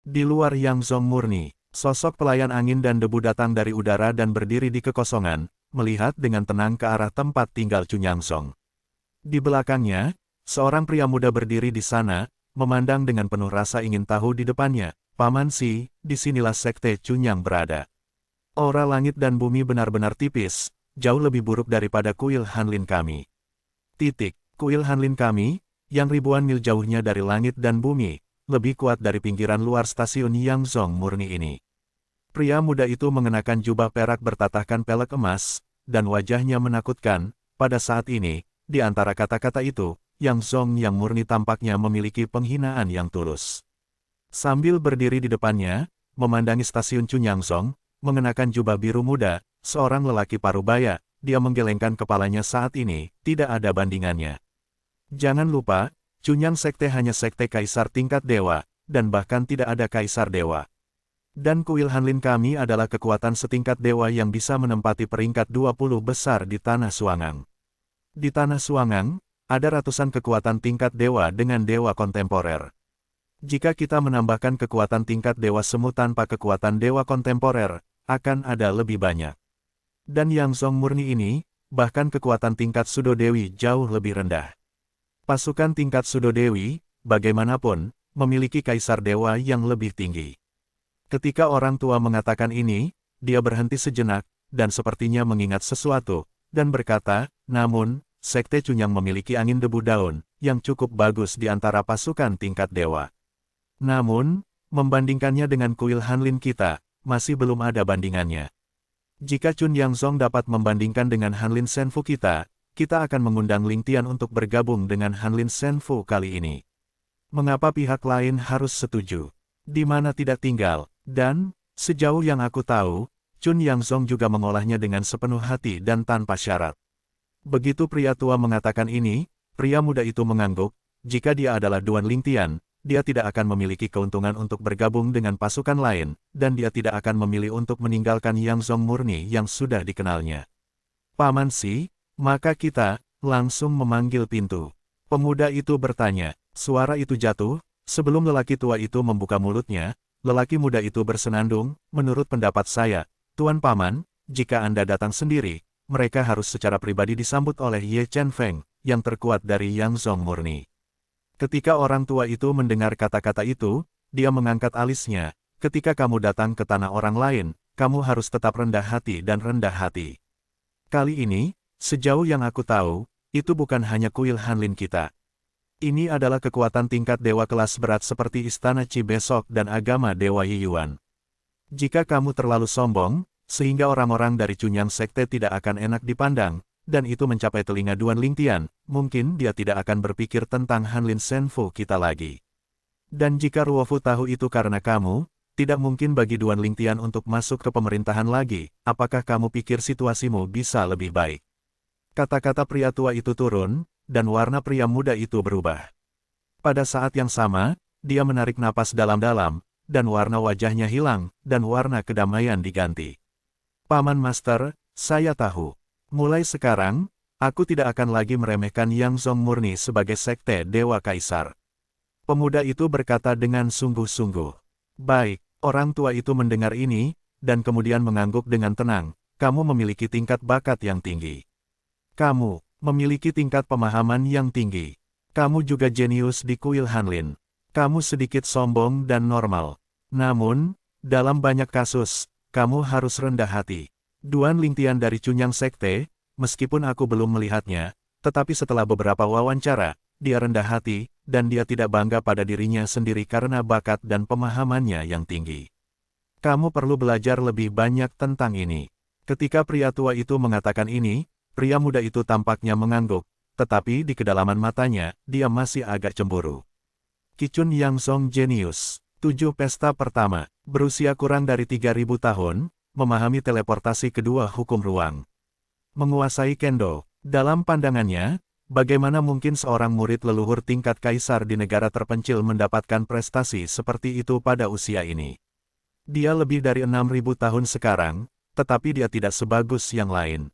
Di luar Yang Zong murni, sosok pelayan angin dan debu datang dari udara dan berdiri di kekosongan, melihat dengan tenang ke arah tempat tinggal Chunyang Zong. Di belakangnya, seorang pria muda berdiri di sana, memandang dengan penuh rasa ingin tahu di depannya. Paman Si, disinilah sekte Chunyang berada. Aura langit dan bumi benar-benar tipis, jauh lebih buruk daripada kuil Hanlin kami. Kuil Hanlin kami, yang ribuan mil jauhnya dari langit dan bumi, lebih kuat dari pinggiran luar stasiun Yang Zong murni ini. Pria muda itu mengenakan jubah perak bertatahkan pelek emas, dan wajahnya menakutkan. Pada saat ini, di antara kata-kata itu, Yang Zong yang murni tampaknya memiliki penghinaan yang tulus. Sambil berdiri di depannya, memandangi stasiun Chunyang Zong, mengenakan jubah biru muda, seorang lelaki parubaya, dia menggelengkan kepalanya saat ini, tidak ada bandingannya. Jangan lupa, Chunyang Sekte hanya sekte kaisar tingkat dewa, dan bahkan tidak ada kaisar dewa. Dan kuil Hanlin kami adalah kekuatan setingkat dewa yang bisa menempati peringkat 20 besar di Tanah Suangang. Di Tanah Suangang, ada ratusan kekuatan tingkat dewa dengan dewa kontemporer. Jika kita menambahkan kekuatan tingkat dewa semu tanpa kekuatan dewa kontemporer, akan ada lebih banyak. Dan Yang Zong murni ini, bahkan kekuatan tingkat Sudo Dewi jauh lebih rendah. Pasukan tingkat Sudo Dewi, bagaimanapun, memiliki kaisar dewa yang lebih tinggi. Ketika orang tua mengatakan ini, dia berhenti sejenak, dan sepertinya mengingat sesuatu, dan berkata, namun, Sekte Chunyang memiliki angin debu daun, yang cukup bagus di antara pasukan tingkat dewa. Namun, membandingkannya dengan kuil Hanlin kita, masih belum ada bandingannya. Jika Chunyang Zong dapat membandingkan dengan Hanlin Senfu kita akan mengundang Ling Tian untuk bergabung dengan Hanlin Senfu kali ini. Mengapa pihak lain harus setuju? Di mana tidak tinggal? Dan, sejauh yang aku tahu, Chunyang Zong juga mengolahnya dengan sepenuh hati dan tanpa syarat. Begitu pria tua mengatakan ini, pria muda itu mengangguk. Jika dia adalah Duan Ling Tian, dia tidak akan memiliki keuntungan untuk bergabung dengan pasukan lain, dan dia tidak akan memilih untuk meninggalkan Yang Zong murni yang sudah dikenalnya. Paman Si, maka kita langsung memanggil pintu. Pemuda itu bertanya. Suara itu jatuh, sebelum lelaki tua itu membuka mulutnya, lelaki muda itu bersenandung, menurut pendapat saya, Tuan Paman, jika Anda datang sendiri, mereka harus secara pribadi disambut oleh Ye Chen Feng, yang terkuat dari Yang Zong murni. Ketika orang tua itu mendengar kata-kata itu, dia mengangkat alisnya. Ketika kamu datang ke tanah orang lain, kamu harus tetap rendah hati dan rendah hati. Kali ini, sejauh yang aku tahu, itu bukan hanya kuil Hanlin kita. Ini adalah kekuatan tingkat dewa kelas berat seperti Istana Qi Besok dan agama Dewa Yiyuan. Jika kamu terlalu sombong, sehingga orang-orang dari Chunyang Sekte tidak akan enak dipandang, dan itu mencapai telinga Duan Ling Tian, mungkin dia tidak akan berpikir tentang Hanlin Senfu kita lagi. Dan jika Ruofu tahu itu karena kamu, tidak mungkin bagi Duan Ling Tian untuk masuk ke pemerintahan lagi. Apakah kamu pikir situasimu bisa lebih baik? Kata-kata pria tua itu turun, dan warna pria muda itu berubah. Pada saat yang sama, dia menarik napas dalam-dalam, dan warna wajahnya hilang, dan warna kedamaian diganti. Paman Master, saya tahu. Mulai sekarang, aku tidak akan lagi meremehkan Yang Zong murni sebagai sekte Dewa Kaisar. Pemuda itu berkata dengan sungguh-sungguh. Baik, orang tua itu mendengar ini, dan kemudian mengangguk dengan tenang. Kamu memiliki tingkat bakat yang tinggi. Kamu memiliki tingkat pemahaman yang tinggi. Kamu juga jenius di kuil Hanlin. Kamu sedikit sombong dan normal. Namun, dalam banyak kasus, kamu harus rendah hati. Duan Ling Tian dari Chunyang Sekte, meskipun aku belum melihatnya, tetapi setelah beberapa wawancara, dia rendah hati, dan dia tidak bangga pada dirinya sendiri karena bakat dan pemahamannya yang tinggi. Kamu perlu belajar lebih banyak tentang ini. Ketika pria tua itu mengatakan ini, pria muda itu tampaknya mengangguk, tetapi di kedalaman matanya, dia masih agak cemburu. Kichun Yang Zong jenius. 7 pesta pertama, berusia kurang dari 3000 tahun, memahami teleportasi kedua hukum ruang. Menguasai kendo. Dalam pandangannya, bagaimana mungkin seorang murid leluhur tingkat kaisar di negara terpencil mendapatkan prestasi seperti itu pada usia ini? Dia lebih dari 6000 tahun sekarang, tetapi dia tidak sebagus yang lain.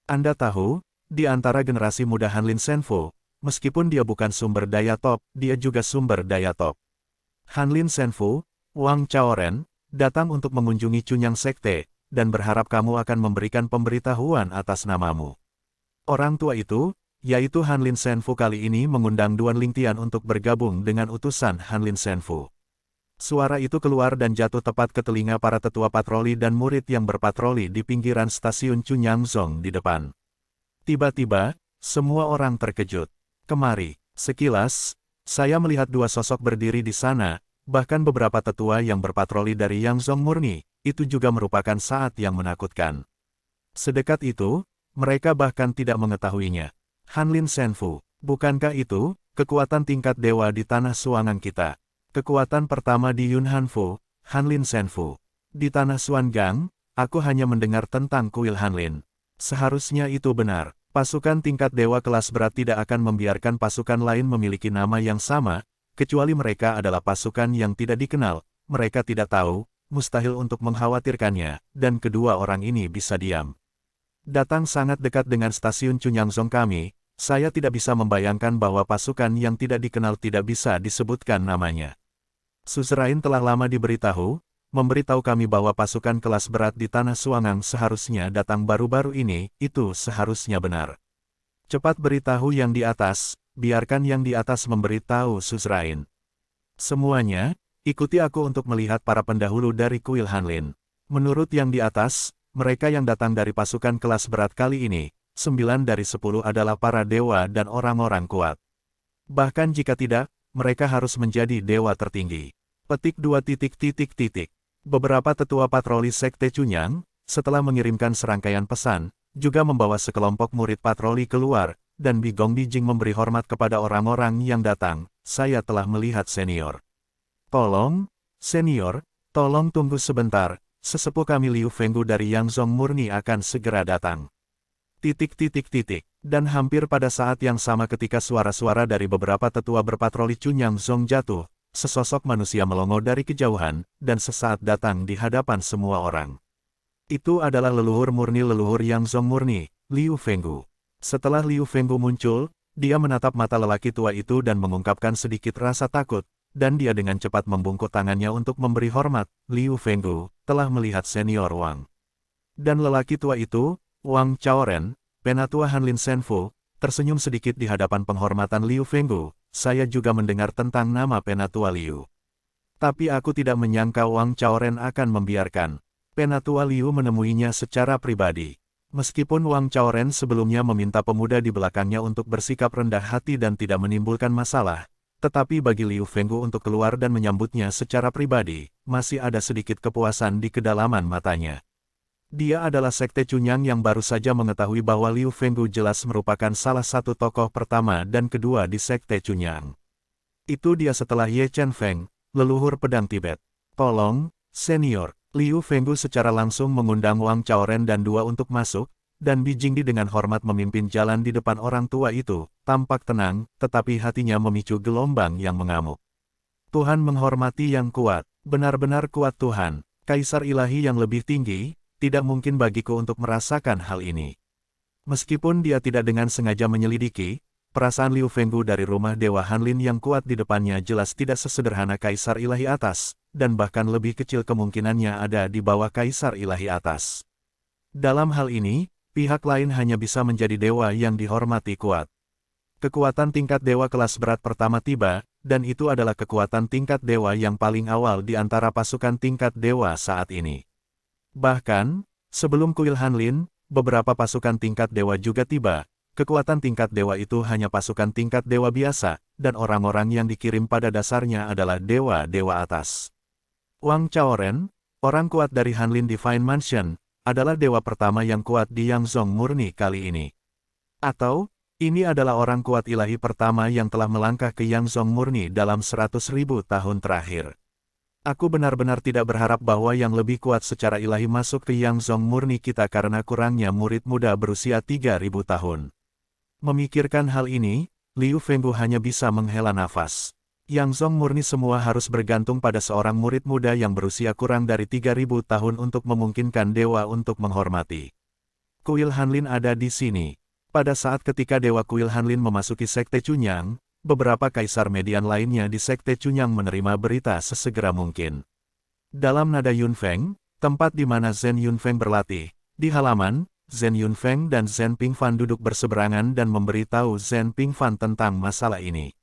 Anda tahu, di antara generasi muda Hanlin Senfu, meskipun dia bukan sumber daya top, dia juga sumber daya top. Hanlin Senfu, Wang Chaoren, datang untuk mengunjungi Cunyang Sekte, dan berharap kamu akan memberikan pemberitahuan atas namamu. Orang tua itu, yaitu Hanlin Senfu kali ini mengundang Duan Lingtian untuk bergabung dengan utusan Hanlin Senfu. Suara itu keluar dan jatuh tepat ke telinga para tetua patroli dan murid yang berpatroli di pinggiran stasiun Cunyangzong di depan. Tiba-tiba, semua orang terkejut. Kemari, sekilas, saya melihat dua sosok berdiri di sana, bahkan beberapa tetua yang berpatroli dari Yangzong murni, itu juga merupakan saat yang menakutkan. Sedekat itu, mereka bahkan tidak mengetahuinya. Hanlin Senfu, bukankah itu kekuatan tingkat dewa di tanah Suangang kita? Kekuatan pertama di Yunhanfu, Hanlin Senfu. Di tanah Suangang, aku hanya mendengar tentang kuil Hanlin. Seharusnya itu benar. Pasukan tingkat dewa kelas berat tidak akan membiarkan pasukan lain memiliki nama yang sama, kecuali mereka adalah pasukan yang tidak dikenal, mereka tidak tahu, mustahil untuk mengkhawatirkannya, dan kedua orang ini bisa diam. Datang sangat dekat dengan stasiun Cunyangzong kami, saya tidak bisa membayangkan bahwa pasukan yang tidak dikenal tidak bisa disebutkan namanya. Suzerain telah lama memberitahu kami bahwa pasukan kelas berat di tanah Suangang seharusnya datang baru-baru ini, itu seharusnya benar. Cepat beritahu yang di atas, biarkan yang di atas memberitahu Suzerain. Semuanya, ikuti aku untuk melihat para pendahulu dari kuil Hanlin. Menurut yang di atas, mereka yang datang dari pasukan kelas berat kali ini, 9 dari 10 adalah para dewa dan orang-orang kuat. Bahkan jika tidak, mereka harus menjadi dewa tertinggi. Petik 2. Beberapa tetua patroli Sekte Cunyang, setelah mengirimkan serangkaian pesan, juga membawa sekelompok murid patroli keluar, dan Bigong Bijing memberi hormat kepada orang-orang yang datang. Saya telah melihat senior. Tolong, senior, tolong tunggu sebentar, sesepuh kami Liu Fenggu dari Yangzong murni akan segera datang. Dan hampir pada saat yang sama ketika suara-suara dari beberapa tetua berpatroli Cunyangzong jatuh, sesosok manusia melongo dari kejauhan, dan sesaat datang di hadapan semua orang. Itu adalah leluhur murni leluhur Yangzong murni, Liu Fenggu. Setelah Liu Fenggu muncul, dia menatap mata lelaki tua itu dan mengungkapkan sedikit rasa takut, dan dia dengan cepat membungkuk tangannya untuk memberi hormat. Liu Fenggu telah melihat senior Wang. Dan lelaki tua itu, Wang Chaoren, penatua Hanlin Senfu, tersenyum sedikit di hadapan penghormatan Liu Fenggu. Saya juga mendengar tentang nama penatua Liu. Tapi aku tidak menyangka Wang Chaoren akan membiarkan penatua Liu menemuinya secara pribadi. Meskipun Wang Chaoren sebelumnya meminta pemuda di belakangnya untuk bersikap rendah hati dan tidak menimbulkan masalah, tetapi bagi Liu Fenggu untuk keluar dan menyambutnya secara pribadi, masih ada sedikit kepuasan di kedalaman matanya. Dia adalah Sekte Cunyang yang baru saja mengetahui bahwa Liu Fenggu jelas merupakan salah satu tokoh pertama dan kedua di Sekte Cunyang. Itu dia setelah Ye Chen Feng, leluhur pedang Tibet. Tolong, senior. Liu Fenggu secara langsung mengundang Wang Chaoren dan dua untuk masuk, dan Bijingdi dengan hormat memimpin jalan di depan orang tua itu, tampak tenang, tetapi hatinya memicu gelombang yang mengamuk. Tuhan menghormati yang kuat, benar-benar kuat Tuhan, Kaisar Ilahi yang lebih tinggi, tidak mungkin bagiku untuk merasakan hal ini. Meskipun dia tidak dengan sengaja menyelidiki, perasaan Liu Fenggu dari rumah Dewa Hanlin yang kuat di depannya jelas tidak sesederhana Kaisar Ilahi atas, dan bahkan lebih kecil kemungkinannya ada di bawah Kaisar Ilahi atas. Dalam hal ini, pihak lain hanya bisa menjadi dewa yang dihormati kuat. Kekuatan tingkat dewa kelas berat pertama tiba, dan itu adalah kekuatan tingkat dewa yang paling awal di antara pasukan tingkat dewa saat ini. Bahkan, sebelum kuil Hanlin, beberapa pasukan tingkat dewa juga tiba. Kekuatan tingkat dewa itu hanya pasukan tingkat dewa biasa, dan orang-orang yang dikirim pada dasarnya adalah dewa-dewa atas. Wang Chaoren, orang kuat dari Hanlin Divine Mansion, adalah dewa pertama yang kuat di Yangzong murni kali ini. Atau, ini adalah orang kuat ilahi pertama yang telah melangkah ke Yangzong murni dalam 100.000 tahun terakhir. Aku benar-benar tidak berharap bahwa yang lebih kuat secara ilahi masuk ke Yangzong murni kita karena kurangnya murid muda berusia 3.000 tahun. Memikirkan hal ini, Liu Fenggu hanya bisa menghela nafas. Yangzong murni semua harus bergantung pada seorang murid muda yang berusia kurang dari 3.000 tahun untuk memungkinkan dewa untuk menghormati. Kuil Hanlin ada di sini. Pada saat ketika dewa kuil Hanlin memasuki Sekte Cunyang, beberapa kaisar median lainnya di Sekte Cunyang menerima berita sesegera mungkin. Dalam nada Yunfeng, tempat di mana Zhen Yunfeng berlatih, di halaman, Zhen Yunfeng dan Zhen Pingfan duduk berseberangan dan memberitahu Zhen Pingfan tentang masalah ini.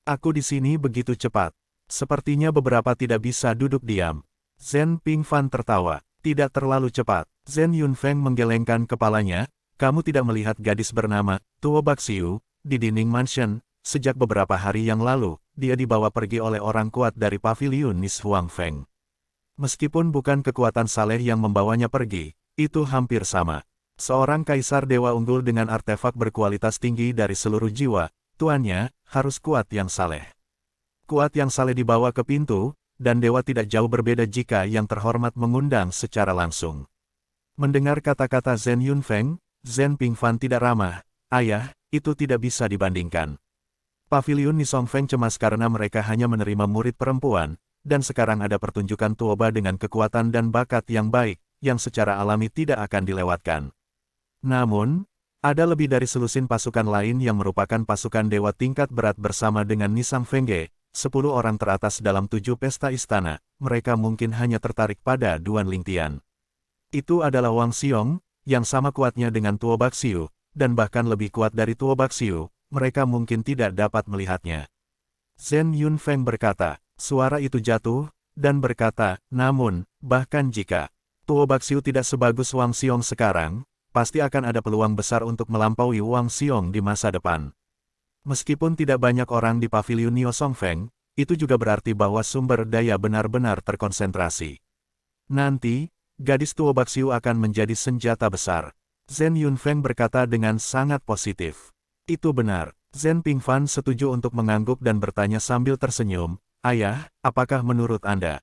Aku di sini begitu cepat. Sepertinya beberapa tidak bisa duduk diam. Zhen Pingfan tertawa. Tidak terlalu cepat. Zhen Yunfeng menggelengkan kepalanya. Kamu tidak melihat gadis bernama Tuo Baxiu di dinding mansion. Sejak beberapa hari yang lalu, dia dibawa pergi oleh orang kuat dari paviliun Nis Huangfeng. Meskipun bukan kekuatan saleh yang membawanya pergi, itu hampir sama. Seorang kaisar dewa unggul dengan artefak berkualitas tinggi dari seluruh jiwa, tuannya harus kuat yang saleh. Kuat yang saleh dibawa ke pintu, dan dewa tidak jauh berbeda jika yang terhormat mengundang secara langsung. Mendengar kata-kata Zhen Yunfeng, Zhen Pingfan tidak ramah. Ayah, itu tidak bisa dibandingkan. Paviliun Nisongfeng cemas karena mereka hanya menerima murid perempuan, dan sekarang ada pertunjukan Tuoba dengan kekuatan dan bakat yang baik, yang secara alami tidak akan dilewatkan. Namun, ada lebih dari selusin pasukan lain yang merupakan pasukan dewa tingkat berat bersama dengan Nisang Fengge, 10 orang teratas dalam 7 pesta istana, mereka mungkin hanya tertarik pada Duan Lingtian. Itu adalah Wang Xiong, yang sama kuatnya dengan Tuo Baxiu, dan bahkan lebih kuat dari Tuo Baxiu, mereka mungkin tidak dapat melihatnya. Zhen Yunfeng berkata, suara itu jatuh, dan berkata, namun, bahkan jika Tuo Baxiu tidak sebagus Wang Xiong sekarang, pasti akan ada peluang besar untuk melampaui Wang Xiong di masa depan. Meskipun tidak banyak orang di paviliun Nio Songfeng, itu juga berarti bahwa sumber daya benar-benar terkonsentrasi. Nanti, gadis Tuo Baxiu akan menjadi senjata besar. Zhen Yunfeng berkata dengan sangat positif. Itu benar. Zhen Pingfan setuju untuk mengangguk dan bertanya sambil tersenyum, Ayah, apakah menurut Anda?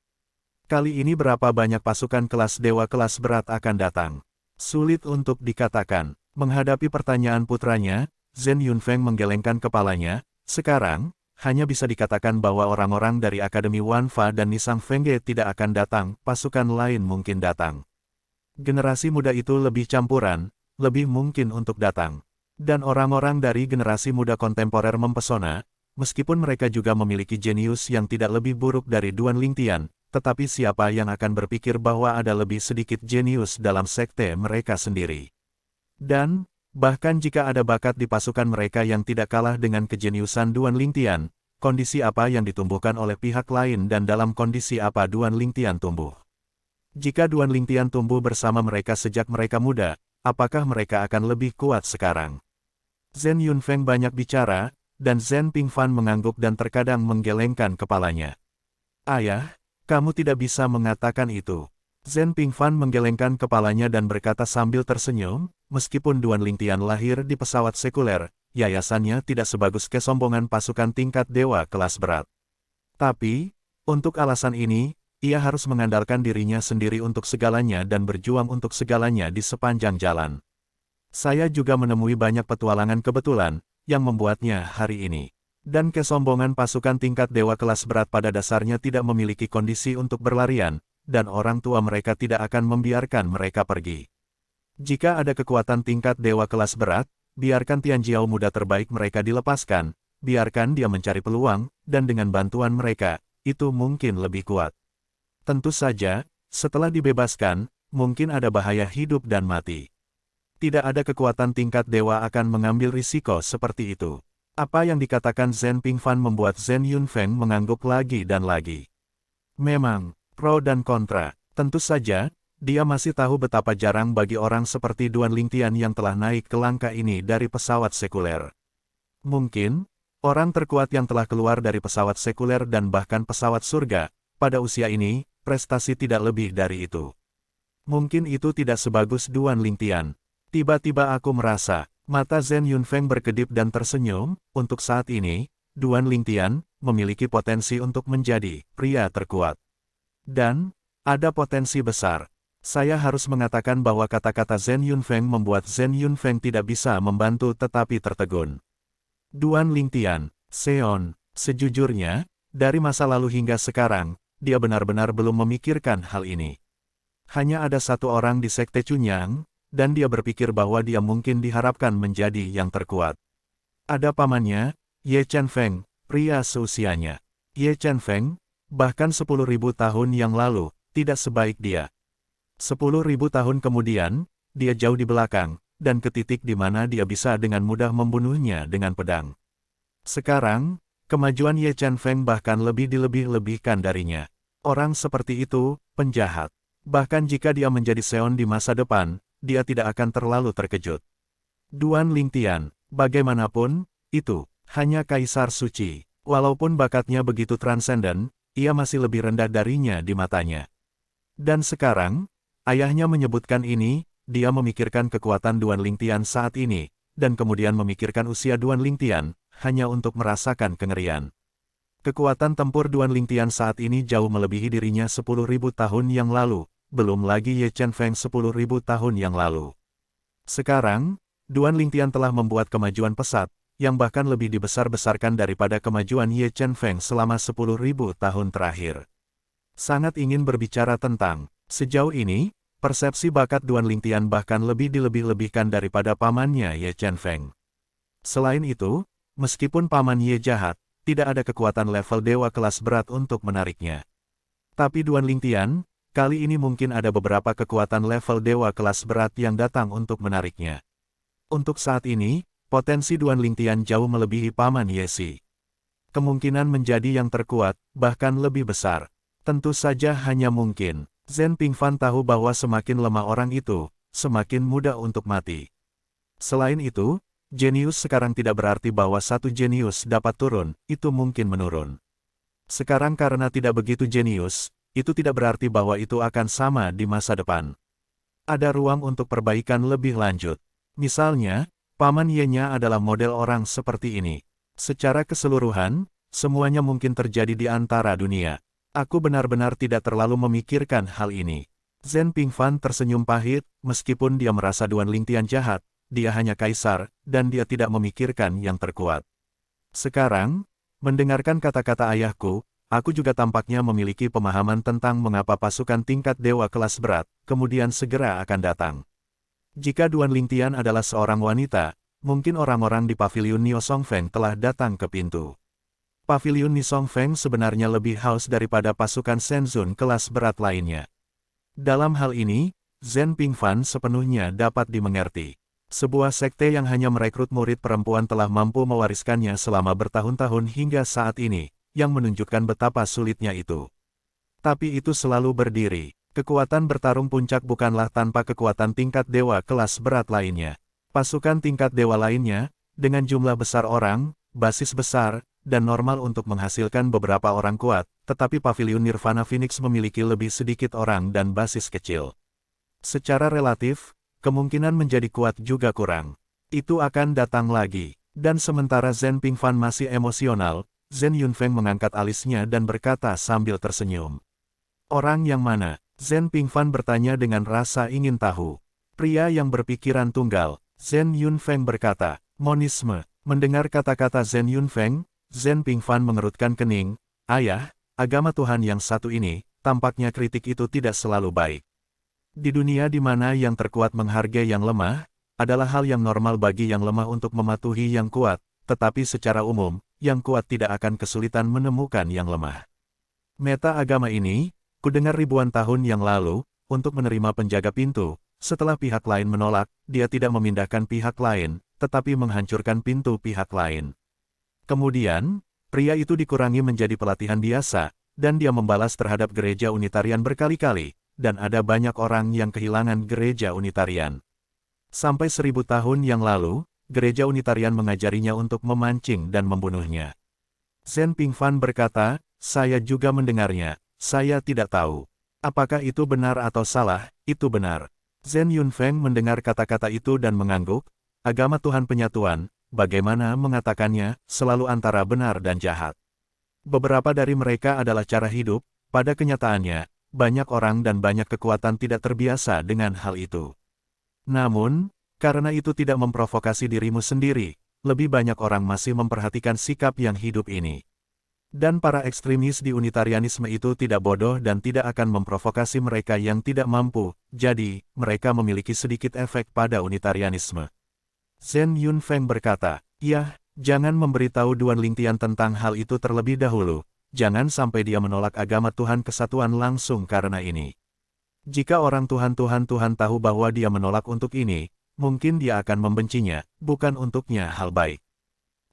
Kali ini berapa banyak pasukan kelas dewa kelas berat akan datang? Sulit untuk dikatakan. Menghadapi pertanyaan putranya, Zhen Yunfeng menggelengkan kepalanya. Sekarang, hanya bisa dikatakan bahwa orang-orang dari Akademi Wanfa dan Nisang Fengge tidak akan datang, pasukan lain mungkin datang. Generasi muda itu lebih campuran, lebih mungkin untuk datang. Dan orang-orang dari generasi muda kontemporer mempesona, meskipun mereka juga memiliki jenius yang tidak lebih buruk dari Duan Lingtian, tetapi siapa yang akan berpikir bahwa ada lebih sedikit jenius dalam sekte mereka sendiri. Dan, bahkan jika ada bakat di pasukan mereka yang tidak kalah dengan kejeniusan Duan Lingtian, kondisi apa yang ditumbuhkan oleh pihak lain dan dalam kondisi apa Duan Lingtian tumbuh. Jika Duan Lingtian tumbuh bersama mereka sejak mereka muda, apakah mereka akan lebih kuat sekarang? Zhen Yunfeng banyak bicara, dan Zhen Pingfan mengangguk dan terkadang menggelengkan kepalanya. Ayah, kamu tidak bisa mengatakan itu. Zhen Pingfan menggelengkan kepalanya dan berkata sambil tersenyum, meskipun Duan Lingtian lahir di pesawat sekuler, yayasannya tidak sebagus kesombongan pasukan tingkat dewa kelas berat. Tapi, untuk alasan ini, ia harus mengandalkan dirinya sendiri untuk segalanya dan berjuang untuk segalanya di sepanjang jalan. Saya juga menemui banyak petualangan kebetulan, yang membuatnya hari ini. Dan kesombongan pasukan tingkat dewa kelas berat pada dasarnya tidak memiliki kondisi untuk berlarian, dan orang tua mereka tidak akan membiarkan mereka pergi. Jika ada kekuatan tingkat dewa kelas berat, biarkan Tianjiao muda terbaik mereka dilepaskan, biarkan dia mencari peluang, dan dengan bantuan mereka, itu mungkin lebih kuat. Tentu saja, setelah dibebaskan, mungkin ada bahaya hidup dan mati. Tidak ada kekuatan tingkat dewa akan mengambil risiko seperti itu. Apa yang dikatakan Zhen Pingfan membuat Zhen Yunfeng mengangguk lagi dan lagi. Memang, pro dan kontra. Tentu saja, dia masih tahu betapa jarang bagi orang seperti Duan Lingtian yang telah naik ke langkah ini dari pesawat sekuler. Mungkin, orang terkuat yang telah keluar dari pesawat sekuler dan bahkan pesawat surga, pada usia ini, prestasi tidak lebih dari itu. Mungkin itu tidak sebagus Duan Lingtian. Tiba-tiba aku merasa, mata Zhen Yunfeng berkedip dan tersenyum, untuk saat ini, Duan Lingtian memiliki potensi untuk menjadi pria terkuat. Dan, ada potensi besar. Saya harus mengatakan bahwa kata-kata Zhen Yunfeng membuat Zhen Yunfeng tidak bisa membantu tetapi tertegun. Duan Lingtian, Seon, sejujurnya, dari masa lalu hingga sekarang, dia benar-benar belum memikirkan hal ini. Hanya ada satu orang di Sekte Chunyang, dan dia berpikir bahwa dia mungkin diharapkan menjadi yang terkuat. Ada pamannya, Ye Chen-feng, pria seusianya. Ye Chen-feng, bahkan 10.000 tahun yang lalu, tidak sebaik dia. 10.000 tahun kemudian, dia jauh di belakang, dan ke titik di mana dia bisa dengan mudah membunuhnya dengan pedang. Sekarang, kemajuan Ye Chen Feng bahkan lebih dilebih-lebihkan darinya. Orang seperti itu, penjahat. Bahkan jika dia menjadi Seon di masa depan, dia tidak akan terlalu terkejut. Duan Lingtian, bagaimanapun, itu hanya kaisar suci. Walaupun bakatnya begitu transenden, ia masih lebih rendah darinya di matanya. Dan sekarang, ayahnya menyebutkan ini, dia memikirkan kekuatan Duan Lingtian saat ini, dan kemudian memikirkan usia Duan Lingtian, hanya untuk merasakan kengerian. Kekuatan tempur Duan Lingtian saat ini jauh melebihi dirinya 10.000 tahun yang lalu, belum lagi Ye Chen Feng 10.000 tahun yang lalu. Sekarang, Duan Lingtian telah membuat kemajuan pesat, yang bahkan lebih dibesar-besarkan daripada kemajuan Ye Chen Feng selama 10.000 tahun terakhir. Sangat ingin berbicara tentang, sejauh ini, persepsi bakat Duan Lingtian bahkan lebih dilebih-lebihkan daripada pamannya Ye Chen Feng. Selain itu, meskipun paman Ye jahat, tidak ada kekuatan level dewa kelas berat untuk menariknya. Tapi Duan Lingtian, kali ini mungkin ada beberapa kekuatan level dewa kelas berat yang datang untuk menariknya. Untuk saat ini, potensi Duan Lingtian jauh melebihi paman Ye Si. Kemungkinan menjadi yang terkuat, bahkan lebih besar. Tentu saja hanya mungkin. Zhen Pingfan tahu bahwa semakin lemah orang itu, semakin mudah untuk mati. Selain itu, jenius sekarang tidak berarti bahwa satu jenius dapat turun, itu mungkin menurun. Sekarang karena tidak begitu jenius, itu tidak berarti bahwa itu akan sama di masa depan. Ada ruang untuk perbaikan lebih lanjut. Misalnya, paman Ye-nya adalah model orang seperti ini. Secara keseluruhan, semuanya mungkin terjadi di antara dunia. Aku benar-benar tidak terlalu memikirkan hal ini. Zhen Pingfan tersenyum pahit, meskipun dia merasa Duan Lingtian jahat, dia hanya kaisar, dan dia tidak memikirkan yang terkuat. Sekarang, mendengarkan kata-kata ayahku, aku juga tampaknya memiliki pemahaman tentang mengapa pasukan tingkat dewa kelas berat, kemudian segera akan datang. Jika Duan Lingtian adalah seorang wanita, mungkin orang-orang di paviliun Niu Songfeng telah datang ke pintu. Paviliun Niu Songfeng sebenarnya lebih haus daripada pasukan Shenzun kelas berat lainnya. Dalam hal ini, Zhen Pingfan sepenuhnya dapat dimengerti. Sebuah sekte yang hanya merekrut murid perempuan telah mampu mewariskannya selama bertahun-tahun hingga saat ini, yang menunjukkan betapa sulitnya itu. Tapi itu selalu berdiri. Kekuatan bertarung puncak bukanlah tanpa kekuatan tingkat dewa kelas berat lainnya. Pasukan tingkat dewa lainnya, dengan jumlah besar orang, basis besar, dan normal untuk menghasilkan beberapa orang kuat, tetapi paviliun Nirvana Phoenix memiliki lebih sedikit orang dan basis kecil. Secara relatif, kemungkinan menjadi kuat juga kurang. Itu akan datang lagi. Dan sementara Zhen Pingfan masih emosional, Zhen Yunfeng mengangkat alisnya dan berkata sambil tersenyum. Orang yang mana? Zhen Pingfan bertanya dengan rasa ingin tahu. Pria yang berpikiran tunggal, Zhen Yunfeng berkata. Monisme. Mendengar kata-kata Zhen Yunfeng, Zhen Pingfan mengerutkan kening. Ayah, agama Tuhan yang satu ini, tampaknya kritik itu tidak selalu baik. Di dunia di mana yang terkuat menghargai yang lemah, adalah hal yang normal bagi yang lemah untuk mematuhi yang kuat, tetapi secara umum, yang kuat tidak akan kesulitan menemukan yang lemah. Meta agama ini, kudengar ribuan tahun yang lalu, untuk menerima penjaga pintu, setelah pihak lain menolak, dia tidak memindahkan pihak lain, tetapi menghancurkan pintu pihak lain. Kemudian, pria itu dikurangi menjadi pelatihan biasa, dan dia membalas terhadap gereja Unitarian berkali-kali, dan ada banyak orang yang kehilangan gereja Unitarian. Sampai 1000 tahun yang lalu, gereja Unitarian mengajarinya untuk memancing dan membunuhnya. Zhen Pingfan berkata, saya juga mendengarnya, saya tidak tahu. Apakah itu benar atau salah, itu benar. Zhen Yunfeng mendengar kata-kata itu dan mengangguk, agama Tuhan penyatuan, bagaimana mengatakannya, selalu antara benar dan jahat. Beberapa dari mereka adalah cara hidup, pada kenyataannya, banyak orang dan banyak kekuatan tidak terbiasa dengan hal itu. Namun, karena itu tidak memprovokasi dirimu sendiri, lebih banyak orang masih memperhatikan sikap yang hidup ini. Dan para ekstremis di Unitarianisme itu tidak bodoh dan tidak akan memprovokasi mereka yang tidak mampu, jadi, mereka memiliki sedikit efek pada Unitarianisme. Zhen Yunfeng berkata, ya, jangan memberitahu Duan Lingtian tentang hal itu terlebih dahulu, jangan sampai dia menolak agama Tuhan Kesatuan langsung karena ini. Jika orang Tuhan tahu bahwa dia menolak untuk ini, mungkin dia akan membencinya, bukan untuknya hal baik.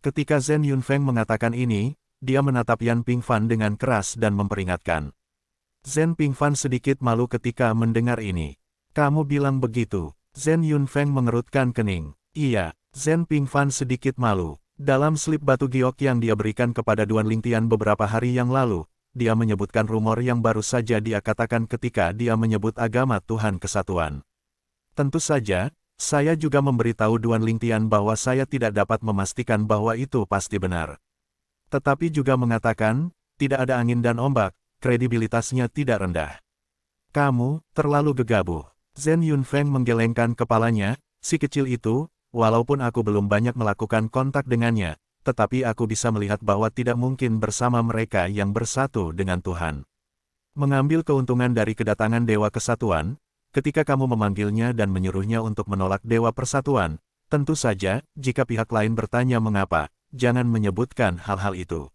Ketika Zhen Yunfeng mengatakan ini, dia menatap Yan Pingfan dengan keras dan memperingatkan. Zhen Pingfan sedikit malu ketika mendengar ini. Kamu bilang begitu? Zhen Yunfeng mengerutkan kening. Iya, Zhen Pingfan sedikit malu. Dalam slip batu giok yang dia berikan kepada Duan Lingtian beberapa hari yang lalu, dia menyebutkan rumor yang baru saja dia katakan ketika dia menyebut agama Tuhan Kesatuan. Tentu saja, saya juga memberitahu Duan Lingtian bahwa saya tidak dapat memastikan bahwa itu pasti benar. Tetapi juga mengatakan, tidak ada angin dan ombak, kredibilitasnya tidak rendah. Kamu terlalu gegabah. Zhen Yunfeng menggelengkan kepalanya, si kecil itu, walaupun aku belum banyak melakukan kontak dengannya, tetapi aku bisa melihat bahwa tidak mungkin bersama mereka yang bersatu dengan Tuhan. Mengambil keuntungan dari kedatangan Dewa Kesatuan, ketika kamu memanggilnya dan menyuruhnya untuk menolak Dewa Persatuan, tentu saja, jika pihak lain bertanya mengapa, jangan menyebutkan hal-hal itu.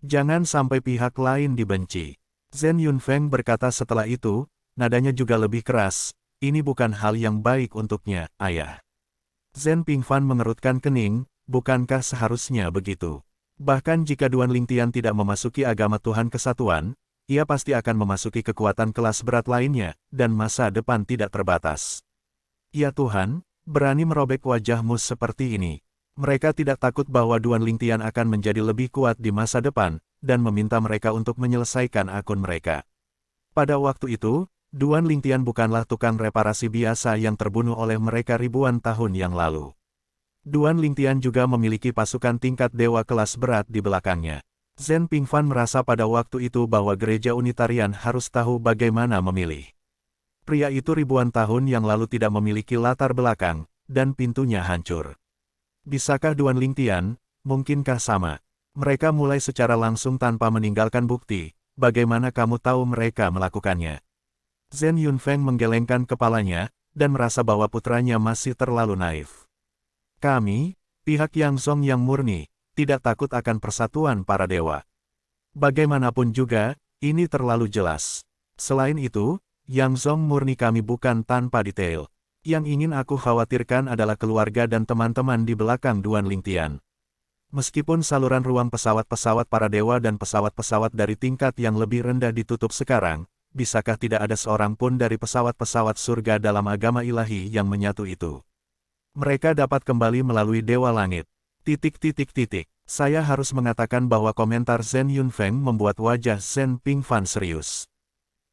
Jangan sampai pihak lain dibenci. Zhen Yunfeng berkata setelah itu, nadanya juga lebih keras, ini bukan hal yang baik untuknya, ayah. Zhen Pingfan mengerutkan kening, bukankah seharusnya begitu? Bahkan jika Duan Lingtian tidak memasuki agama Tuhan Kesatuan, ia pasti akan memasuki kekuatan kelas berat lainnya, dan masa depan tidak terbatas. Ya Tuhan, berani merobek wajahmu seperti ini. Mereka tidak takut bahwa Duan Lingtian akan menjadi lebih kuat di masa depan, dan meminta mereka untuk menyelesaikan akun mereka. Pada waktu itu, Duan Lingtian bukanlah tukang reparasi biasa yang terbunuh oleh mereka ribuan tahun yang lalu. Duan Lingtian juga memiliki pasukan tingkat dewa kelas berat di belakangnya. Zhen Pingfan merasa pada waktu itu bahwa gereja Unitarian harus tahu bagaimana memilih. Pria itu ribuan tahun yang lalu tidak memiliki latar belakang, dan pintunya hancur. Bisakah Duan Lingtian, mungkinkah sama? Mereka mulai secara langsung tanpa meninggalkan bukti, bagaimana kamu tahu mereka melakukannya? Zhen Yunfeng menggelengkan kepalanya, dan merasa bahwa putranya masih terlalu naif. Kami, pihak Yang Song yang murni, tidak takut akan persatuan para dewa. Bagaimanapun juga, ini terlalu jelas. Selain itu, Yang Song murni kami bukan tanpa detail. Yang ingin aku khawatirkan adalah keluarga dan teman-teman di belakang Duan Lingtian. Meskipun saluran ruang pesawat-pesawat para dewa dan pesawat-pesawat dari tingkat yang lebih rendah ditutup sekarang, bisakah tidak ada seorang pun dari pesawat-pesawat surga dalam agama ilahi yang menyatu itu? Mereka dapat kembali melalui Dewa Langit. Saya harus mengatakan bahwa komentar Zhen Yunfeng membuat wajah Zhen Pingfan serius.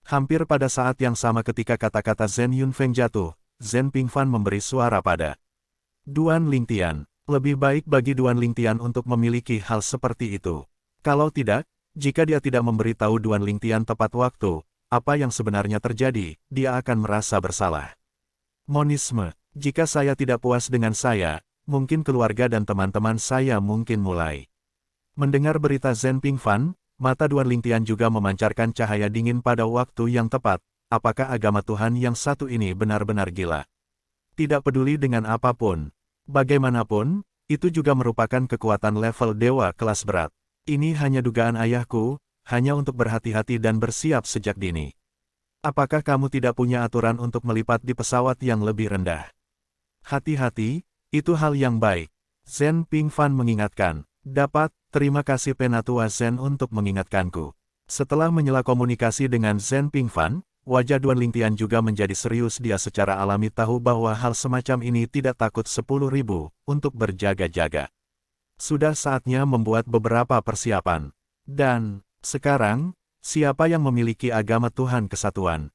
Hampir pada saat yang sama ketika kata-kata Zhen Yunfeng jatuh, Zhen Pingfan memberi suara pada Duan Lingtian. Lebih baik bagi Duan Lingtian untuk memiliki hal seperti itu. Kalau tidak, jika dia tidak memberitahu Duan Lingtian tepat waktu, apa yang sebenarnya terjadi, dia akan merasa bersalah. Monisme. Jika saya tidak puas dengan saya, mungkin keluarga dan teman-teman saya mungkin mulai. Mendengar berita Zhen Pingfan, mata Duan Lingtian juga memancarkan cahaya dingin pada waktu yang tepat. Apakah agama Tuhan yang satu ini benar-benar gila? Tidak peduli dengan apapun. Bagaimanapun, itu juga merupakan kekuatan level dewa kelas berat. Ini hanya dugaan ayahku, hanya untuk berhati-hati dan bersiap sejak dini. Apakah kamu tidak punya aturan untuk melipat di pesawat yang lebih rendah? Hati-hati, itu hal yang baik. Zhen Pingfan mengingatkan. Dapat, terima kasih Penatua Zhen untuk mengingatkanku. Setelah menyela komunikasi dengan Zhen Pingfan, wajah Duan Lingtian juga menjadi serius. Dia secara alami tahu bahwa hal semacam ini tidak takut 10.000 untuk berjaga-jaga. Sudah saatnya membuat beberapa persiapan. Dan, sekarang, siapa yang memiliki agama Tuhan Kesatuan?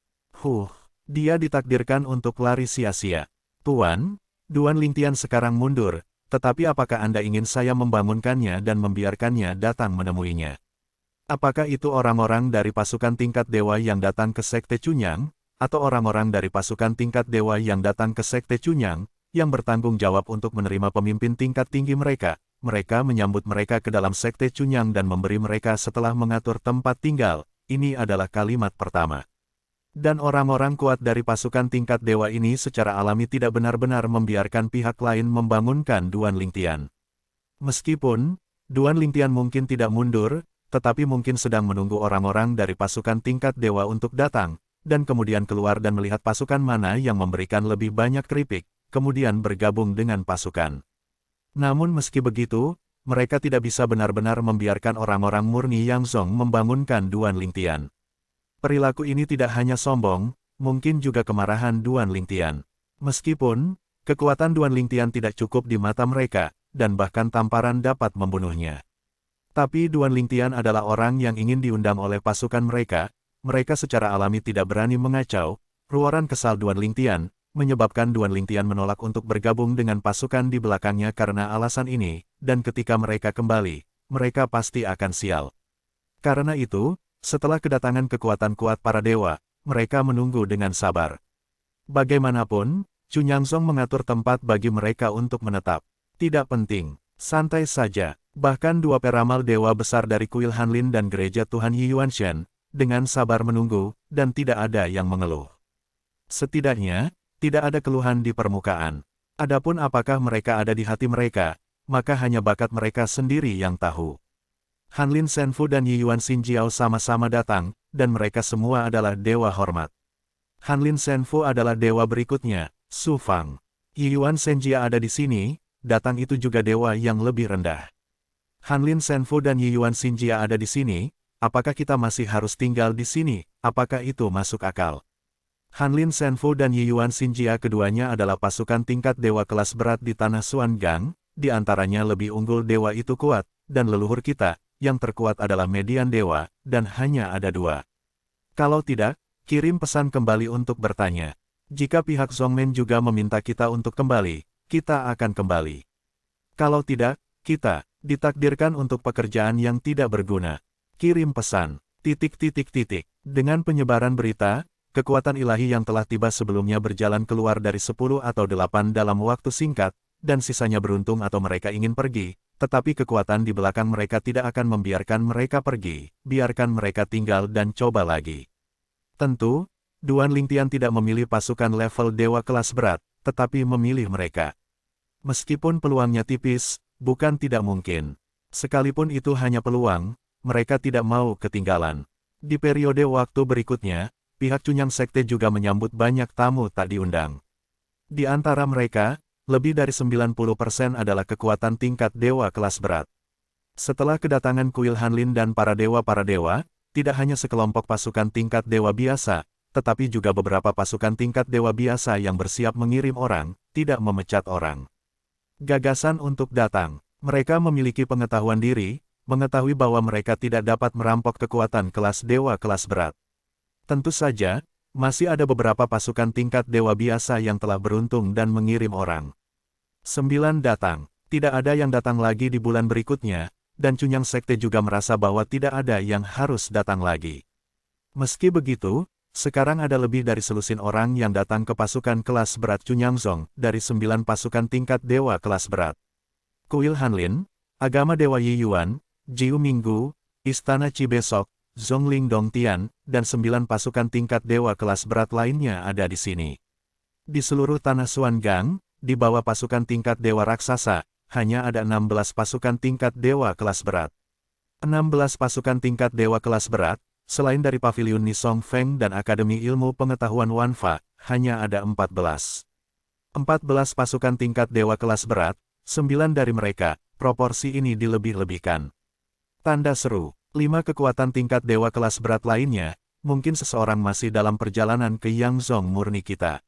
Dia ditakdirkan untuk lari sia-sia. Tuan, Duan Lingtian sekarang mundur, tetapi apakah Anda ingin saya membangunkannya dan membiarkannya datang menemuinya? Apakah itu orang-orang dari pasukan tingkat dewa yang datang ke Sekte Chunyang, atau orang-orang dari pasukan tingkat dewa yang datang ke Sekte Chunyang, yang bertanggung jawab untuk menerima pemimpin tingkat tinggi mereka? Mereka menyambut mereka ke dalam Sekte Chunyang dan memberi mereka setelah mengatur tempat tinggal. Ini adalah kalimat pertama. Dan orang-orang kuat dari pasukan tingkat dewa ini secara alami tidak benar-benar membiarkan pihak lain membangunkan Duan Lingtian. Meskipun, Duan Lingtian mungkin tidak mundur, tetapi mungkin sedang menunggu orang-orang dari pasukan tingkat dewa untuk datang, dan kemudian keluar dan melihat pasukan mana yang memberikan lebih banyak keripik, kemudian bergabung dengan pasukan. Namun meski begitu, mereka tidak bisa benar-benar membiarkan orang-orang murni Yangzong membangunkan Duan Lingtian. Perilaku ini tidak hanya sombong, mungkin juga kemarahan Duan Lingtian. Meskipun, kekuatan Duan Lingtian tidak cukup di mata mereka, dan bahkan tamparan dapat membunuhnya. Tapi Duan Lingtian adalah orang yang ingin diundang oleh pasukan mereka secara alami tidak berani mengacau. Ruoran kesal Duan Lingtian, menyebabkan Duan Lingtian menolak untuk bergabung dengan pasukan di belakangnya karena alasan ini, dan ketika mereka kembali, mereka pasti akan sial. Karena itu, setelah kedatangan kekuatan kuat para dewa, mereka menunggu dengan sabar. Bagaimanapun, Chu Nyangzong mengatur tempat bagi mereka untuk menetap. Tidak penting, santai saja. Bahkan dua peramal dewa besar dari kuil Hanlin dan gereja Tuhan Yi Yuanshan, dengan sabar menunggu, dan tidak ada yang mengeluh. Setidaknya, tidak ada keluhan di permukaan. Adapun apakah mereka ada di hati mereka, maka hanya bakat mereka sendiri yang tahu. Hanlin Senfu dan Yi Yuan Xinjiao sama-sama datang, dan mereka semua adalah dewa hormat. Hanlin Senfu adalah dewa berikutnya, Su Fang. Yi Yuan Xinjiao ada di sini, datang itu juga dewa yang lebih rendah. Hanlin Senfu dan Yi Yuan Xinjiao ada di sini, apakah kita masih harus tinggal di sini, apakah itu masuk akal? Hanlin Senfu dan Yi Yuan Xinjiao keduanya adalah pasukan tingkat dewa kelas berat di tanah Xuangang, di antaranya lebih unggul dewa itu kuat, dan leluhur kita, yang terkuat adalah median dewa, dan hanya ada dua. Kalau tidak, kirim pesan kembali untuk bertanya. Jika pihak Zhongmen juga meminta kita untuk kembali, kita akan kembali. Kalau tidak, kita ditakdirkan untuk pekerjaan yang tidak berguna. Kirim pesan. ... Dengan penyebaran berita, kekuatan ilahi yang telah tiba sebelumnya berjalan keluar dari 10 atau 8 dalam waktu singkat, dan sisanya beruntung atau mereka ingin pergi, tetapi kekuatan di belakang mereka tidak akan membiarkan mereka pergi, biarkan mereka tinggal dan coba lagi. Tentu, Duan Lingtian tidak memilih pasukan level dewa kelas berat, tetapi memilih mereka. Meskipun peluangnya tipis, bukan tidak mungkin. Sekalipun itu hanya peluang, mereka tidak mau ketinggalan. Di periode waktu berikutnya, pihak Cunyang Sekte juga menyambut banyak tamu tak diundang. Di antara mereka, lebih dari 90% adalah kekuatan tingkat dewa kelas berat. Setelah kedatangan kuil Hanlin dan para dewa, tidak hanya sekelompok pasukan tingkat dewa biasa, tetapi juga beberapa pasukan tingkat dewa biasa yang bersiap mengirim orang, tidak memecat orang. Gagasan untuk datang. Mereka memiliki pengetahuan diri, mengetahui bahwa mereka tidak dapat merampok kekuatan kelas dewa kelas berat. Tentu saja, masih ada beberapa pasukan tingkat dewa biasa yang telah beruntung dan mengirim orang. 9 datang. Tidak ada yang datang lagi di bulan berikutnya, dan Cunyang Sekte juga merasa bahwa tidak ada yang harus datang lagi. Meski begitu, sekarang ada lebih dari selusin orang yang datang ke pasukan kelas berat Cunyangzong dari 9 pasukan tingkat dewa kelas berat. Kuil Hanlin, Agama Dewa Yi Yuan, Jiu Minggu, Istana Cibesok, Zhongling Dongtian, dan 9 pasukan tingkat dewa kelas berat lainnya ada di sini. Di seluruh tanah Xuangang, di bawah pasukan tingkat dewa raksasa, hanya ada 16 pasukan tingkat dewa kelas berat. 16 pasukan tingkat dewa kelas berat, selain dari Paviliun Nisong Feng dan Akademi Ilmu Pengetahuan Wanfa, hanya ada 14. 14 pasukan tingkat dewa kelas berat, 9 dari mereka, proporsi ini dilebih-lebihkan. Tanda seru, 5 kekuatan tingkat dewa kelas berat lainnya, mungkin seseorang masih dalam perjalanan ke Yangzong murni kita. ...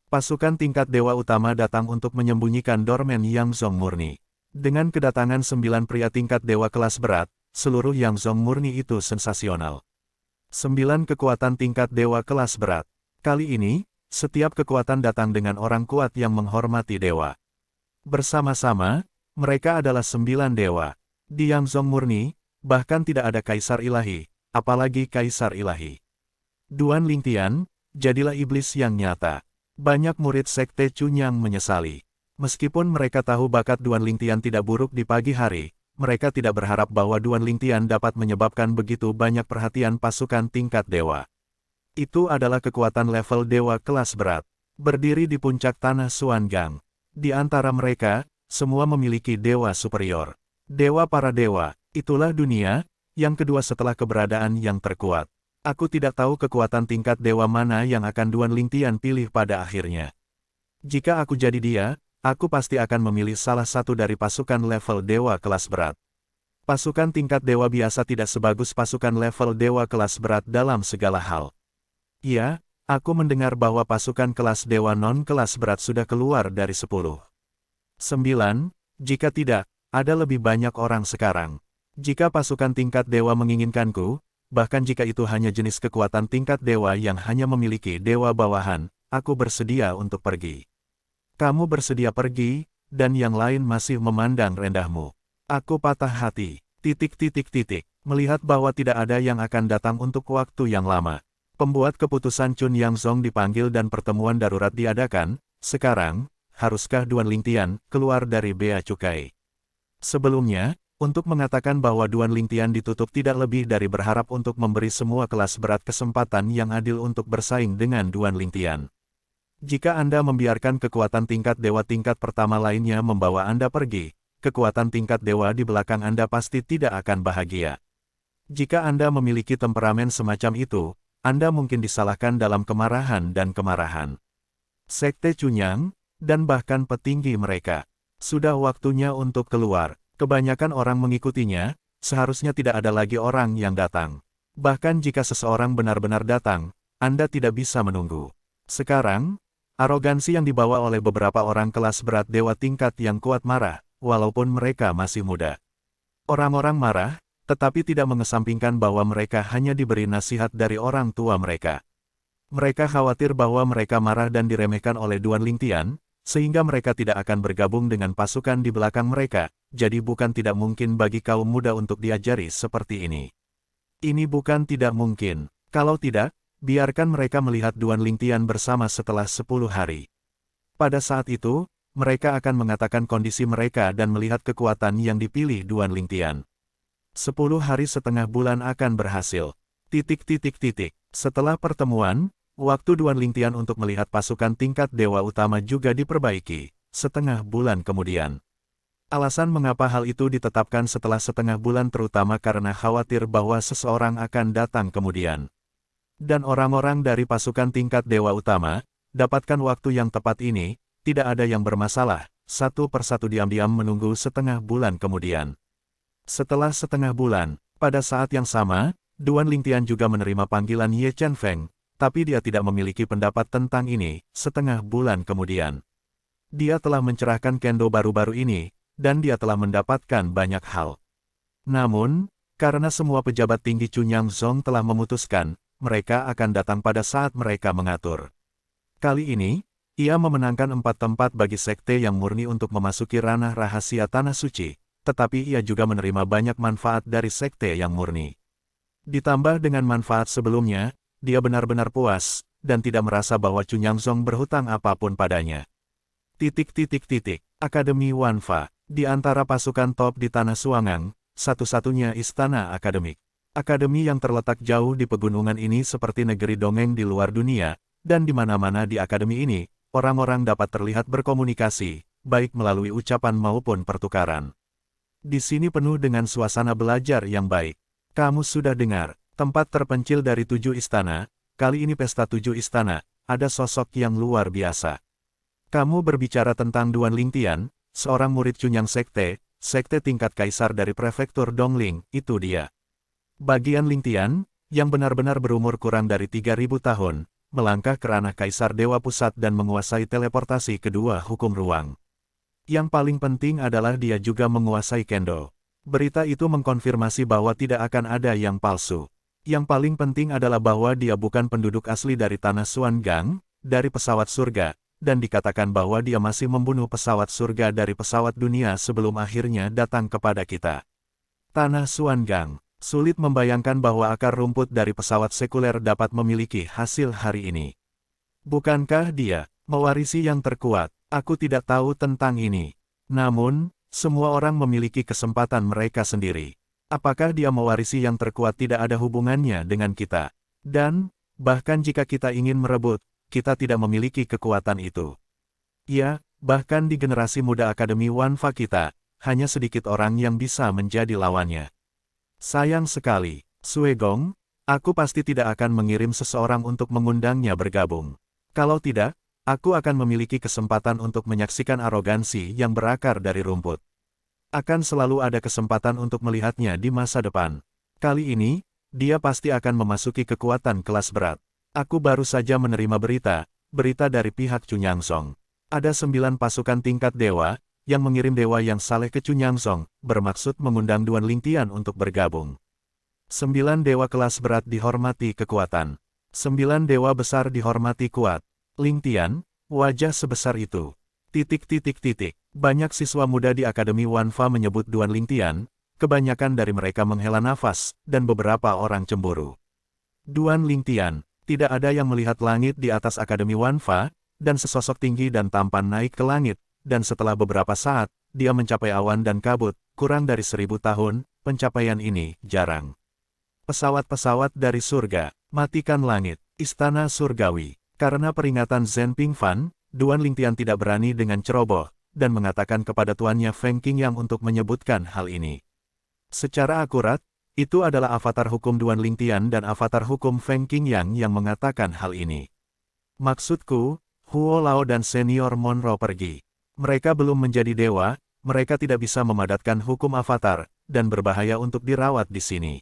Pasukan tingkat dewa utama datang untuk menyembunyikan dormen Yangzong murni. Dengan kedatangan 9 pria tingkat dewa kelas berat, seluruh Yangzong murni itu sensasional. 9 kekuatan tingkat dewa kelas berat. Kali ini, setiap kekuatan datang dengan orang kuat yang menghormati dewa. Bersama-sama, mereka adalah 9 dewa. Di Yangzong murni, bahkan tidak ada kaisar ilahi, apalagi kaisar ilahi. Duan Lingtian, jadilah iblis yang nyata. Banyak murid sekte Cunyang menyesali. Meskipun mereka tahu bakat Duan Lingtian tidak buruk di pagi hari, mereka tidak berharap bahwa Duan Lingtian dapat menyebabkan begitu banyak perhatian pasukan tingkat dewa. Itu adalah kekuatan level dewa kelas berat, berdiri di puncak tanah Xuangang. Di antara mereka, semua memiliki dewa superior. Dewa para dewa, itulah dunia, yang kedua setelah keberadaan yang terkuat. Aku tidak tahu kekuatan tingkat dewa mana yang akan Duan Lingtian pilih pada akhirnya. Jika aku jadi dia, aku pasti akan memilih salah satu dari pasukan level dewa kelas berat. Pasukan tingkat dewa biasa tidak sebagus pasukan level dewa kelas berat dalam segala hal. Iya, aku mendengar bahwa pasukan kelas dewa non-kelas berat sudah keluar dari 10. 9, jika tidak, ada lebih banyak orang sekarang. Jika pasukan tingkat dewa menginginkanku, bahkan jika itu hanya jenis kekuatan tingkat dewa yang hanya memiliki dewa bawahan, aku bersedia untuk pergi. Kamu bersedia pergi, dan yang lain masih memandang rendahmu. Aku patah hati, ... melihat bahwa tidak ada yang akan datang untuk waktu yang lama. Pembuat keputusan Chun Yangzong dipanggil dan pertemuan darurat diadakan. Sekarang, haruskah Duan Lingtian keluar dari bea cukai? Sebelumnya, untuk mengatakan bahwa Duan Lingtian ditutup tidak lebih dari berharap untuk memberi semua kelas berat kesempatan yang adil untuk bersaing dengan Duan Lingtian. Jika Anda membiarkan kekuatan tingkat dewa tingkat pertama lainnya membawa Anda pergi, kekuatan tingkat dewa di belakang Anda pasti tidak akan bahagia. Jika Anda memiliki temperamen semacam itu, Anda mungkin disalahkan dalam kemarahan dan kemarahan. Sekte Chunyang, dan bahkan petinggi mereka, sudah waktunya untuk keluar. Kebanyakan orang mengikutinya, seharusnya tidak ada lagi orang yang datang. Bahkan jika seseorang benar-benar datang, Anda tidak bisa menunggu. Sekarang, arogansi yang dibawa oleh beberapa orang kelas berat dewa tingkat yang kuat marah, walaupun mereka masih muda. Orang-orang marah, tetapi tidak mengesampingkan bahwa mereka hanya diberi nasihat dari orang tua mereka. Mereka khawatir bahwa mereka marah dan diremehkan oleh Duan Lingtian, sehingga mereka tidak akan bergabung dengan pasukan di belakang mereka, jadi bukan tidak mungkin bagi kaum muda untuk diajari seperti ini. Ini bukan tidak mungkin. Kalau tidak, biarkan mereka melihat Duan Lingtian bersama setelah 10 hari. Pada saat itu, mereka akan mengatakan kondisi mereka dan melihat kekuatan yang dipilih Duan Lingtian. 10 hari setengah bulan akan berhasil. ... Setelah pertemuan, waktu Duan Lingtian untuk melihat pasukan tingkat dewa utama juga diperbaiki, setengah bulan kemudian. Alasan mengapa hal itu ditetapkan setelah setengah bulan terutama karena khawatir bahwa seseorang akan datang kemudian. Dan orang-orang dari pasukan tingkat dewa utama, dapatkan waktu yang tepat ini, tidak ada yang bermasalah, satu persatu diam-diam menunggu setengah bulan kemudian. Setelah setengah bulan, pada saat yang sama, Duan Lingtian juga menerima panggilan Ye Chen Feng, tapi dia tidak memiliki pendapat tentang ini, setengah bulan kemudian. Dia telah mencerahkan kendo baru-baru ini, dan dia telah mendapatkan banyak hal. Namun, karena semua pejabat tinggi Chunyang Zong telah memutuskan, mereka akan datang pada saat mereka mengatur. Kali ini, ia memenangkan 4 tempat bagi sekte yang murni untuk memasuki ranah rahasia Tanah Suci, tetapi ia juga menerima banyak manfaat dari sekte yang murni. Ditambah dengan manfaat sebelumnya, dia benar-benar puas, dan tidak merasa bahwa Chunyang Zong berhutang apapun padanya. ... Akademi Wanfa, di antara pasukan top di Tanah Suangang, satu-satunya istana akademik. Akademi yang terletak jauh di pegunungan ini seperti negeri dongeng di luar dunia, dan di mana-mana di akademi ini, orang-orang dapat terlihat berkomunikasi, baik melalui ucapan maupun pertukaran. Di sini penuh dengan suasana belajar yang baik. Kamu sudah dengar, tempat terpencil dari 7 istana, kali ini pesta 7 istana, ada sosok yang luar biasa. Kamu berbicara tentang Duan Lingtian, seorang murid Chunyang Sekte, sekte tingkat kaisar dari prefektur Dongling, itu dia. Bagian Lingtian, yang benar-benar berumur kurang dari 3000 tahun, melangkah ke ranah kaisar Dewa Pusat dan menguasai teleportasi kedua hukum ruang. Yang paling penting adalah dia juga menguasai kendo. Berita itu mengkonfirmasi bahwa tidak akan ada yang palsu. Yang paling penting adalah bahwa dia bukan penduduk asli dari Tanah Suangang, dari pesawat surga, dan dikatakan bahwa dia masih membunuh pesawat surga dari pesawat dunia sebelum akhirnya datang kepada kita. Tanah Suangang, sulit membayangkan bahwa akar rumput dari pesawat sekuler dapat memiliki hasil hari ini. Bukankah dia mewarisi yang terkuat? Aku tidak tahu tentang ini. Namun, semua orang memiliki kesempatan mereka sendiri. Apakah dia mewarisi yang terkuat tidak ada hubungannya dengan kita? Dan, bahkan jika kita ingin merebut, kita tidak memiliki kekuatan itu. Ya, bahkan di generasi muda Akademi Wanfa kita, hanya sedikit orang yang bisa menjadi lawannya. Sayang sekali, Sue Gong, aku pasti tidak akan mengirim seseorang untuk mengundangnya bergabung. Kalau tidak, aku akan memiliki kesempatan untuk menyaksikan arogansi yang berakar dari rumput. Akan selalu ada kesempatan untuk melihatnya di masa depan. Kali ini, dia pasti akan memasuki kekuatan kelas berat. Aku baru saja menerima berita dari pihak Chunyangsong. Ada 9 pasukan tingkat dewa, yang mengirim dewa yang saleh ke Chunyangsong, bermaksud mengundang Duan Lingtian untuk bergabung. 9 dewa kelas berat dihormati kekuatan. 9 dewa besar dihormati kuat. Lingtian, wajah sebesar itu. Banyak siswa muda di Akademi Wanfa menyebut Duan Lingtian, kebanyakan dari mereka menghela nafas, dan beberapa orang cemburu. Duan Lingtian, tidak ada yang melihat langit di atas Akademi Wanfa, dan sesosok tinggi dan tampan naik ke langit, dan setelah beberapa saat, dia mencapai awan dan kabut, kurang dari 1000 tahun, pencapaian ini jarang. Pesawat-pesawat dari surga, matikan langit, istana surgawi. Karena peringatan Zhen Pingfan, Duan Lingtian tidak berani dengan ceroboh, dan mengatakan kepada tuannya Feng Qingyang untuk menyebutkan hal ini. Secara akurat, itu adalah avatar hukum Duan Lingtian dan avatar hukum Feng Qingyang yang mengatakan hal ini. Maksudku, Huo Lao dan Senior Monroe pergi. Mereka belum menjadi dewa, mereka tidak bisa memadatkan hukum avatar, dan berbahaya untuk dirawat di sini.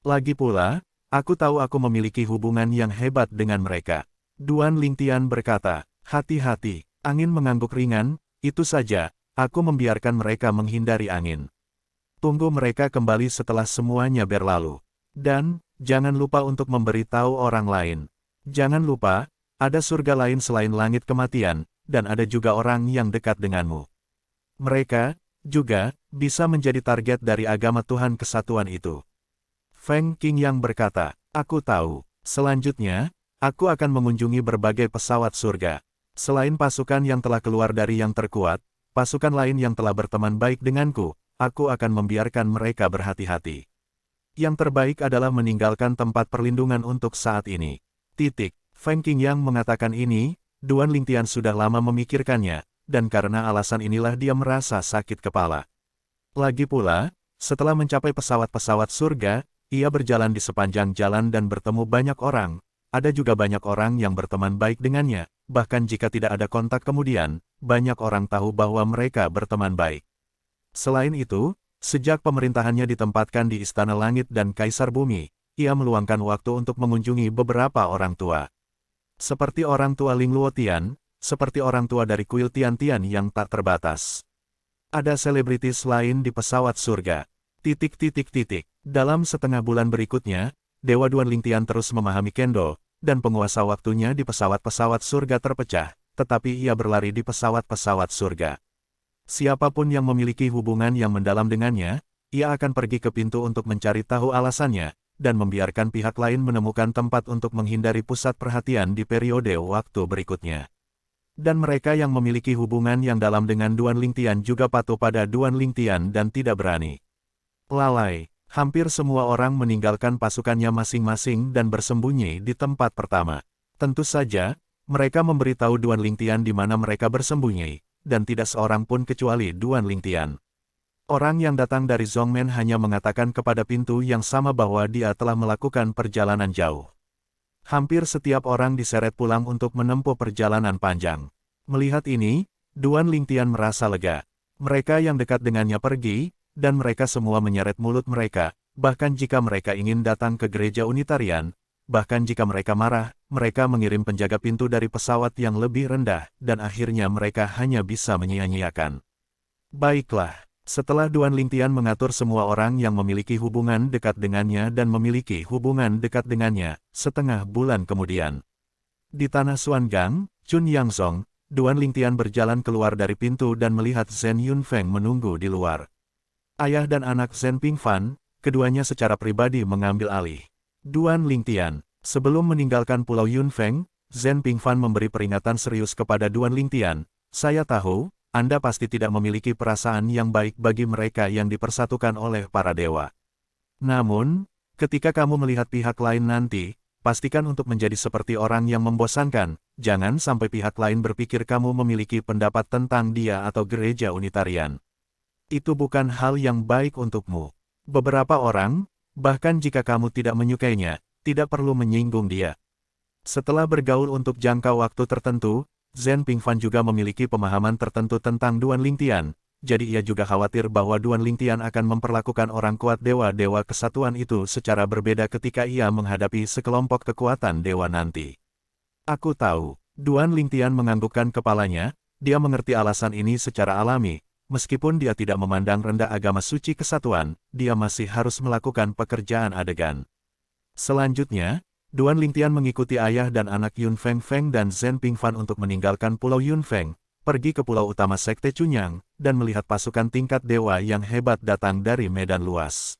Lagi pula, aku tahu aku memiliki hubungan yang hebat dengan mereka. Duan Lingtian berkata, hati-hati, angin mengangguk ringan, itu saja, aku membiarkan mereka menghindari angin. Tunggu mereka kembali setelah semuanya berlalu. Dan, jangan lupa untuk memberitahu orang lain. Jangan lupa, ada surga lain selain langit kematian, dan ada juga orang yang dekat denganmu. Mereka, juga, bisa menjadi target dari agama Tuhan Kesatuan itu. Feng Qingyang berkata, aku tahu. Selanjutnya, aku akan mengunjungi berbagai pesawat surga. Selain pasukan yang telah keluar dari yang terkuat, pasukan lain yang telah berteman baik denganku, aku akan membiarkan mereka berhati-hati. Yang terbaik adalah meninggalkan tempat perlindungan untuk saat ini. Feng Qingyang mengatakan ini, Duan Lingtian sudah lama memikirkannya, dan karena alasan inilah dia merasa sakit kepala. Lagi pula, setelah mencapai pesawat-pesawat surga, ia berjalan di sepanjang jalan dan bertemu banyak orang. Ada juga banyak orang yang berteman baik dengannya, bahkan jika tidak ada kontak kemudian, banyak orang tahu bahwa mereka berteman baik. Selain itu, sejak pemerintahannya ditempatkan di Istana Langit dan Kaisar Bumi, ia meluangkan waktu untuk mengunjungi beberapa orang tua. Seperti orang tua Ling Luotian, seperti orang tua dari kuil Tian-Tian yang tak terbatas. Ada selebritis lain di pesawat surga. Dalam setengah bulan berikutnya, Dewa Duan Lingtian terus memahami Kendo, dan penguasa waktunya di pesawat-pesawat surga terpecah, tetapi ia berlari di pesawat-pesawat surga. Siapapun yang memiliki hubungan yang mendalam dengannya, ia akan pergi ke pintu untuk mencari tahu alasannya, dan membiarkan pihak lain menemukan tempat untuk menghindari pusat perhatian di periode waktu berikutnya. Dan mereka yang memiliki hubungan yang dalam dengan Duan Lingtian juga patuh pada Duan Lingtian dan tidak berani lalai. Hampir semua orang meninggalkan pasukannya masing-masing dan bersembunyi di tempat pertama. Tentu saja, mereka memberitahu Duan Lingtian di mana mereka bersembunyi, dan tidak seorang pun kecuali Duan Lingtian. Orang yang datang dari Zhongmen hanya mengatakan kepada pintu yang sama bahwa dia telah melakukan perjalanan jauh. Hampir setiap orang diseret pulang untuk menempuh perjalanan panjang. Melihat ini, Duan Lingtian merasa lega. Mereka yang dekat dengannya pergi, dan mereka semua menyeret mulut mereka, bahkan jika mereka ingin datang ke gereja Unitarian, bahkan jika mereka marah, mereka mengirim penjaga pintu dari pesawat yang lebih rendah, dan akhirnya mereka hanya bisa menyia-nyiakan. Baiklah, setelah Duan Lingtian mengatur semua orang yang memiliki hubungan dekat dengannya dan memiliki hubungan dekat dengannya, setengah bulan kemudian. Di tanah Xuangang, Chunyangsong, Duan Lingtian berjalan keluar dari pintu dan melihat Zhen Yunfeng menunggu di luar. Ayah dan anak Zhen Pingfan, keduanya secara pribadi mengambil alih. Duan Lingtian, sebelum meninggalkan Pulau Yunfeng, Zhen Pingfan memberi peringatan serius kepada Duan Lingtian. Saya tahu, Anda pasti tidak memiliki perasaan yang baik bagi mereka yang dipersatukan oleh para dewa. Namun, ketika kamu melihat pihak lain nanti, pastikan untuk menjadi seperti orang yang membosankan. Jangan sampai pihak lain berpikir kamu memiliki pendapat tentang dia atau gereja Unitarian. Itu bukan hal yang baik untukmu. Beberapa orang, bahkan jika kamu tidak menyukainya, tidak perlu menyinggung dia. Setelah bergaul untuk jangka waktu tertentu, Zhen Pingfan juga memiliki pemahaman tertentu tentang Duan Lingtian, jadi ia juga khawatir bahwa Duan Lingtian akan memperlakukan orang kuat dewa-dewa kesatuan itu secara berbeda ketika ia menghadapi sekelompok kekuatan dewa nanti. Aku tahu, Duan Lingtian menganggukkan kepalanya, dia mengerti alasan ini secara alami, meskipun dia tidak memandang rendah agama suci kesatuan, dia masih harus melakukan pekerjaan adegan. Selanjutnya, Duan Lingtian mengikuti ayah dan anak Yun Feng Feng dan Zhen Pingfan untuk meninggalkan Pulau Yun Feng, pergi ke pulau utama Sekte Cunyang, dan melihat pasukan tingkat dewa yang hebat datang dari medan luas.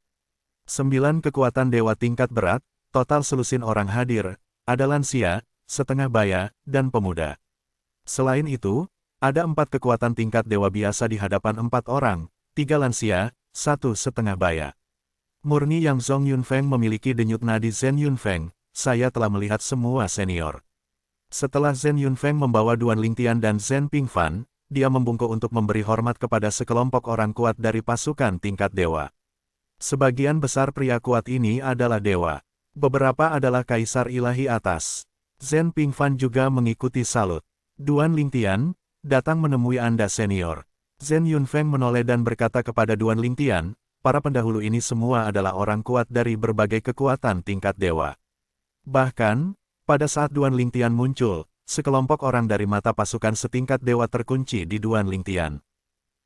9 kekuatan dewa tingkat berat, total selusin orang hadir, ada lansia, setengah baya, dan pemuda. Selain itu, ada 4 kekuatan tingkat dewa biasa di hadapan 4 orang, 3 lansia, 1 setengah baya. Murni yang Zhong Yunfeng memiliki denyut nadi Zhen Yunfeng, saya telah melihat semua senior. Setelah Zhen Yunfeng membawa Duan Lingtian dan Zhen Pingfan, dia membungkuk untuk memberi hormat kepada sekelompok orang kuat dari pasukan tingkat dewa. Sebagian besar pria kuat ini adalah dewa. Beberapa adalah kaisar ilahi atas. Zhen Pingfan juga mengikuti salut. Duan Lingtian, datang menemui Anda senior. Zhen Yunfeng menoleh dan berkata kepada Duan Lingtian, para pendahulu ini semua adalah orang kuat dari berbagai kekuatan tingkat dewa. Bahkan, pada saat Duan Lingtian muncul, sekelompok orang dari mata pasukan setingkat dewa terkunci di Duan Lingtian.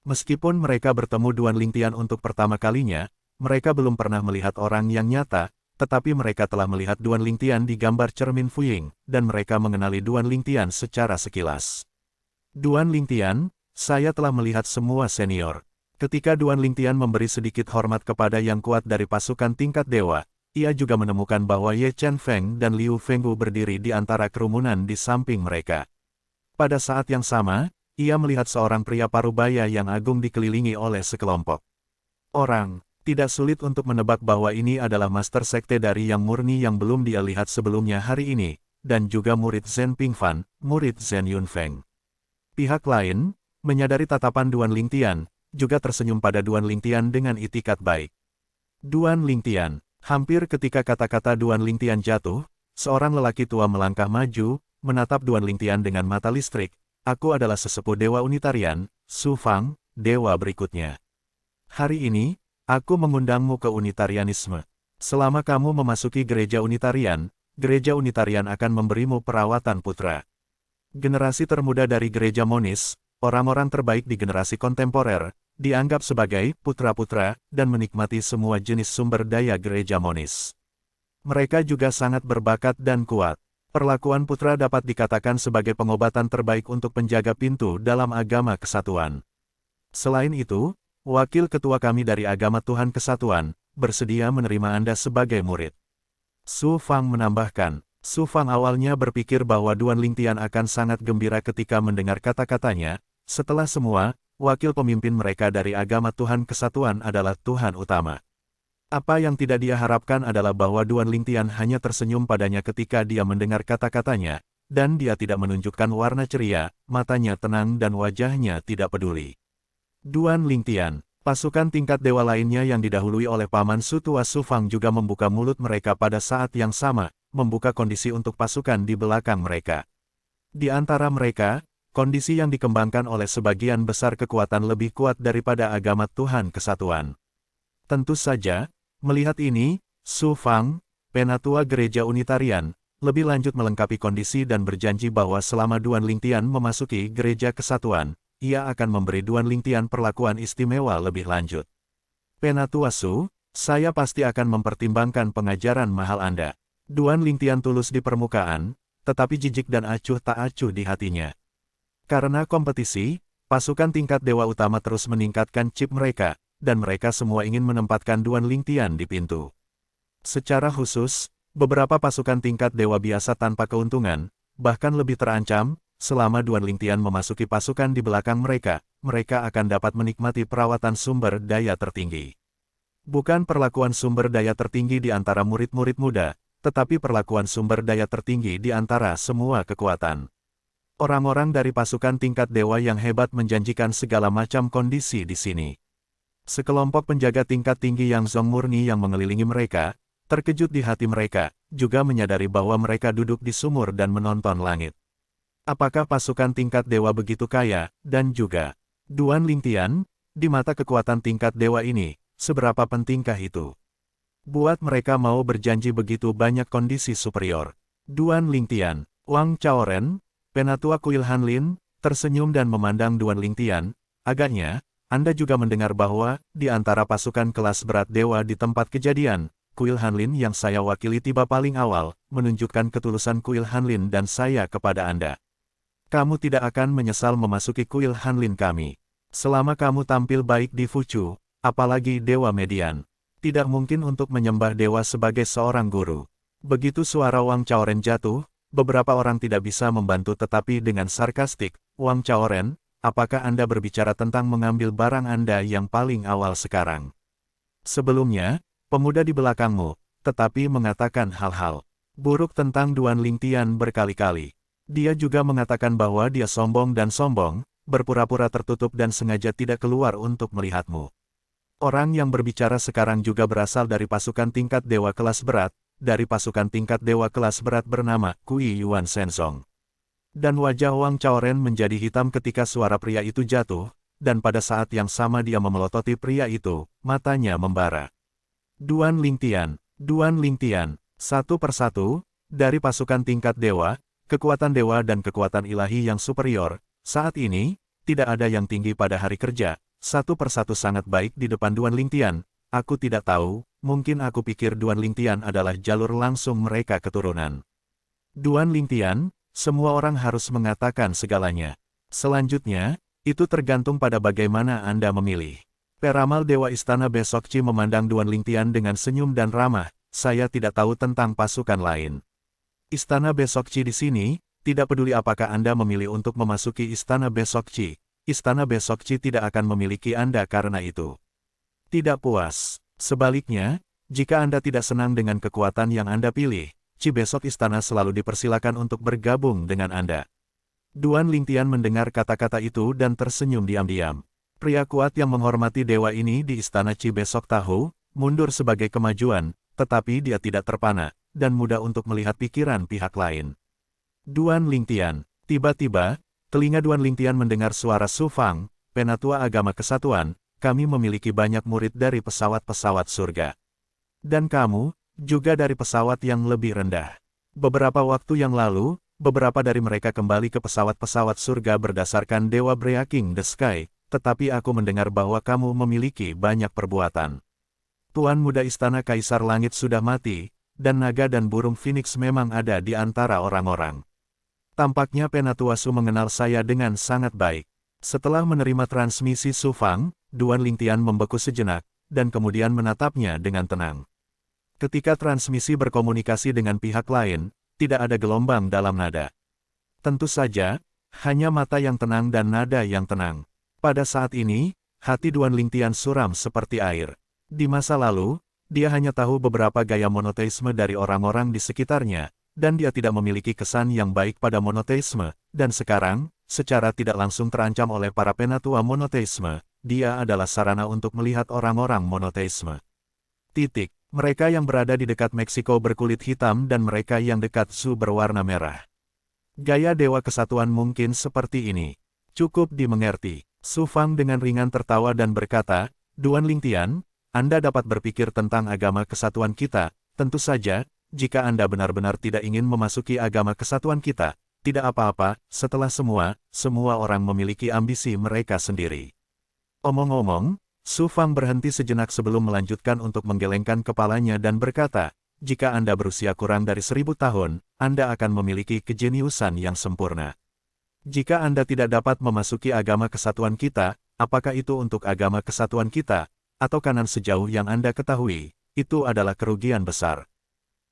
Meskipun mereka bertemu Duan Lingtian untuk pertama kalinya, mereka belum pernah melihat orang yang nyata, tetapi mereka telah melihat Duan Lingtian di gambar cermin Fuying, dan mereka mengenali Duan Lingtian secara sekilas. Duan Lingtian, saya telah melihat semua senior. Ketika Duan Lingtian memberi sedikit hormat kepada yang kuat dari pasukan tingkat dewa, ia juga menemukan bahwa Ye Chen Feng dan Liu Fenggu berdiri di antara kerumunan di samping mereka. Pada saat yang sama, ia melihat seorang pria parubaya yang agung dikelilingi oleh sekelompok orang. Tidak sulit untuk menebak bahwa ini adalah master sekte dari Yang Murni yang belum dia lihat sebelumnya hari ini, dan juga murid Zhen Pingfan, murid Zhen Yunfeng. Pihak lain, menyadari tatapan Duan Lingtian, juga tersenyum pada Duan Lingtian dengan itikat baik. Duan Lingtian. Hampir ketika kata-kata Duan Lingtian jatuh, seorang lelaki tua melangkah maju, menatap Duan Lingtian dengan mata listrik. Aku adalah sesepuh dewa unitarian, Su Fang, dewa berikutnya. Hari ini, aku mengundangmu ke unitarianisme. Selama kamu memasuki gereja unitarian akan memberimu perawatan putra. Generasi termuda dari gereja monis, orang-orang terbaik di generasi kontemporer, dianggap sebagai putra-putra dan menikmati semua jenis sumber daya gereja monis. Mereka juga sangat berbakat dan kuat. Perlakuan putra dapat dikatakan sebagai pengobatan terbaik untuk penjaga pintu dalam agama kesatuan. Selain itu, wakil ketua kami dari agama Tuhan Kesatuan, bersedia menerima Anda sebagai murid. Su Fang menambahkan, Su Fang awalnya berpikir bahwa Duan Lingtian akan sangat gembira ketika mendengar kata-katanya. Setelah semua, wakil pemimpin mereka dari agama Tuhan Kesatuan adalah Tuhan utama. Apa yang tidak dia harapkan adalah bahwa Duan Lingtian hanya tersenyum padanya ketika dia mendengar kata-katanya, dan dia tidak menunjukkan warna ceria, matanya tenang dan wajahnya tidak peduli. Duan Lingtian, pasukan tingkat dewa lainnya yang didahului oleh Paman Su Tua Su Fang juga membuka mulut mereka pada saat yang sama, membuka kondisi untuk pasukan di belakang mereka. Di antara mereka, kondisi yang dikembangkan oleh sebagian besar kekuatan lebih kuat daripada agama Tuhan Kesatuan. Tentu saja, melihat ini, Su Fang, penatua gereja unitarian, lebih lanjut melengkapi kondisi dan berjanji bahwa selama Duan Lingtian memasuki gereja kesatuan, ia akan memberi Duan Lingtian perlakuan istimewa lebih lanjut. Penatua Su, saya pasti akan mempertimbangkan pengajaran mahal Anda. Duan Lingtian tulus di permukaan, tetapi jijik dan acuh tak acuh di hatinya. Karena kompetisi, pasukan tingkat dewa utama terus meningkatkan chip mereka, dan mereka semua ingin menempatkan Duan Lingtian di pintu. Secara khusus, beberapa pasukan tingkat dewa biasa tanpa keuntungan, bahkan lebih terancam, selama Duan Lingtian memasuki pasukan di belakang mereka, mereka akan dapat menikmati perawatan sumber daya tertinggi. Bukan perlakuan sumber daya tertinggi di antara murid-murid muda, tetapi perlakuan sumber daya tertinggi di antara semua kekuatan. Orang-orang dari pasukan tingkat dewa yang hebat menjanjikan segala macam kondisi di sini. Sekelompok penjaga tingkat tinggi yang Zong murni yang mengelilingi mereka, terkejut di hati mereka, juga menyadari bahwa mereka duduk di sumur dan menonton langit. Apakah pasukan tingkat dewa begitu kaya, dan juga Duan Lingtian, di mata kekuatan tingkat dewa ini, seberapa pentingkah itu? Buat mereka mau berjanji begitu banyak kondisi superior. Duan Lingtian, Wang Chaoren, Penatua Kuil Hanlin, tersenyum dan memandang Duan Lingtian. Agaknya, Anda juga mendengar bahwa, di antara pasukan kelas berat dewa di tempat kejadian, Kuil Hanlin yang saya wakili tiba paling awal, menunjukkan ketulusan Kuil Hanlin dan saya kepada Anda. Kamu tidak akan menyesal memasuki Kuil Hanlin kami. Selama kamu tampil baik di Fuchu, apalagi Dewa Median. Tidak mungkin untuk menyembah dewa sebagai seorang guru. Begitu suara Wang Chaoren jatuh, beberapa orang tidak bisa membantu tetapi dengan sarkastik, Wang Chaoren, apakah Anda berbicara tentang mengambil barang Anda yang paling awal sekarang? Sebelumnya, pemuda di belakangmu, tetapi mengatakan hal-hal buruk tentang Duan Lingtian berkali-kali. Dia juga mengatakan bahwa dia sombong dan sombong, berpura-pura tertutup dan sengaja tidak keluar untuk melihatmu. Orang yang berbicara sekarang juga berasal dari pasukan tingkat dewa kelas berat, dari pasukan tingkat dewa kelas berat bernama Kui Yuan Shenzong. Dan wajah Wang Chaoren menjadi hitam ketika suara pria itu jatuh, dan pada saat yang sama dia memelototi pria itu, matanya membara. Duan Lingtian, satu persatu, dari pasukan tingkat dewa, kekuatan dewa dan kekuatan ilahi yang superior, saat ini, tidak ada yang tinggi pada hari kerja. Satu persatu sangat baik di depan Duan Lingtian. Aku tidak tahu, mungkin aku pikir Duan Lingtian adalah jalur langsung mereka keturunan. Duan Lingtian, semua orang harus mengatakan segalanya. Selanjutnya, itu tergantung pada bagaimana Anda memilih. Peramal Dewa Istana Besokci memandang Duan Lingtian dengan senyum dan ramah, saya tidak tahu tentang pasukan lain. Istana Besokci di sini, tidak peduli apakah Anda memilih untuk memasuki Istana Besokci. Istana Besokci tidak akan memiliki Anda karena itu. Tidak puas. Sebaliknya, jika Anda tidak senang dengan kekuatan yang Anda pilih, Ci besok istana selalu dipersilakan untuk bergabung dengan Anda. Duan Lingtian mendengar kata-kata itu dan tersenyum diam-diam. Pria kuat yang menghormati dewa ini di istana Ci besok tahu, mundur sebagai kemajuan, tetapi dia tidak terpana, dan mudah untuk melihat pikiran pihak lain. Duan Lingtian, tiba-tiba, telinga Duan Lingtian mendengar suara Su Fang, Penatua Agama Kesatuan, kami memiliki banyak murid dari pesawat-pesawat surga. Dan kamu, juga dari pesawat yang lebih rendah. Beberapa waktu yang lalu, beberapa dari mereka kembali ke pesawat-pesawat surga berdasarkan Dewa Breaking the Sky, tetapi aku mendengar bahwa kamu memiliki banyak perbuatan. Tuan Muda Istana Kaisar Langit sudah mati, dan naga dan burung Phoenix memang ada di antara orang-orang. Tampaknya Penatua Su mengenal saya dengan sangat baik. Setelah menerima transmisi Su Fang, Duan Lingtian membeku sejenak, dan kemudian menatapnya dengan tenang. Ketika transmisi berkomunikasi dengan pihak lain, tidak ada gelombang dalam nada. Tentu saja, hanya mata yang tenang dan nada yang tenang. Pada saat ini, hati Duan Lingtian suram seperti air. Di masa lalu, dia hanya tahu beberapa gaya monoteisme dari orang-orang di sekitarnya, dan dia tidak memiliki kesan yang baik pada monoteisme, dan sekarang, secara tidak langsung terancam oleh para penatua monoteisme, dia adalah sarana untuk melihat orang-orang monoteisme. Titik. Mereka yang berada di dekat Meksiko berkulit hitam dan mereka yang dekat Su berwarna merah. Gaya Dewa Kesatuan mungkin seperti ini. Cukup dimengerti. Su Fang dengan ringan tertawa dan berkata, Duan Lingtian, Anda dapat berpikir tentang agama kesatuan kita, tentu saja, jika Anda benar-benar tidak ingin memasuki agama kesatuan kita, tidak apa-apa, setelah semua orang memiliki ambisi mereka sendiri. Omong-omong, Su Fang berhenti sejenak sebelum melanjutkan untuk menggelengkan kepalanya dan berkata, jika Anda berusia kurang dari 1000 tahun, Anda akan memiliki kejeniusan yang sempurna. Jika Anda tidak dapat memasuki agama kesatuan kita, apakah itu untuk agama kesatuan kita, atau kanan sejauh yang Anda ketahui, itu adalah kerugian besar.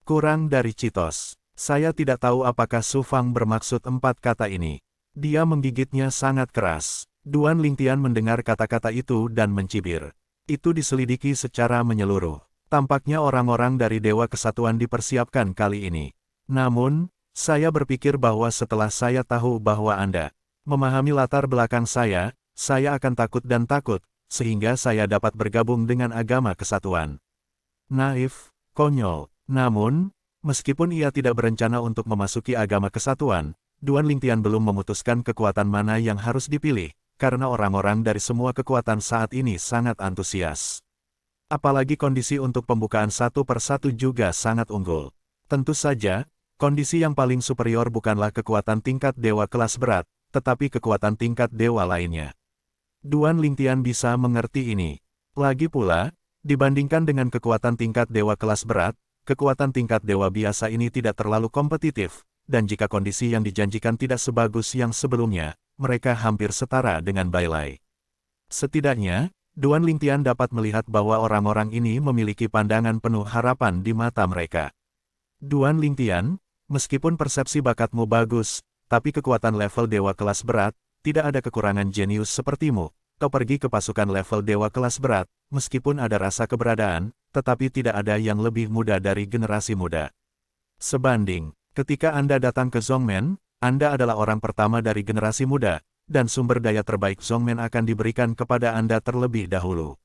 Kurang dari Citos. Saya tidak tahu apakah Su Fang bermaksud 4 kata ini. Dia menggigitnya sangat keras. Duan Lingtian mendengar kata-kata itu dan mencibir. Itu diselidiki secara menyeluruh. Tampaknya orang-orang dari Dewa Kesatuan dipersiapkan kali ini. Namun, saya berpikir bahwa setelah saya tahu bahwa Anda memahami latar belakang saya akan takut dan takut, sehingga saya dapat bergabung dengan agama kesatuan. Naif, konyol. Namun, meskipun ia tidak berencana untuk memasuki agama kesatuan, Duan Lingtian belum memutuskan kekuatan mana yang harus dipilih, karena orang-orang dari semua kekuatan saat ini sangat antusias. Apalagi kondisi untuk pembukaan satu persatu juga sangat unggul. Tentu saja, kondisi yang paling superior bukanlah kekuatan tingkat dewa kelas berat, tetapi kekuatan tingkat dewa lainnya. Duan Lingtian bisa mengerti ini. Lagi pula, dibandingkan dengan kekuatan tingkat dewa kelas berat, kekuatan tingkat dewa biasa ini tidak terlalu kompetitif, dan jika kondisi yang dijanjikan tidak sebagus yang sebelumnya, mereka hampir setara dengan Bailai. Setidaknya, Duan Lingtian dapat melihat bahwa orang-orang ini memiliki pandangan penuh harapan di mata mereka. Duan Lingtian, meskipun persepsi bakatmu bagus, tapi kekuatan level dewa kelas berat, tidak ada kekurangan jenius sepertimu. Kau pergi ke pasukan level dewa kelas berat, meskipun ada rasa keberadaan, tetapi tidak ada yang lebih muda dari generasi muda. Sebanding, ketika Anda datang ke Zhongmen, Anda adalah orang pertama dari generasi muda, dan sumber daya terbaik Zhongmen akan diberikan kepada Anda terlebih dahulu.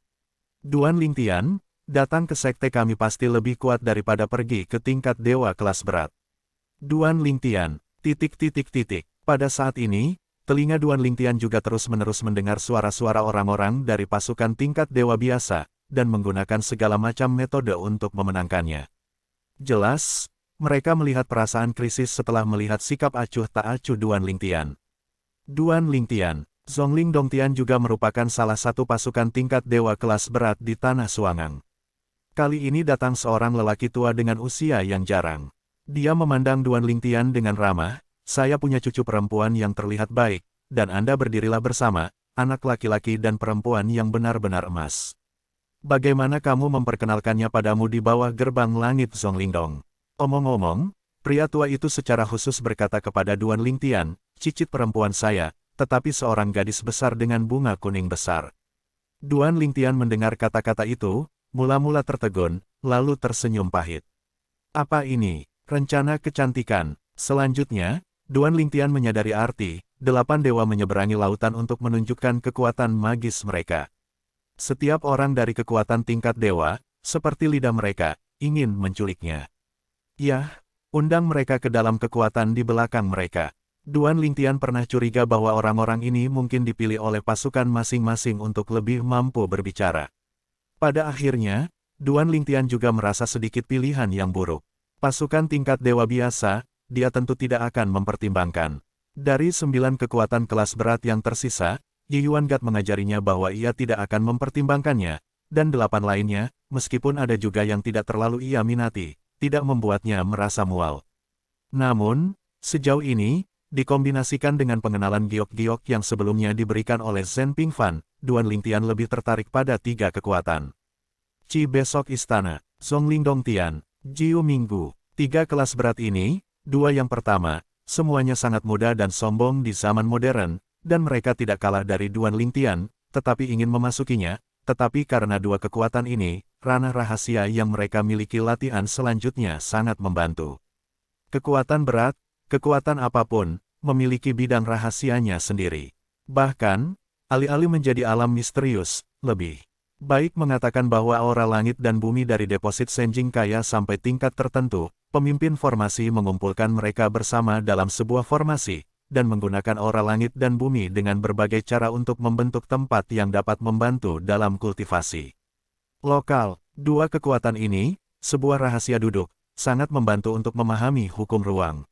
Duan Lingtian, datang ke sekte kami pasti lebih kuat daripada pergi ke tingkat dewa kelas berat. Duan Lingtian, ... Pada saat ini, telinga Duan Lingtian juga terus-menerus mendengar suara-suara orang-orang dari pasukan tingkat dewa biasa, dan menggunakan segala macam metode untuk memenangkannya. Jelas, mereka melihat perasaan krisis setelah melihat sikap acuh tak acuh Duan Lingtian. Duan Lingtian, Zhongling Dongtian juga merupakan salah satu pasukan tingkat dewa kelas berat di Tanah Suangang. Kali ini datang seorang lelaki tua dengan usia yang jarang. Dia memandang Duan Lingtian dengan ramah. Saya punya cucu perempuan yang terlihat baik, dan Anda berdirilah bersama, anak laki-laki dan perempuan yang benar-benar emas. Bagaimana kamu memperkenalkannya padamu di bawah gerbang langit Zonglingdong? Omong-omong, pria tua itu secara khusus berkata kepada Duan Lingtian, cicit perempuan saya, tetapi seorang gadis besar dengan bunga kuning besar. Duan Lingtian mendengar kata-kata itu, mula-mula tertegun, lalu tersenyum pahit. Apa ini? Rencana kecantikan. Selanjutnya, Duan Lingtian menyadari arti, 8 dewa menyeberangi lautan untuk menunjukkan kekuatan magis mereka. Setiap orang dari kekuatan tingkat dewa, seperti lidah mereka, ingin menculiknya. Yah, undang mereka ke dalam kekuatan di belakang mereka. Duan Lingtian pernah curiga bahwa orang-orang ini mungkin dipilih oleh pasukan masing-masing untuk lebih mampu berbicara. Pada akhirnya, Duan Lingtian juga merasa sedikit pilihan yang buruk. Pasukan tingkat dewa biasa, dia tentu tidak akan mempertimbangkan. Dari 9 kekuatan kelas berat yang tersisa, Yi Yuangat mengajarinya bahwa ia tidak akan mempertimbangkannya, dan 8 lainnya, meskipun ada juga yang tidak terlalu ia minati, tidak membuatnya merasa mual. Namun, sejauh ini, dikombinasikan dengan pengenalan giok-giok yang sebelumnya diberikan oleh Zhen Pingfan, Duan Lingtian lebih tertarik pada 3 kekuatan. Qi Besok Istana, Zhongling Dongtian, Jiu Minggu. 3 kelas berat ini, 2 yang pertama, semuanya sangat muda dan sombong di zaman modern, dan mereka tidak kalah dari Duan Lingtian, tetapi ingin memasukinya, tetapi karena 2 kekuatan ini, ranah rahasia yang mereka miliki latihan selanjutnya sangat membantu. Kekuatan berat, kekuatan apapun, memiliki bidang rahasianya sendiri. Bahkan, alih-alih menjadi alam misterius, lebih baik mengatakan bahwa aura langit dan bumi dari deposit Senjing Kaya sampai tingkat tertentu, pemimpin formasi mengumpulkan mereka bersama dalam sebuah formasi, dan menggunakan aura langit dan bumi dengan berbagai cara untuk membentuk tempat yang dapat membantu dalam kultivasi lokal. 2 kekuatan ini, sebuah rahasia duduk, sangat membantu untuk memahami hukum ruang.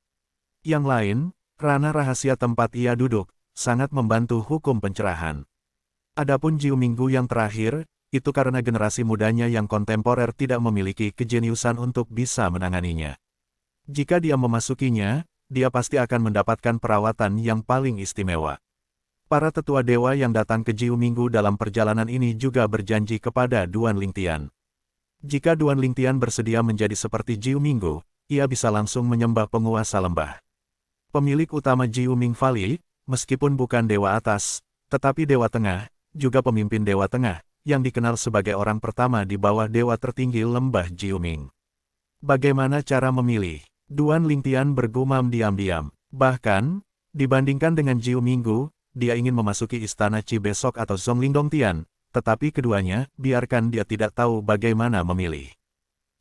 Yang lain, ranah rahasia tempat ia duduk, sangat membantu hukum pencerahan. Adapun Jiu Minggu yang terakhir, itu karena generasi mudanya yang kontemporer tidak memiliki kejeniusan untuk bisa menanganinya. Jika dia memasukinya, dia pasti akan mendapatkan perawatan yang paling istimewa. Para tetua dewa yang datang ke Jiu Minggu dalam perjalanan ini juga berjanji kepada Duan Lingtian. Jika Duan Lingtian bersedia menjadi seperti Jiu Minggu, ia bisa langsung menyembah penguasa lembah. Pemilik utama Jiu Ming Valley, meskipun bukan dewa atas, tetapi dewa tengah, juga pemimpin dewa tengah, yang dikenal sebagai orang pertama di bawah dewa tertinggi lembah Jiuming. Bagaimana cara memilih? Duan Lingtian bergumam diam-diam. Bahkan, dibandingkan dengan Jiu Minggu, dia ingin memasuki istana Qi Besok atau Zhongling Dongtian, tetapi keduanya, biarkan dia tidak tahu bagaimana memilih.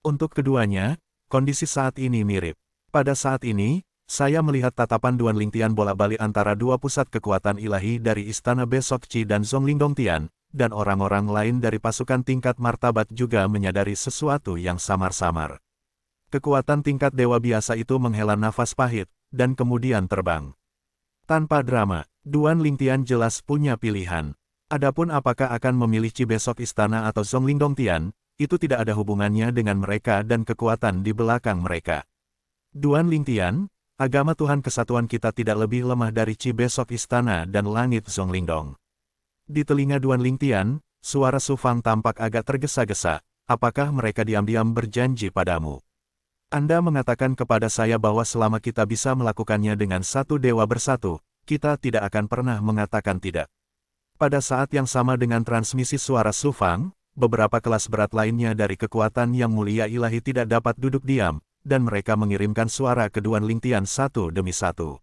Untuk keduanya, kondisi saat ini mirip. Pada saat ini, saya melihat tatapan Duan Lingtian bolak-balik antara dua pusat kekuatan ilahi dari Istana Besok Qi dan Zonglin Dongtian, dan orang-orang lain dari pasukan tingkat martabat juga menyadari sesuatu yang samar-samar. Kekuatan tingkat dewa biasa itu menghela nafas pahit, dan kemudian terbang. Tanpa drama, Duan Lingtian jelas punya pilihan. Adapun apakah akan memilih Qi Besok Istana atau Zonglin Dongtian, itu tidak ada hubungannya dengan mereka dan kekuatan di belakang mereka. Duan Lingtian, agama Tuhan Kesatuan kita tidak lebih lemah dari Qi Besok Istana dan Langit Zonglingdong. Di telinga Duan Lingtian, suara Su Fang tampak agak tergesa-gesa. Apakah mereka diam-diam berjanji padamu? Anda mengatakan kepada saya bahwa selama kita bisa melakukannya dengan satu dewa bersatu, kita tidak akan pernah mengatakan tidak. Pada saat yang sama dengan transmisi suara Su Fang, beberapa kelas berat lainnya dari kekuatan yang mulia ilahi tidak dapat duduk diam, dan mereka mengirimkan suara ke Duan Lingtian satu demi satu.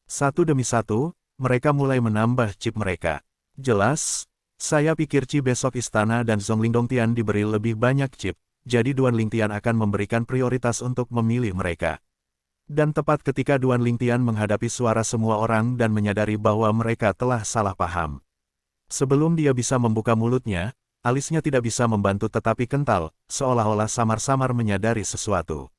Satu demi satu, mereka mulai menambah chip mereka. Jelas, saya pikir Qi Besok Istana dan Zonglin Dongtian diberi lebih banyak chip, jadi Duan Lingtian akan memberikan prioritas untuk memilih mereka. Dan tepat ketika Duan Lingtian menghadapi suara semua orang dan menyadari bahwa mereka telah salah paham. Sebelum dia bisa membuka mulutnya, alisnya tidak bisa membantu tetapi kental, seolah-olah samar-samar menyadari sesuatu.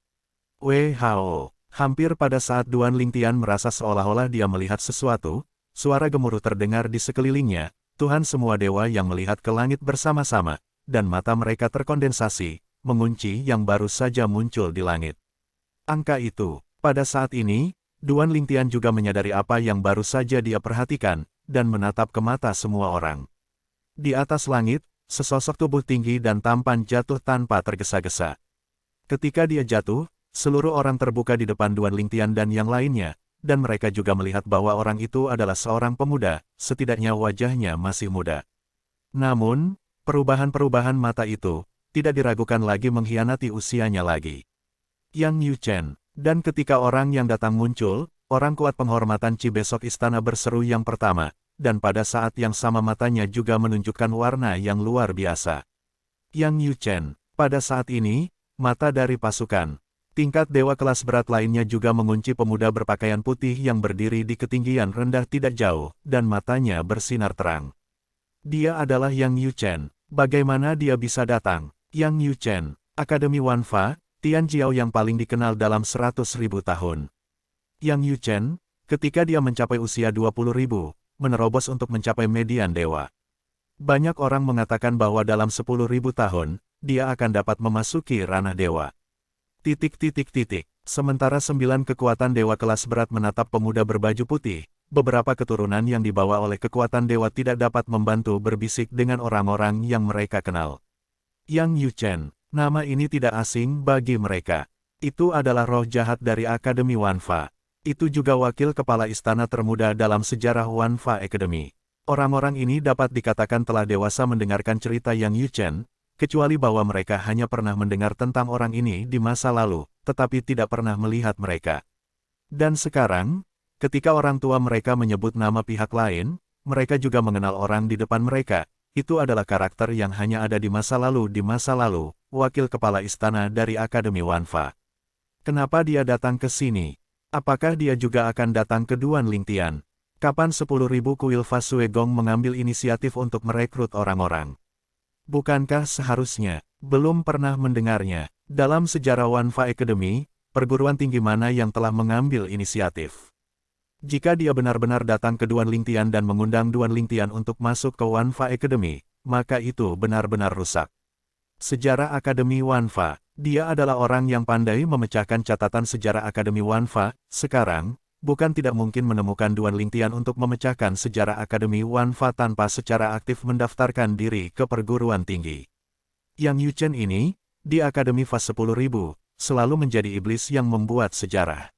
Wei Hao, hampir pada saat Duan Lingtian merasa seolah-olah dia melihat sesuatu, suara gemuruh terdengar di sekelilingnya, Tuhan semua dewa yang melihat ke langit bersama-sama, dan mata mereka terkondensasi, mengunci yang baru saja muncul di langit. Angka itu, pada saat ini, Duan Lingtian juga menyadari apa yang baru saja dia perhatikan, dan menatap ke mata semua orang. Di atas langit, sesosok tubuh tinggi dan tampan jatuh tanpa tergesa-gesa. Ketika dia jatuh, seluruh orang terbuka di depan Duan Lingtian dan yang lainnya, dan mereka juga melihat bahwa orang itu adalah seorang pemuda, setidaknya wajahnya masih muda. Namun, perubahan-perubahan mata itu, tidak diragukan lagi mengkhianati usianya lagi. Yang Yu Chen, dan ketika orang yang datang muncul, orang kuat penghormatan Qi Besok Istana berseru yang pertama, dan pada saat yang sama matanya juga menunjukkan warna yang luar biasa. Yang Yu Chen, pada saat ini, mata dari pasukan. Tingkat dewa kelas berat lainnya juga mengunci pemuda berpakaian putih yang berdiri di ketinggian rendah tidak jauh, dan matanya bersinar terang. Dia adalah Yang Yu Chen. Bagaimana dia bisa datang? Yang Yu Chen, Akademi Wanfa, Tian Jiao yang paling dikenal dalam 100.000 tahun. Yang Yu Chen, ketika dia mencapai usia 20.000, menerobos untuk mencapai median dewa. Banyak orang mengatakan bahwa dalam 10.000 tahun, dia akan dapat memasuki ranah dewa. Sementara 9 kekuatan dewa kelas berat menatap pemuda berbaju putih, beberapa keturunan yang dibawa oleh kekuatan dewa tidak dapat membantu berbisik dengan orang-orang yang mereka kenal. Yang Yu Chen, nama ini tidak asing bagi mereka. Itu adalah roh jahat dari Akademi Wanfa. Itu juga wakil kepala istana termuda dalam sejarah Wanfa Academy. Orang-orang ini dapat dikatakan telah dewasa mendengarkan cerita Yang Yu Chen, kecuali bahwa mereka hanya pernah mendengar tentang orang ini di masa lalu, tetapi tidak pernah melihat mereka. Dan sekarang, ketika orang tua mereka menyebut nama pihak lain, mereka juga mengenal orang di depan mereka. Itu adalah karakter yang hanya ada di masa lalu, wakil kepala istana dari Akademi Wanfa. Kenapa dia datang ke sini? Apakah dia juga akan datang ke Duan Lingtian? Kapan 10.000 kuil Fa Sue Gong mengambil inisiatif untuk merekrut orang-orang? Bukankah seharusnya, belum pernah mendengarnya, dalam sejarah Wanfa Academy, perguruan tinggi mana yang telah mengambil inisiatif? Jika dia benar-benar datang ke Duan Lingtian dan mengundang Duan Lingtian untuk masuk ke Wanfa Academy, maka itu benar-benar rusak. Sejarah Akademi Wanfa. Dia adalah orang yang pandai memecahkan catatan sejarah Akademi Wanfa. Sekarang, bukan tidak mungkin menemukan Duan Lingtian untuk memecahkan sejarah Akademi Wanfa tanpa secara aktif mendaftarkan diri ke perguruan tinggi. Yang Yu Chen ini, di Akademi Fa 10.000, selalu menjadi iblis yang membuat sejarah.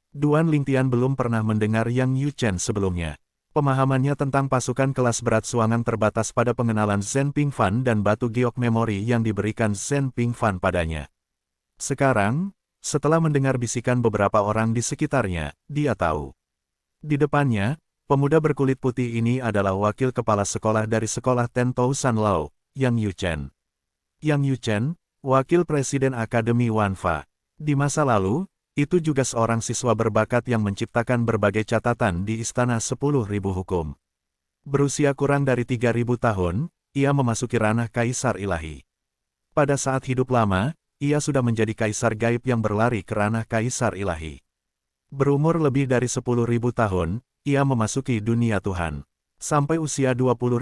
Duan Lingtian belum pernah mendengar Yang Yu Chen sebelumnya. Pemahamannya tentang pasukan kelas berat Suangang terbatas pada pengenalan Zhen Pingfan dan batu giok memori yang diberikan Zhen Pingfan padanya. Sekarang, setelah mendengar bisikan beberapa orang di sekitarnya, dia tahu. Di depannya, Pemuda berkulit putih ini adalah wakil kepala sekolah dari sekolah Tentousan Lao, Yang Yuchen. Yang Yuchen, wakil presiden Akademi Wanfa. Di masa lalu, itu juga seorang siswa berbakat yang menciptakan berbagai catatan di Istana 10.000 Hukum. Berusia kurang dari 3.000 tahun, ia memasuki ranah kaisar ilahi. Pada saat hidup lama, ia sudah menjadi kaisar gaib yang berlari ke ranah kaisar ilahi. Berumur lebih dari 10.000 tahun, ia memasuki dunia Tuhan. Sampai usia 20.000,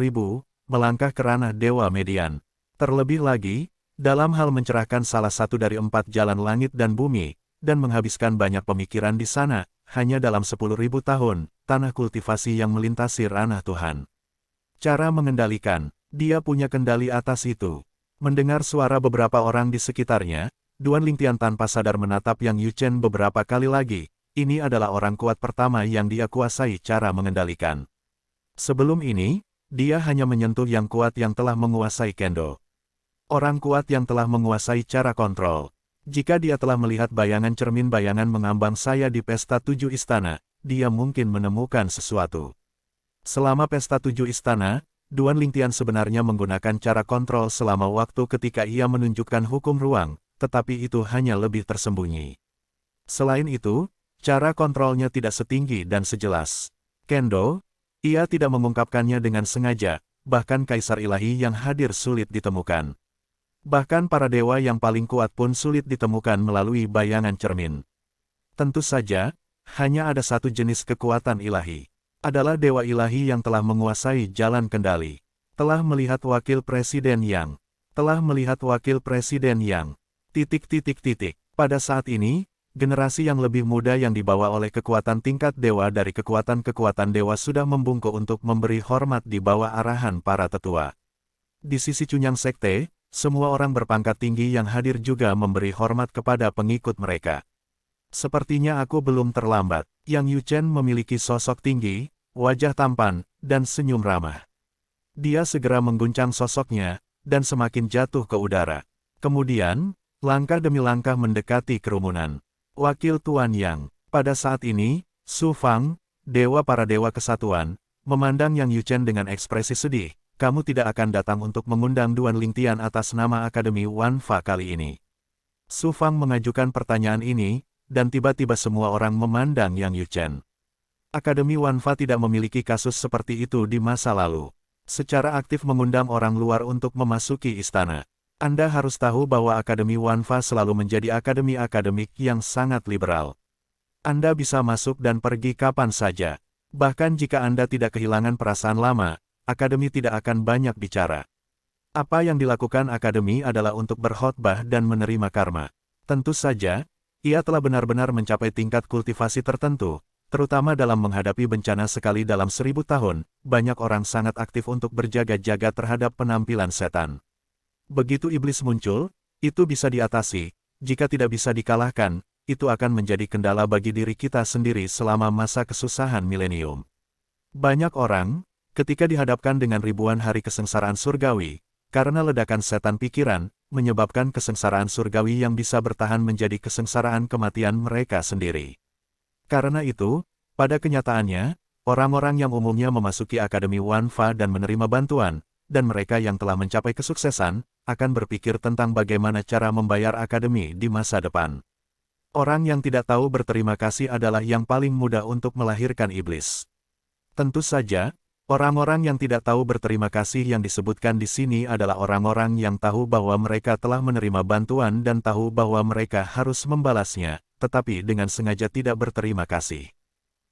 melangkah ke ranah Dewa Median. Terlebih lagi, dalam hal mencerahkan salah satu dari 4 jalan langit dan bumi, dan menghabiskan banyak pemikiran di sana, hanya dalam 10.000 tahun, tanah kultivasi yang melintasi ranah Tuhan. Cara mengendalikan, dia punya kendali atas itu. Mendengar suara beberapa orang di sekitarnya, Duan Lingtian tanpa sadar menatap Yang Yuchen beberapa kali lagi. Ini adalah orang kuat pertama yang dia kuasai cara mengendalikan. Sebelum ini, dia hanya menyentuh yang kuat yang telah menguasai kendo. Orang kuat yang telah menguasai cara kontrol. Jika dia telah melihat bayangan cermin bayangan mengambang saya di pesta 7 istana, dia mungkin menemukan sesuatu. Selama pesta 7 istana, Duan Lingtian sebenarnya menggunakan cara kontrol selama waktu ketika ia menunjukkan hukum ruang, tetapi itu hanya lebih tersembunyi. Selain itu, cara kontrolnya tidak setinggi dan sejelas kendo, ia tidak mengungkapkannya dengan sengaja, bahkan kaisar ilahi yang hadir sulit ditemukan. Bahkan para dewa yang paling kuat pun sulit ditemukan melalui bayangan cermin. Tentu saja, hanya ada satu jenis kekuatan ilahi. Adalah dewa ilahi yang telah menguasai jalan kendali. Telah melihat wakil presiden yang. Telah melihat wakil presiden yang. Pada saat ini, generasi yang lebih muda yang dibawa oleh kekuatan tingkat dewa dari kekuatan-kekuatan dewa sudah membungkuk untuk memberi hormat di bawah arahan para tetua. Di sisi Cunyang Sekte, semua orang berpangkat tinggi yang hadir juga memberi hormat kepada pengikut mereka. Sepertinya aku belum terlambat. Yang Yuchen memiliki sosok tinggi, wajah tampan, dan senyum ramah. Dia segera mengguncang sosoknya, dan semakin jatuh ke udara. Kemudian, langkah demi langkah mendekati kerumunan. Wakil Tuan Yang. Pada saat ini, Su Fang, dewa para dewa kesatuan, memandang Yang Yuchen dengan ekspresi sedih. Kamu tidak akan datang untuk mengundang Duan Lingtian atas nama Akademi Wanfa kali ini. Su Fang mengajukan pertanyaan ini, dan tiba-tiba semua orang memandang Yang Yuchen. Akademi Wanfa tidak memiliki kasus seperti itu di masa lalu. Secara aktif mengundang orang luar untuk memasuki istana. Anda harus tahu bahwa Akademi Wanfa selalu menjadi akademi akademik yang sangat liberal. Anda bisa masuk dan pergi kapan saja. Bahkan jika Anda tidak kehilangan perasaan lama, akademi tidak akan banyak bicara. Apa yang dilakukan akademi adalah untuk berkhotbah dan menerima karma. Tentu saja, ia telah benar-benar mencapai tingkat kultivasi tertentu, terutama dalam menghadapi bencana sekali dalam 1000 tahun, banyak orang sangat aktif untuk berjaga-jaga terhadap penampilan setan. Begitu iblis muncul, itu bisa diatasi. Jika tidak bisa dikalahkan, itu akan menjadi kendala bagi diri kita sendiri selama masa kesusahan milenium. Banyak orang, ketika dihadapkan dengan ribuan hari kesengsaraan surgawi, karena ledakan setan pikiran, menyebabkan kesengsaraan surgawi yang bisa bertahan menjadi kesengsaraan kematian mereka sendiri. Karena itu, pada kenyataannya, orang-orang yang umumnya memasuki Akademi Wanfa dan menerima bantuan, dan mereka yang telah mencapai kesuksesan, akan berpikir tentang bagaimana cara membayar akademi di masa depan. Orang yang tidak tahu berterima kasih adalah yang paling mudah untuk melahirkan iblis. Tentu saja, orang-orang yang tidak tahu berterima kasih yang disebutkan di sini adalah orang-orang yang tahu bahwa mereka telah menerima bantuan dan tahu bahwa mereka harus membalasnya, tetapi dengan sengaja tidak berterima kasih.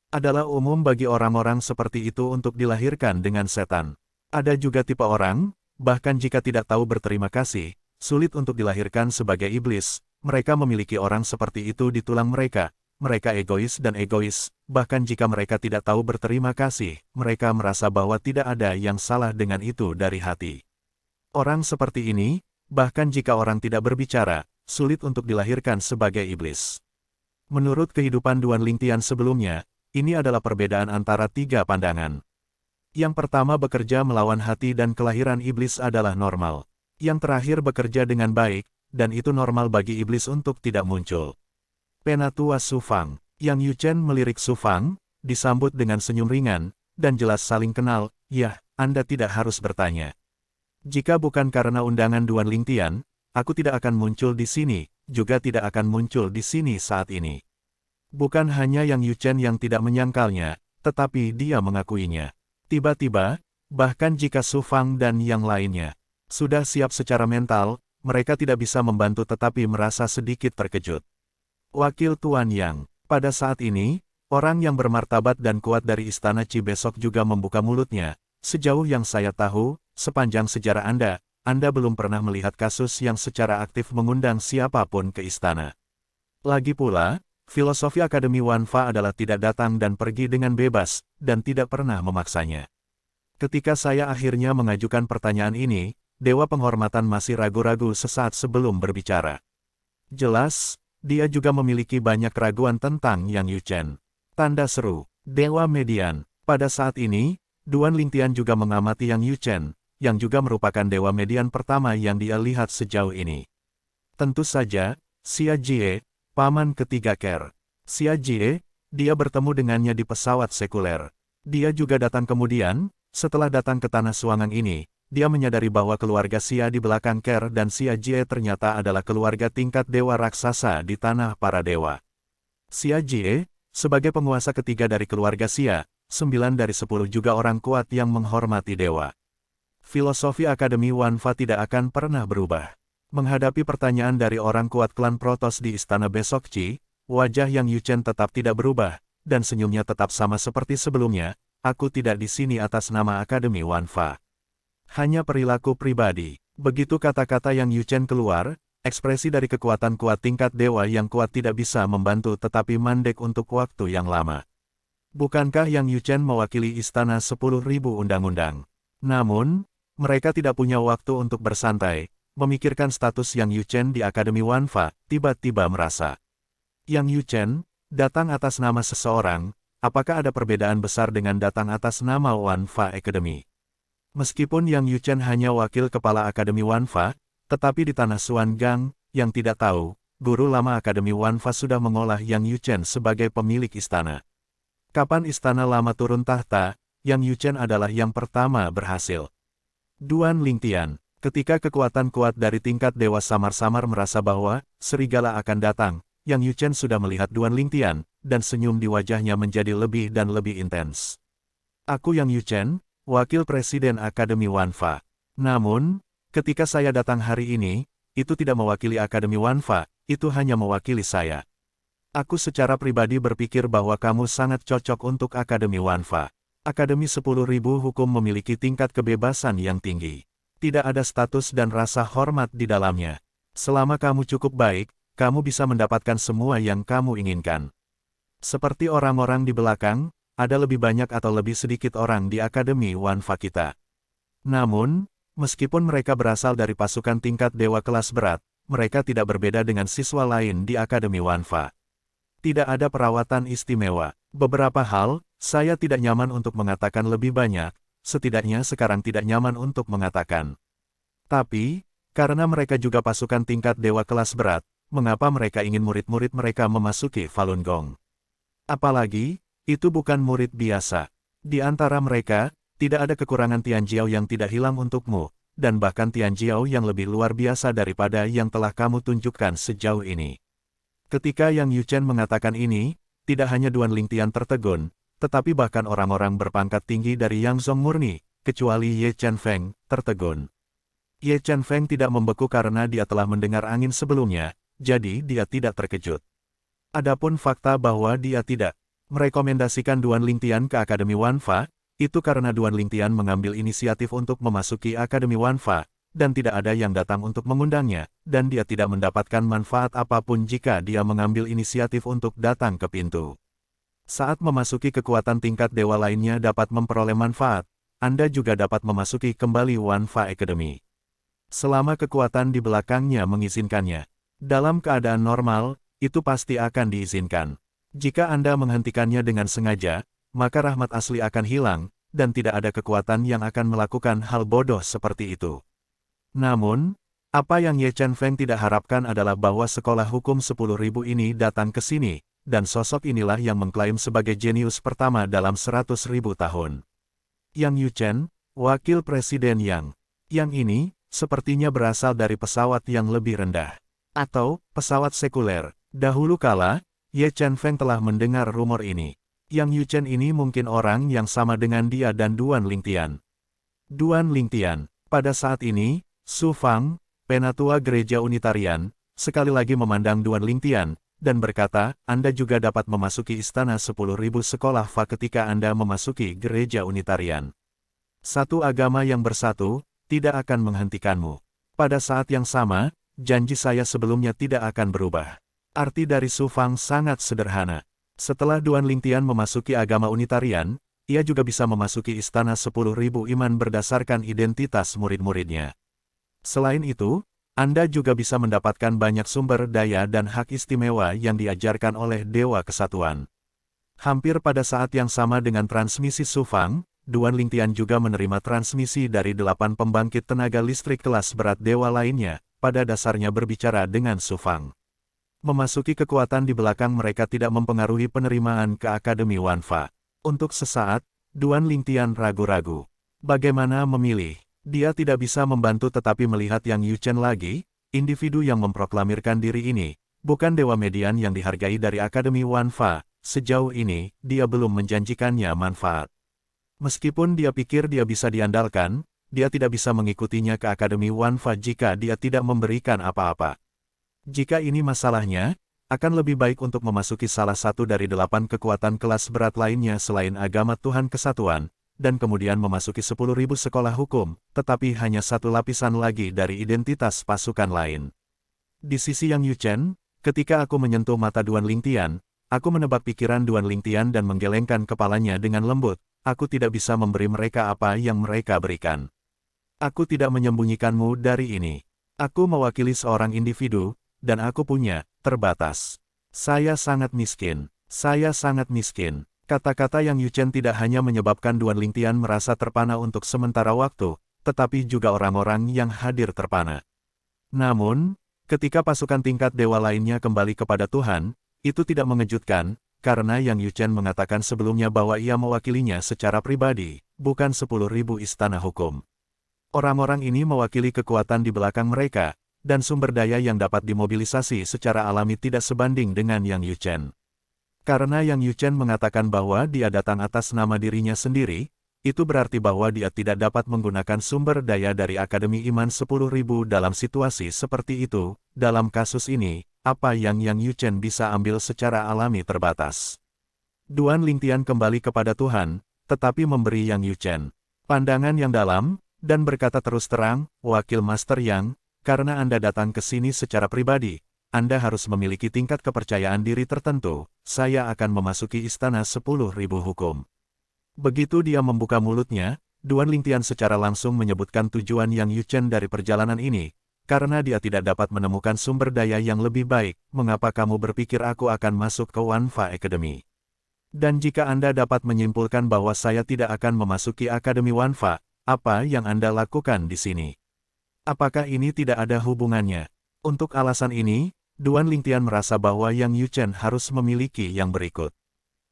Adalah umum bagi orang-orang seperti itu untuk dilahirkan dengan setan. Ada juga tipe orang, bahkan jika tidak tahu berterima kasih, sulit untuk dilahirkan sebagai iblis. Mereka memiliki orang seperti itu di tulang mereka. Mereka egois dan egois, bahkan jika mereka tidak tahu berterima kasih, mereka merasa bahwa tidak ada yang salah dengan itu dari hati. Orang seperti ini, bahkan jika orang tidak berbicara, sulit untuk dilahirkan sebagai iblis. Menurut kehidupan Duan Lingtian sebelumnya, ini adalah perbedaan antara 3 pandangan. Yang pertama bekerja melawan hati dan kelahiran iblis adalah normal. Yang terakhir bekerja dengan baik, dan itu normal bagi iblis untuk tidak muncul. Penatua Su Fang. Yang Yuchen melirik Su Fang, disambut dengan senyum ringan, dan jelas saling kenal, ya, Anda tidak harus bertanya. Jika bukan karena undangan Duan Lingtian, aku tidak akan muncul di sini, juga tidak akan muncul di sini saat ini. Bukan hanya Yang Yuchen yang tidak menyangkalnya, tetapi dia mengakuinya. Tiba-tiba, bahkan jika Su Fang dan yang lainnya sudah siap secara mental, mereka tidak bisa membantu tetapi merasa sedikit terkejut. Wakil Tuan Yang, pada saat ini, orang yang bermartabat dan kuat dari Istana Qi besok juga membuka mulutnya. Sejauh yang saya tahu, sepanjang sejarah Anda belum pernah melihat kasus yang secara aktif mengundang siapapun ke istana. Lagi pula, filosofi Akademi Wanfa adalah tidak datang dan pergi dengan bebas, dan tidak pernah memaksanya. Ketika saya akhirnya mengajukan pertanyaan ini, Dewa Penghormatan masih ragu-ragu sesaat sebelum berbicara. Jelas, dia juga memiliki banyak keraguan tentang Yang Yuchen. Tanda seru, Dewa Median. Pada saat ini, Duan Lingtian juga mengamati Yang Yuchen, yang juga merupakan Dewa Median pertama yang dia lihat sejauh ini. Tentu saja, Xia Jie, paman ketiga Ker. Xia Jie, dia bertemu dengannya di pesawat sekuler. Dia juga datang kemudian, setelah datang ke Tanah Suangang ini, dia menyadari bahwa keluarga Xia di belakang Ker dan Xia Jie ternyata adalah keluarga tingkat dewa raksasa di Tanah Para Dewa. Xia Jie, sebagai penguasa ketiga dari keluarga Xia, 9 dari 10 juga orang kuat yang menghormati dewa. Filosofi Akademi Wanfa tidak akan pernah berubah. Menghadapi pertanyaan dari orang kuat klan Protos di istana besok Qi, wajah Yang Yuchen tetap tidak berubah, dan senyumnya tetap sama seperti sebelumnya. Aku tidak di sini atas nama Akademi Wanfa. Hanya perilaku pribadi. Begitu kata-kata Yang Yuchen keluar, ekspresi dari kekuatan kuat tingkat dewa yang kuat tidak bisa membantu tetapi mandek untuk waktu yang lama. Bukankah Yang Yuchen mewakili istana 10.000 undang-undang? Namun, mereka tidak punya waktu untuk bersantai, memikirkan status Yang Yuchen di Akademi Wanfa, tiba-tiba merasa. Yang Yuchen, datang atas nama seseorang, apakah ada perbedaan besar dengan datang atas nama Wanfa Academy? Meskipun Yang Yuchen hanya wakil kepala Akademi Wanfa, tetapi di Tanah Suangang, yang tidak tahu, guru lama Akademi Wanfa sudah mengolah Yang Yuchen sebagai pemilik istana. Kapan istana lama turun tahta, Yang Yuchen adalah yang pertama berhasil. Duan Lingtian, ketika kekuatan kuat dari tingkat dewa samar-samar merasa bahwa serigala akan datang, Yang Yuchen sudah melihat Duan Lingtian, dan senyum di wajahnya menjadi lebih dan lebih intens. Aku Yang Yuchen, wakil presiden Akademi Wanfa. Namun, ketika saya datang hari ini, itu tidak mewakili Akademi Wanfa, itu hanya mewakili saya. Aku secara pribadi berpikir bahwa kamu sangat cocok untuk Akademi Wanfa. Akademi 10.000 hukum memiliki tingkat kebebasan yang tinggi. Tidak ada status dan rasa hormat di dalamnya. Selama kamu cukup baik, kamu bisa mendapatkan semua yang kamu inginkan. Seperti orang-orang di belakang, ada lebih banyak atau lebih sedikit orang di Akademi Wanfa kita. Namun, meskipun mereka berasal dari pasukan tingkat dewa kelas berat, mereka tidak berbeda dengan siswa lain di Akademi Wanfa. Tidak ada perawatan istimewa. Beberapa hal, saya tidak nyaman untuk mengatakan lebih banyak, setidaknya sekarang tidak nyaman untuk mengatakan. Tapi, karena mereka juga pasukan tingkat dewa kelas berat, mengapa mereka ingin murid-murid mereka memasuki Falun Gong? Apalagi, itu bukan murid biasa. Di antara mereka, tidak ada kekurangan Tianjiao yang tidak hilang untukmu, dan bahkan Tianjiao yang lebih luar biasa daripada yang telah kamu tunjukkan sejauh ini. Ketika Yang Yuchen mengatakan ini, tidak hanya Duan Lingtian tertegun, tetapi bahkan orang-orang berpangkat tinggi dari Yang Zong murni, kecuali Ye Chen Feng, tertegun. Ye Chen Feng tidak membeku karena dia telah mendengar angin sebelumnya, jadi dia tidak terkejut. Adapun fakta bahwa dia tidak merekomendasikan Duan Lingtian ke Akademi Wanfa, itu karena Duan Lingtian mengambil inisiatif untuk memasuki Akademi Wanfa, dan tidak ada yang datang untuk mengundangnya, dan dia tidak mendapatkan manfaat apapun jika dia mengambil inisiatif untuk datang ke pintu. Saat memasuki kekuatan tingkat dewa lainnya dapat memperoleh manfaat, Anda juga dapat memasuki kembali Wanfa Academy. Selama kekuatan di belakangnya mengizinkannya. Dalam keadaan normal, itu pasti akan diizinkan. Jika Anda menghentikannya dengan sengaja, maka rahmat asli akan hilang, dan tidak ada kekuatan yang akan melakukan hal bodoh seperti itu. Namun, apa yang Ye Chen Feng tidak harapkan adalah bahwa sekolah hukum 10.000 ini datang ke sini, dan sosok inilah yang mengklaim sebagai jenius pertama dalam 100.000 tahun. Yang Yuchen, Wakil Presiden Yang. Yang ini, sepertinya berasal dari pesawat yang lebih rendah. Atau, pesawat sekuler. Dahulu kala, Ye Chen-feng telah mendengar rumor ini. Yang Yuchen ini mungkin orang yang sama dengan dia dan Duan Lingtian. Duan Lingtian, pada saat ini, Su Fang, Penatua Gereja Unitarian, sekali lagi memandang Duan Lingtian, dan berkata, Anda juga dapat memasuki istana 10.000 sekolah Fa ketika Anda memasuki Gereja Unitarian. Satu agama yang bersatu, tidak akan menghentikanmu. Pada saat yang sama, janji saya sebelumnya tidak akan berubah. Arti dari Su Fang sangat sederhana. Setelah Duan Lingtian memasuki agama Unitarian, ia juga bisa memasuki istana 10.000 iman berdasarkan identitas murid-muridnya. Selain itu, Anda juga bisa mendapatkan banyak sumber daya dan hak istimewa yang diajarkan oleh Dewa Kesatuan. Hampir pada saat yang sama dengan transmisi Su Fang, Duan Lingtian juga menerima transmisi dari 8 pembangkit tenaga listrik kelas berat dewa lainnya, pada dasarnya berbicara dengan Su Fang. Memasuki kekuatan di belakang mereka tidak mempengaruhi penerimaan ke Akademi Wanfa. Untuk sesaat, Duan Lingtian ragu-ragu. Bagaimana memilih? Dia tidak bisa membantu tetapi melihat Yang Yuchen lagi, individu yang memproklamirkan diri ini, bukan Dewa Median yang dihargai dari Akademi Wanfa. Sejauh ini, dia belum menjanjikannya manfaat. Meskipun dia pikir dia bisa diandalkan, dia tidak bisa mengikutinya ke Akademi Wanfa jika dia tidak memberikan apa-apa. Jika ini masalahnya, akan lebih baik untuk memasuki salah satu dari 8 kekuatan kelas berat lainnya selain agama Tuhan Kesatuan, dan kemudian memasuki 10.000 sekolah hukum, tetapi hanya satu lapisan lagi dari identitas pasukan lain. Di sisi Yang Yuchen, ketika aku menyentuh mata Duan Lingtian, aku menebak pikiran Duan Lingtian dan menggelengkan kepalanya dengan lembut. Aku tidak bisa memberi mereka apa yang mereka berikan. Aku tidak menyembunyikanmu dari ini. Aku mewakili seorang individu, dan aku punya, terbatas. Saya sangat miskin. Saya sangat miskin. Kata-kata Yang Yuchen tidak hanya menyebabkan Duan Lingtian merasa terpana untuk sementara waktu, tetapi juga orang-orang yang hadir terpana. Namun, ketika pasukan tingkat dewa lainnya kembali kepada Tuhan, itu tidak mengejutkan, karena Yang Yuchen mengatakan sebelumnya bahwa ia mewakilinya secara pribadi, bukan 10.000 istana hukum. Orang-orang ini mewakili kekuatan di belakang mereka, dan sumber daya yang dapat dimobilisasi secara alami tidak sebanding dengan Yang Yuchen. Karena Yang Yuchen mengatakan bahwa dia datang atas nama dirinya sendiri, itu berarti bahwa dia tidak dapat menggunakan sumber daya dari Akademi Iman 10.000 dalam situasi seperti itu. Dalam kasus ini, apa yang Yang Yuchen bisa ambil secara alami terbatas. Duan Lingtian kembali kepada Tuhan, tetapi memberi Yang Yuchen pandangan yang dalam, dan berkata terus terang, Wakil Master Yang, karena Anda datang ke sini secara pribadi, Anda harus memiliki tingkat kepercayaan diri tertentu. Saya akan memasuki istana 10.000 hukum. Begitu dia membuka mulutnya, Duan Lingtian secara langsung menyebutkan tujuan Yang Yuchen dari perjalanan ini. Karena dia tidak dapat menemukan sumber daya yang lebih baik, mengapa kamu berpikir aku akan masuk ke Wanfa Academy? Dan jika Anda dapat menyimpulkan bahwa saya tidak akan memasuki Akademi Wanfa, apa yang Anda lakukan di sini? Apakah ini tidak ada hubungannya? Untuk alasan ini, Duan Lingtian merasa bahwa Yang Yuchen harus memiliki yang berikut.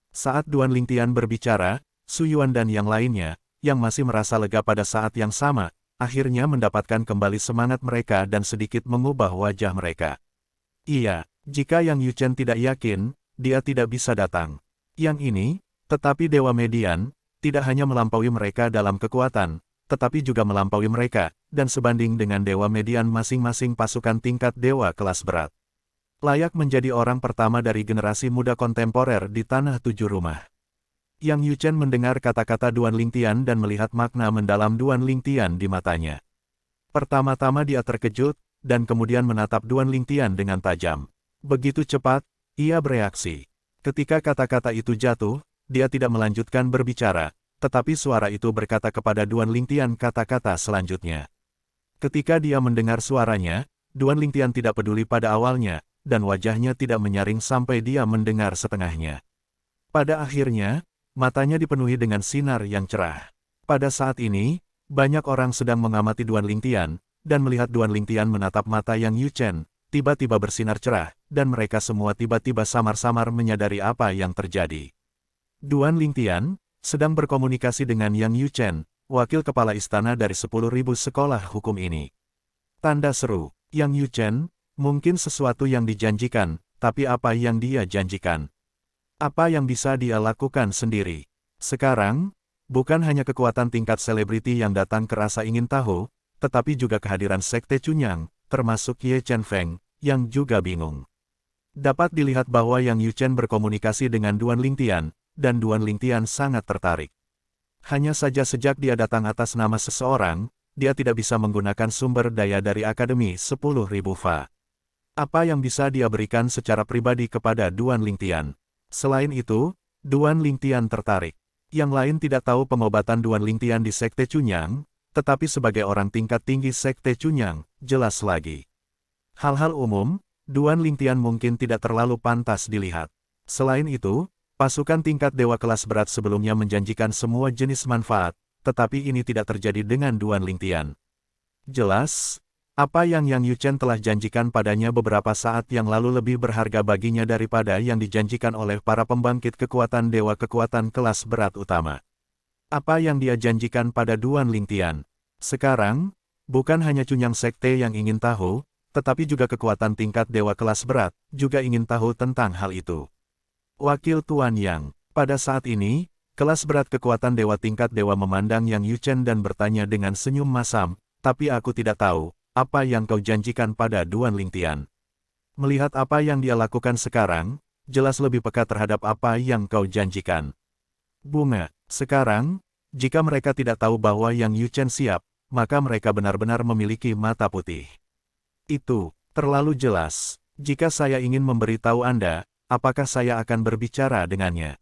Saat Duan Lingtian berbicara, Su Yuan dan yang lainnya, yang masih merasa lega pada saat yang sama, akhirnya mendapatkan kembali semangat mereka dan sedikit mengubah wajah mereka. Iya, jika Yang Yuchen tidak yakin, dia tidak bisa datang. Yang ini, tetapi Dewa Median, tidak hanya melampaui mereka dalam kekuatan, tetapi juga melampaui mereka, dan sebanding dengan Dewa Median masing-masing pasukan tingkat dewa kelas berat. Layak menjadi orang pertama dari generasi muda kontemporer di Tanah Tujuh Rumah. Yang Yuchen mendengar kata-kata Duan Lingtian dan melihat makna mendalam Duan Lingtian di matanya. Pertama-tama dia terkejut, dan kemudian menatap Duan Lingtian dengan tajam. Begitu cepat, ia bereaksi. Ketika kata-kata itu jatuh, dia tidak melanjutkan berbicara, tetapi suara itu berkata kepada Duan Lingtian kata-kata selanjutnya. Ketika dia mendengar suaranya, Duan Lingtian tidak peduli pada awalnya, dan wajahnya tidak menyaring sampai dia mendengar setengahnya. Pada akhirnya, matanya dipenuhi dengan sinar yang cerah. Pada saat ini, banyak orang sedang mengamati Duan Lingtian, dan melihat Duan Lingtian menatap mata Yang Yuchen, tiba-tiba bersinar cerah, dan mereka semua tiba-tiba samar-samar menyadari apa yang terjadi. Duan Lingtian sedang berkomunikasi dengan Yang Yuchen, wakil kepala istana dari 10.000 sekolah hukum ini. Tanda seru, Yang Yuchen, mungkin sesuatu yang dijanjikan, tapi apa yang dia janjikan? Apa yang bisa dia lakukan sendiri? Sekarang, bukan hanya kekuatan tingkat selebriti yang datang ke rasa ingin tahu, tetapi juga kehadiran Sekte Cunyang, termasuk Ye Chen Feng, yang juga bingung. Dapat dilihat bahwa Yang Yuchen berkomunikasi dengan Duan Lingtian, dan Duan Lingtian sangat tertarik. Hanya saja sejak dia datang atas nama seseorang, dia tidak bisa menggunakan sumber daya dari Akademi 10.000 Fa. Apa yang bisa dia berikan secara pribadi kepada Duan Lingtian? Selain itu, Duan Lingtian tertarik. Yang lain tidak tahu pengobatan Duan Lingtian di Sekte Cunyang, tetapi sebagai orang tingkat tinggi Sekte Cunyang, jelas lagi. Hal-hal umum, Duan Lingtian mungkin tidak terlalu pantas dilihat. Selain itu, pasukan tingkat dewa kelas berat sebelumnya menjanjikan semua jenis manfaat, tetapi ini tidak terjadi dengan Duan Lingtian. Jelas, apa yang Yang Yuchen telah janjikan padanya beberapa saat yang lalu lebih berharga baginya daripada yang dijanjikan oleh para pembangkit kekuatan dewa kekuatan kelas berat utama. Apa yang dia janjikan pada Duan Lingtian? Sekarang, bukan hanya Cunyang Sekte yang ingin tahu, tetapi juga kekuatan tingkat dewa kelas berat, juga ingin tahu tentang hal itu. Wakil Tuan Yang, pada saat ini, kelas berat kekuatan dewa tingkat dewa memandang Yang Yuchen dan bertanya dengan senyum masam, tapi aku tidak tahu, apa yang kau janjikan pada Duan Lingtian. Melihat apa yang dia lakukan sekarang, jelas lebih peka terhadap apa yang kau janjikan. Bunga, sekarang, jika mereka tidak tahu bahwa Yang Yuchen siap, maka mereka benar-benar memiliki mata putih. Itu terlalu jelas. Jika saya ingin memberitahu Anda, apakah saya akan berbicara dengannya?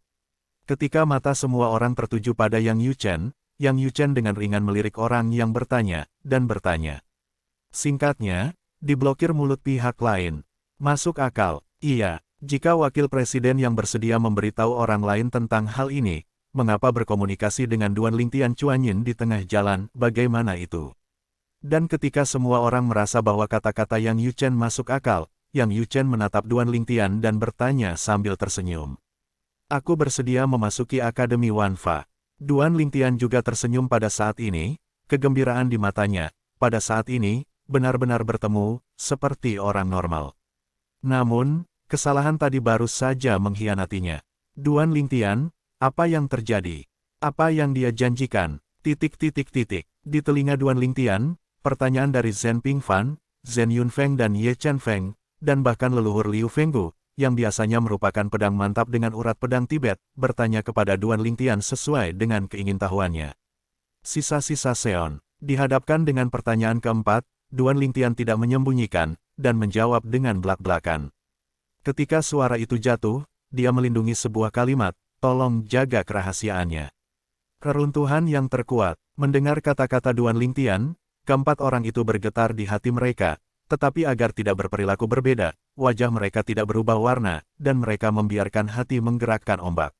Ketika mata semua orang tertuju pada Yang Yuchen dengan ringan melirik orang yang bertanya, dan bertanya. Singkatnya, diblokir mulut pihak lain. Masuk akal, iya, jika wakil presiden yang bersedia memberitahu orang lain tentang hal ini, mengapa berkomunikasi dengan Duan Lingtian Chuanyin di tengah jalan, bagaimana itu? Dan ketika semua orang merasa bahwa kata-kata Yang Yuchen masuk akal, Yang Yuchen menatap Duan Lingtian dan bertanya sambil tersenyum. Aku bersedia memasuki Akademi Wanfa. Duan Lingtian juga tersenyum pada saat ini, kegembiraan di matanya, pada saat ini, benar-benar bertemu, seperti orang normal. Namun, kesalahan tadi baru saja mengkhianatinya. Duan Lingtian, apa yang terjadi? Apa yang dia janjikan? Di telinga Duan Lingtian, pertanyaan dari Zhen Pingfan, Zhen Yunfeng dan Ye Chen Feng, dan bahkan leluhur Liu Fenggu, yang biasanya merupakan pedang mantap dengan urat pedang Tibet, bertanya kepada Duan Lingtian sesuai dengan keingintahuannya. Sisa-sisa Seon, dihadapkan dengan pertanyaan keempat, Duan Lingtian tidak menyembunyikan, dan menjawab dengan belak-belakan. Ketika suara itu jatuh, dia melindungi sebuah kalimat, tolong jaga kerahasiaannya. Keruntuhan yang terkuat, mendengar kata-kata Duan Lingtian, keempat orang itu bergetar di hati mereka, tetapi agar tidak berperilaku berbeda, wajah mereka tidak berubah warna, dan mereka membiarkan hati menggerakkan ombak.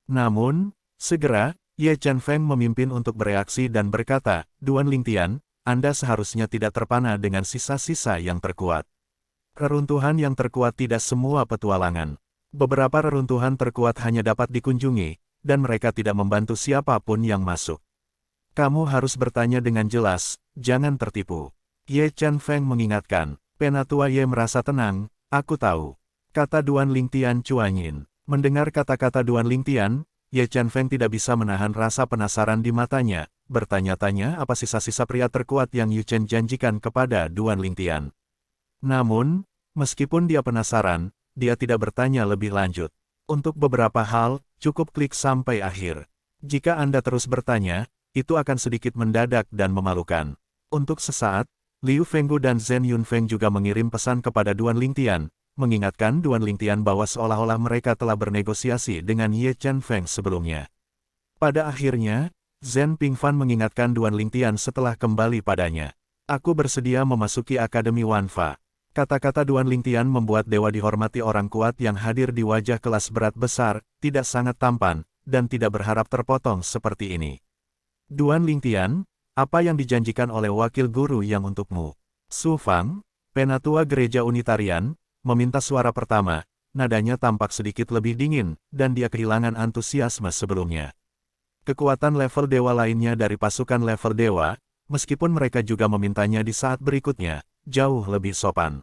Namun, segera, Ye Chen Feng memimpin untuk bereaksi dan berkata, Duan Lingtian, Anda seharusnya tidak terpana dengan sisa-sisa yang terkuat. Reruntuhan yang terkuat tidak semua petualangan. Beberapa reruntuhan terkuat hanya dapat dikunjungi, dan mereka tidak membantu siapapun yang masuk. Kamu harus bertanya dengan jelas, jangan tertipu. Ye Chen Feng mengingatkan. Penatua Ye merasa tenang, aku tahu. Kata Duan Lingtian Chuanyin. Mendengar kata-kata Duan Lingtian, Ye Chen Feng tidak bisa menahan rasa penasaran di matanya, bertanya-tanya apa sisa-sisa pria terkuat yang Yu Chen janjikan kepada Duan Lingtian. Namun, meskipun dia penasaran, dia tidak bertanya lebih lanjut. Untuk beberapa hal, cukup klik sampai akhir. Jika Anda terus bertanya, itu akan sedikit mendadak dan memalukan. Untuk sesaat, Liu Fenggu dan Zhen Yunfeng juga mengirim pesan kepada Duan Lingtian, mengingatkan Duan Lingtian bahwa seolah-olah mereka telah bernegosiasi dengan Ye Chen Feng sebelumnya. Pada akhirnya, Zhen Pingfan mengingatkan Duan Lingtian setelah kembali padanya. Aku bersedia memasuki Akademi Wanfa. Kata-kata Duan Lingtian membuat dewa dihormati orang kuat yang hadir di wajah kelas berat besar, tidak sangat tampan, dan tidak berharap terpotong seperti ini. Duan Lingtian, apa yang dijanjikan oleh wakil guru yang untukmu? Su Fang, Penatua Gereja Unitarian, meminta suara pertama, nadanya tampak sedikit lebih dingin, dan dia kehilangan antusiasme sebelumnya. Kekuatan level dewa lainnya dari pasukan level dewa, meskipun mereka juga memintanya di saat berikutnya, jauh lebih sopan.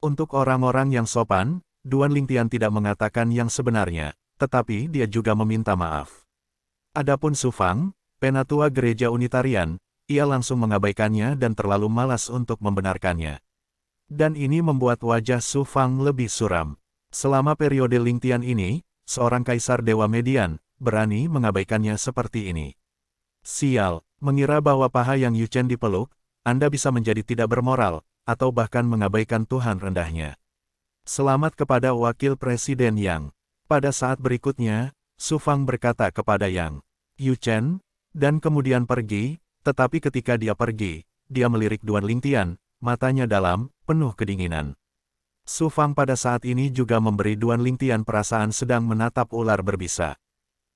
Untuk orang-orang yang sopan, Duan Lingtian tidak mengatakan yang sebenarnya, tetapi dia juga meminta maaf. Adapun Su Fang, Penatua Gereja Unitarian, ia langsung mengabaikannya dan terlalu malas untuk membenarkannya. Dan ini membuat wajah Su Fang lebih suram. Selama periode Lingtian ini, seorang kaisar Dewa Median, berani mengabaikannya seperti ini. Sial, mengira bahwa paha yang Yu Chen dipeluk, Anda bisa menjadi tidak bermoral, atau bahkan mengabaikan Tuhan rendahnya. Selamat kepada Wakil Presiden Yang. Pada saat berikutnya, Su Fang berkata kepada Yang Yu Chen, dan kemudian pergi, tetapi ketika dia pergi, dia melirik Duan Lingtian, matanya dalam, penuh kedinginan. Su Fang pada saat ini juga memberi Duan Lingtian perasaan sedang menatap ular berbisa.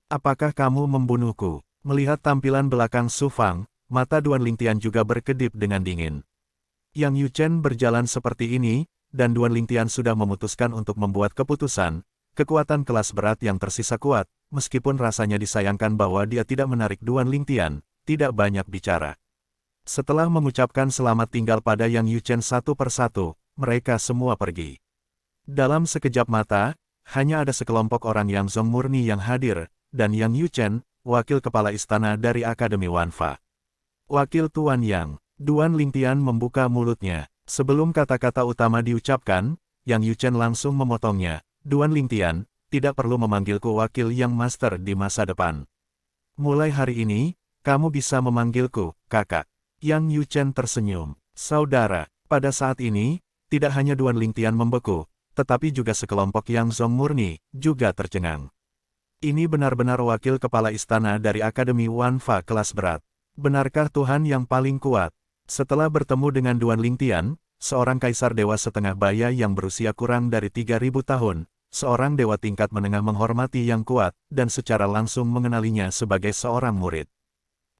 Apakah kamu membunuhku? Melihat tampilan belakang Su Fang, mata Duan Lingtian juga berkedip dengan dingin. Yang Yu Chen berjalan seperti ini, dan Duan Lingtian sudah memutuskan untuk membuat keputusan, kekuatan kelas berat yang tersisa kuat, meskipun rasanya disayangkan bahwa dia tidak menarik Duan Lingtian, tidak banyak bicara. Setelah mengucapkan selamat tinggal pada Yang Yu Chen satu persatu, mereka semua pergi. Dalam sekejap mata, hanya ada sekelompok orang Yang Zong murni yang hadir, dan Yang Yu Chen, wakil kepala istana dari Akademi Wanfa. Wakil Tuan Yang, Duan Lingtian membuka mulutnya. Sebelum kata-kata utama diucapkan, Yang Yu Chen langsung memotongnya. Duan Lingtian, tidak perlu memanggilku wakil Yang Master di masa depan. Mulai hari ini, kamu bisa memanggilku, kakak. Yang Yu Chen tersenyum. Saudara, pada saat ini, tidak hanya Duan Lingtian membeku, tetapi juga sekelompok Yang Zong murni, juga tercengang. Ini benar-benar wakil kepala istana dari Akademi Wanfa kelas berat. Benarkah Tuhan yang paling kuat? Setelah bertemu dengan Duan Lingtian, seorang kaisar dewa setengah baya yang berusia kurang dari 3000 tahun, seorang dewa tingkat menengah menghormati Yang kuat, dan secara langsung mengenalinya sebagai seorang murid.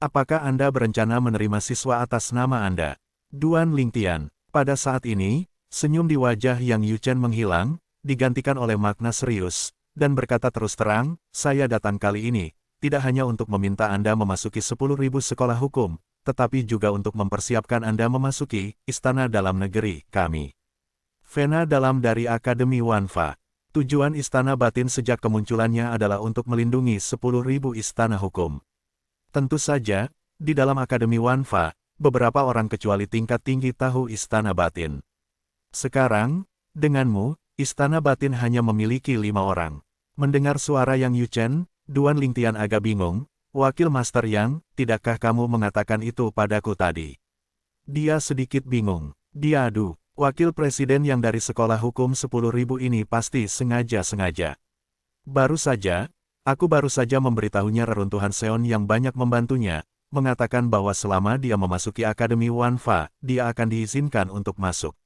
Apakah Anda berencana menerima siswa atas nama Anda? Duan Lingtian. Pada saat ini, senyum di wajah Yang Yu Chen menghilang, digantikan oleh makna serius, dan berkata terus terang, saya datang kali ini, tidak hanya untuk meminta Anda memasuki 10.000 sekolah hukum, tetapi juga untuk mempersiapkan Anda memasuki istana dalam negeri kami. Vena Dalam dari Akademi Wanfa. Tujuan istana batin sejak kemunculannya adalah untuk melindungi 10.000 istana hukum. Tentu saja, di dalam Akademi Wanfa, beberapa orang kecuali tingkat tinggi tahu istana batin. Sekarang, denganmu, istana batin hanya memiliki 5 orang. Mendengar suara Yang Yu Chen, Duan Lingtian agak bingung. Wakil Master Yang, tidakkah kamu mengatakan itu padaku tadi? Dia sedikit bingung. Diadu, wakil presiden yang dari sekolah hukum 10.000 ini pasti sengaja-sengaja. Aku baru saja memberitahunya reruntuhan Seon yang banyak membantunya, mengatakan bahwa selama dia memasuki Akademi Wanfa, dia akan diizinkan untuk masuk.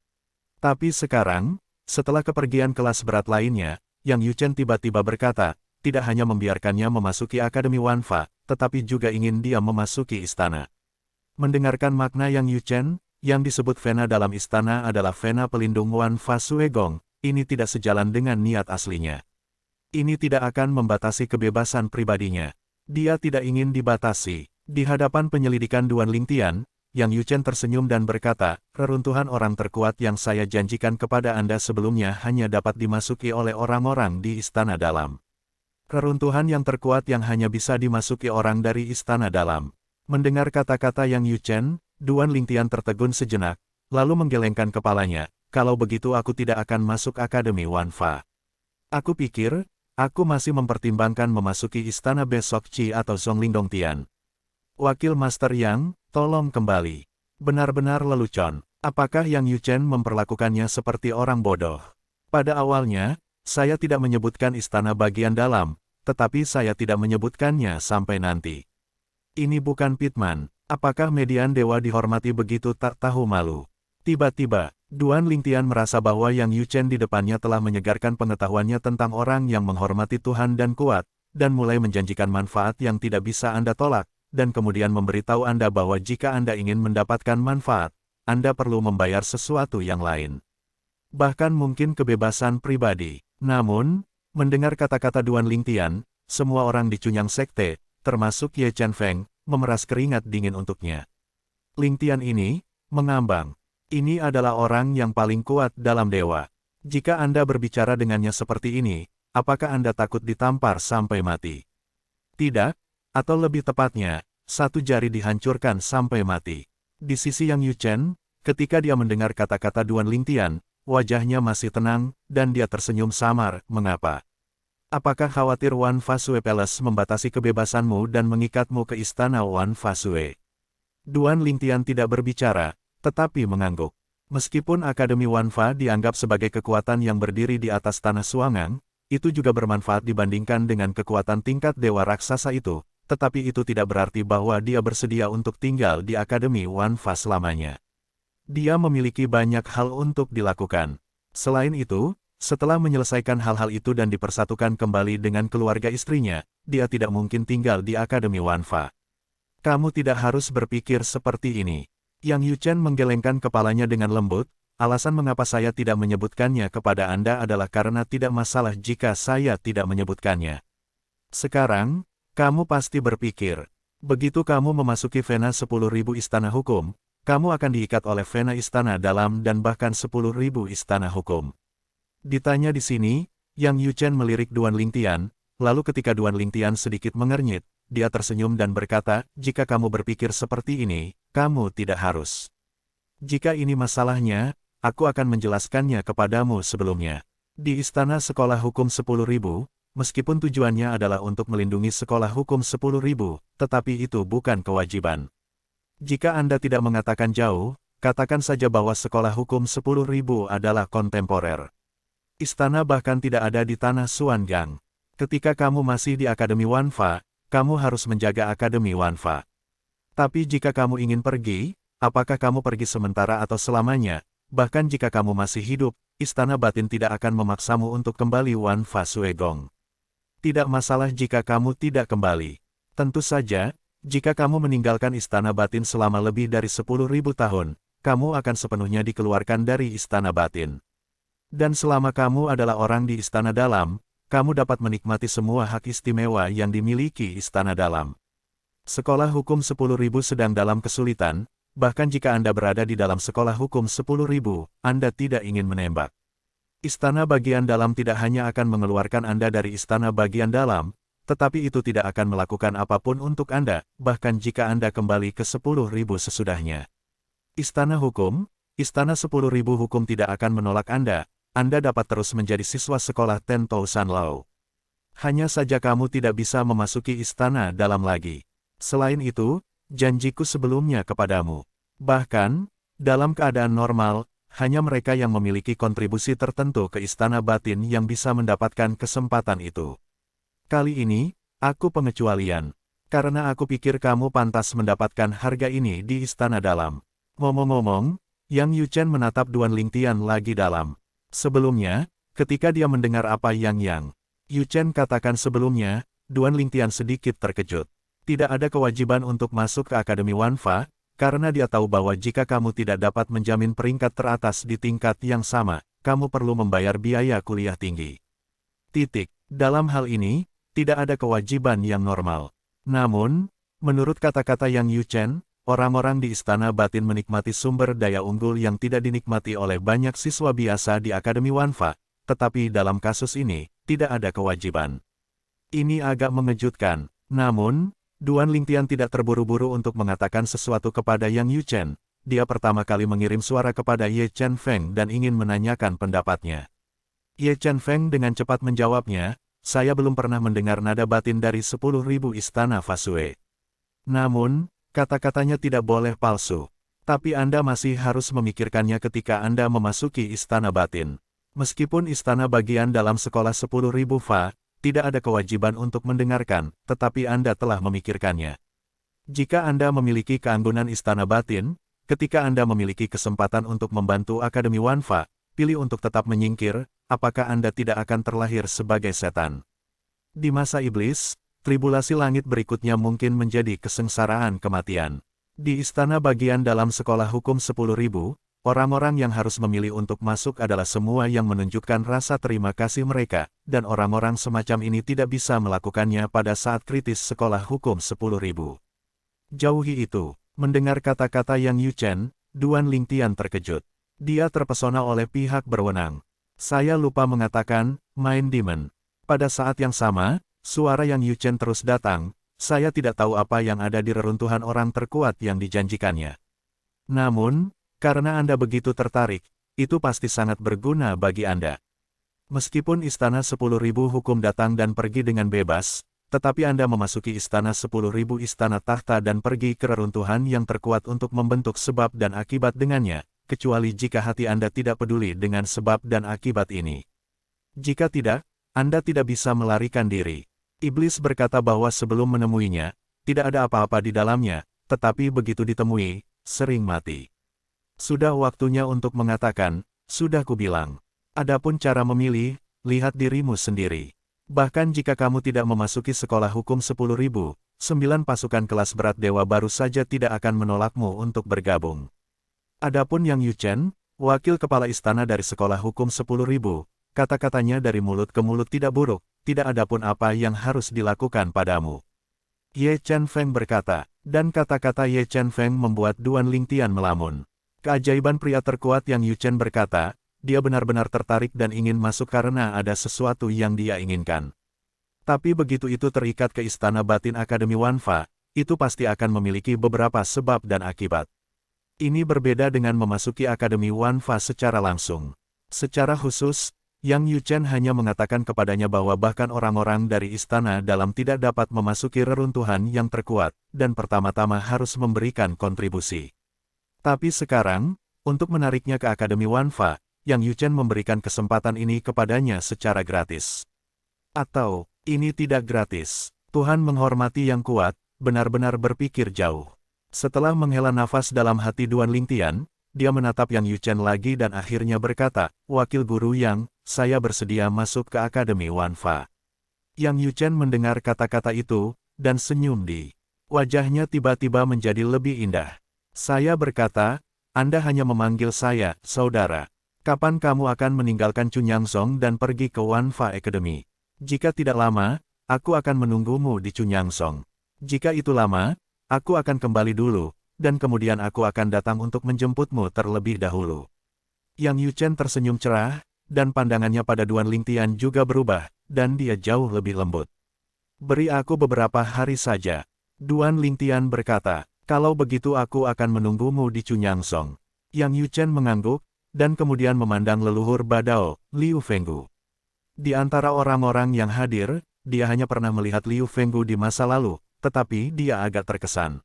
Tapi sekarang, setelah kepergian kelas berat lainnya, Yang Yu Chen tiba-tiba berkata, tidak hanya membiarkannya memasuki Akademi Wanfa, tetapi juga ingin dia memasuki istana. Mendengarkan makna Yang Yu Chen, yang disebut Vena dalam istana adalah Vena pelindung Wanfa Suegong, ini tidak sejalan dengan niat aslinya. Ini tidak akan membatasi kebebasan pribadinya. Dia tidak ingin dibatasi. Di hadapan penyelidikan Duan Lingtian, Yang Yu Chen tersenyum dan berkata, reruntuhan orang terkuat yang saya janjikan kepada Anda sebelumnya hanya dapat dimasuki oleh orang-orang di istana dalam. Reruntuhan yang terkuat yang hanya bisa dimasuki orang dari istana dalam. Mendengar kata-kata Yang Yu Chen, Duan Lingtian tertegun sejenak, lalu menggelengkan kepalanya, kalau begitu aku tidak akan masuk Akademi Wanfa. Aku pikir, aku masih mempertimbangkan memasuki istana besok Qi atau Zhongling Dongtian. Wakil Master Yang, tolong kembali. Benar-benar lelucon. Apakah Yang Yu Chen memperlakukannya seperti orang bodoh? Pada awalnya, saya tidak menyebutkan istana bagian dalam, tetapi saya tidak menyebutkannya sampai nanti. Ini bukan Pitman. Apakah median dewa dihormati begitu tak tahu malu? Tiba-tiba, Duan Lingtian merasa bahwa Yang Yu Chen di depannya telah menyegarkan pengetahuannya tentang orang yang menghormati Tuhan dan kuat, dan mulai menjanjikan manfaat yang tidak bisa Anda tolak, dan kemudian memberitahu Anda bahwa jika Anda ingin mendapatkan manfaat, Anda perlu membayar sesuatu yang lain. Bahkan mungkin kebebasan pribadi. Namun, mendengar kata-kata Duan Lingtian, semua orang di Cunyang Sekte, termasuk Ye Chen Feng, memeras keringat dingin untuknya. Lingtian ini, mengambang. Ini adalah orang yang paling kuat dalam dewa. Jika Anda berbicara dengannya seperti ini, apakah Anda takut ditampar sampai mati? Tidak, atau lebih tepatnya, satu jari dihancurkan sampai mati. Di sisi Yang Yuchen, ketika dia mendengar kata-kata Duan Lingtian, wajahnya masih tenang, dan dia tersenyum samar. Mengapa? Apakah khawatir Wan Fasue Palace membatasi kebebasanmu dan mengikatmu ke istana Wan Fasue? Duan Lingtian tidak berbicara, tetapi mengangguk. Meskipun Akademi Wanfa dianggap sebagai kekuatan yang berdiri di atas tanah Suangang, itu juga bermanfaat dibandingkan dengan kekuatan tingkat dewa raksasa itu, tetapi itu tidak berarti bahwa dia bersedia untuk tinggal di Akademi Wanfa selamanya. Dia memiliki banyak hal untuk dilakukan. Selain itu, setelah menyelesaikan hal-hal itu dan dipersatukan kembali dengan keluarga istrinya, dia tidak mungkin tinggal di Akademi Wanfa. Kamu tidak harus berpikir seperti ini. Yang Yuchen menggelengkan kepalanya dengan lembut, alasan mengapa saya tidak menyebutkannya kepada Anda adalah karena tidak masalah jika saya tidak menyebutkannya. Sekarang, kamu pasti berpikir, begitu kamu memasuki Vena 10.000 istana hukum, kamu akan diikat oleh Vena istana dalam dan bahkan 10.000 istana hukum. Ditanya di sini, Yang Yuchen melirik Duan Lingtian, lalu ketika Duan Lingtian sedikit mengernyit, dia tersenyum dan berkata, jika kamu berpikir seperti ini, kamu tidak harus. Jika ini masalahnya, aku akan menjelaskannya kepadamu sebelumnya. Di Istana Sekolah Hukum 10.000, meskipun tujuannya adalah untuk melindungi Sekolah Hukum 10.000, tetapi itu bukan kewajiban. Jika Anda tidak mengatakan jauh, katakan saja bahwa Sekolah Hukum 10.000 adalah kontemporer. Istana bahkan tidak ada di tanah Suangang. Ketika kamu masih di Akademi Wanfa, kamu harus menjaga Akademi Wanfa. Tapi jika kamu ingin pergi, apakah kamu pergi sementara atau selamanya? Bahkan jika kamu masih hidup, Istana Batin tidak akan memaksamu untuk kembali Wanfa Suegong. Tidak masalah jika kamu tidak kembali. Tentu saja, jika kamu meninggalkan Istana Batin selama lebih dari 10.000 tahun, kamu akan sepenuhnya dikeluarkan dari Istana Batin. Dan selama kamu adalah orang di Istana Dalam, kamu dapat menikmati semua hak istimewa yang dimiliki Istana Dalam. Sekolah Hukum 10.000 sedang dalam kesulitan, bahkan jika Anda berada di dalam Sekolah Hukum 10.000, Anda tidak ingin menembak. Istana Bagian Dalam tidak hanya akan mengeluarkan Anda dari Istana Bagian Dalam, tetapi itu tidak akan melakukan apapun untuk Anda, bahkan jika Anda kembali ke 10.000 sesudahnya. Istana Hukum, Istana 10.000 Hukum tidak akan menolak Anda dapat terus menjadi siswa sekolah Tento San Lao. Hanya saja kamu tidak bisa memasuki Istana Dalam lagi. Selain itu, janjiku sebelumnya kepadamu. Bahkan, dalam keadaan normal, hanya mereka yang memiliki kontribusi tertentu ke Istana Batin yang bisa mendapatkan kesempatan itu. Kali ini, aku pengecualian. Karena aku pikir kamu pantas mendapatkan harga ini di Istana Dalam. Ngomong-ngomong, Yang Yuchen menatap Duan Lingtian lagi dalam. Sebelumnya, ketika dia mendengar apa yang Yuchen katakan sebelumnya, Duan Lingtian sedikit terkejut. Tidak ada kewajiban untuk masuk ke Akademi Wanfa, karena dia tahu bahwa jika kamu tidak dapat menjamin peringkat teratas di tingkat yang sama, kamu perlu membayar biaya kuliah tinggi. Dalam hal ini, tidak ada kewajiban yang normal. Namun, menurut kata-kata Yang Yuchen, orang-orang di Istana Batin menikmati sumber daya unggul yang tidak dinikmati oleh banyak siswa biasa di Akademi Wanfa, tetapi dalam kasus ini, tidak ada kewajiban. Ini agak mengejutkan, namun, Duan Lingtian tidak terburu-buru untuk mengatakan sesuatu kepada Yang Yuchen. Dia pertama kali mengirim suara kepada Ye Chen Feng dan ingin menanyakan pendapatnya. Ye Chen Feng dengan cepat menjawabnya, saya belum pernah mendengar nada batin dari 10.000 istana Fasue. Namun, kata-katanya tidak boleh palsu. Tapi Anda masih harus memikirkannya ketika Anda memasuki Istana Batin. Meskipun Istana Bagian Dalam Sekolah 10.000 Fa, tidak ada kewajiban untuk mendengarkan, tetapi Anda telah memikirkannya. Jika Anda memiliki keanggunan Istana Batin, ketika Anda memiliki kesempatan untuk membantu Akademi Wanfa, pilih untuk tetap menyingkir, apakah Anda tidak akan terlahir sebagai setan? Di masa iblis, tribulasi langit berikutnya mungkin menjadi kesengsaraan kematian. Di istana bagian dalam sekolah hukum 10.000, orang-orang yang harus memilih untuk masuk adalah semua yang menunjukkan rasa terima kasih mereka, dan orang-orang semacam ini tidak bisa melakukannya pada saat kritis sekolah hukum 10.000. Jauhi itu. Mendengar kata-kata Yang Yuchen, Duan Lingtian terkejut. Dia terpesona oleh pihak berwenang. Saya lupa mengatakan, Main Demon. Pada saat yang sama, suara Yang Yuchen terus datang. Saya tidak tahu apa yang ada di reruntuhan orang terkuat yang dijanjikannya. Namun, karena Anda begitu tertarik, itu pasti sangat berguna bagi Anda. Meskipun Istana 10.000 hukum datang dan pergi dengan bebas, tetapi Anda memasuki Istana 10.000 istana tahta dan pergi ke reruntuhan yang terkuat untuk membentuk sebab dan akibat dengannya, kecuali jika hati Anda tidak peduli dengan sebab dan akibat ini. Jika tidak, Anda tidak bisa melarikan diri. Iblis berkata bahwa sebelum menemuinya, tidak ada apa-apa di dalamnya, tetapi begitu ditemui, sering mati. Sudah waktunya untuk mengatakan, sudah kubilang. Adapun cara memilih, lihat dirimu sendiri. Bahkan jika kamu tidak memasuki sekolah hukum 10.000, 9 pasukan kelas berat dewa baru saja tidak akan menolakmu untuk bergabung. Adapun Yang Yuchen, wakil kepala istana dari sekolah hukum 10.000, kata-katanya dari mulut ke mulut tidak buruk, tidak ada pun apa yang harus dilakukan padamu. Ye Chen Feng berkata, dan kata-kata Ye Chen Feng membuat Duan Lingtian melamun. Keajaiban pria terkuat Yang Yuchen berkata, dia benar-benar tertarik dan ingin masuk karena ada sesuatu yang dia inginkan. Tapi begitu itu terikat ke Istana Batin Akademi Wanfa, itu pasti akan memiliki beberapa sebab dan akibat. Ini berbeda dengan memasuki Akademi Wanfa secara langsung. Secara khusus, Yang Yuchen hanya mengatakan kepadanya bahwa bahkan orang-orang dari istana dalam tidak dapat memasuki reruntuhan yang terkuat, dan pertama-tama harus memberikan kontribusi. Tapi sekarang, untuk menariknya ke Akademi Wanfa, Yang Yuchen memberikan kesempatan ini kepadanya secara gratis. Atau, ini tidak gratis. Tuhan menghormati yang kuat, benar-benar berpikir jauh. Setelah menghela nafas dalam hati Duan Lingtian, dia menatap Yang Yuchen lagi dan akhirnya berkata, Wakil Guru Yang, saya bersedia masuk ke Akademi Wanfa. Yang Yuchen mendengar kata-kata itu, dan senyum di wajahnya tiba-tiba menjadi lebih indah. Saya berkata, Anda hanya memanggil saya, saudara. Kapan kamu akan meninggalkan Chunyangsong dan pergi ke Wanfa Academy? Jika tidak lama, aku akan menunggumu di Chunyangsong. Jika itu lama, aku akan kembali dulu, dan kemudian aku akan datang untuk menjemputmu terlebih dahulu. Yang Yuchen tersenyum cerah, dan pandangannya pada Duan Lingtian juga berubah, dan dia jauh lebih lembut. Beri aku beberapa hari saja. Duan Lingtian berkata, kalau begitu aku akan menunggumu di Chunyangsong. Yang Yuchen mengangguk, dan kemudian memandang leluhur Badao, Liu Fenggu. Di antara orang-orang yang hadir, dia hanya pernah melihat Liu Fenggu di masa lalu, tetapi dia agak terkesan.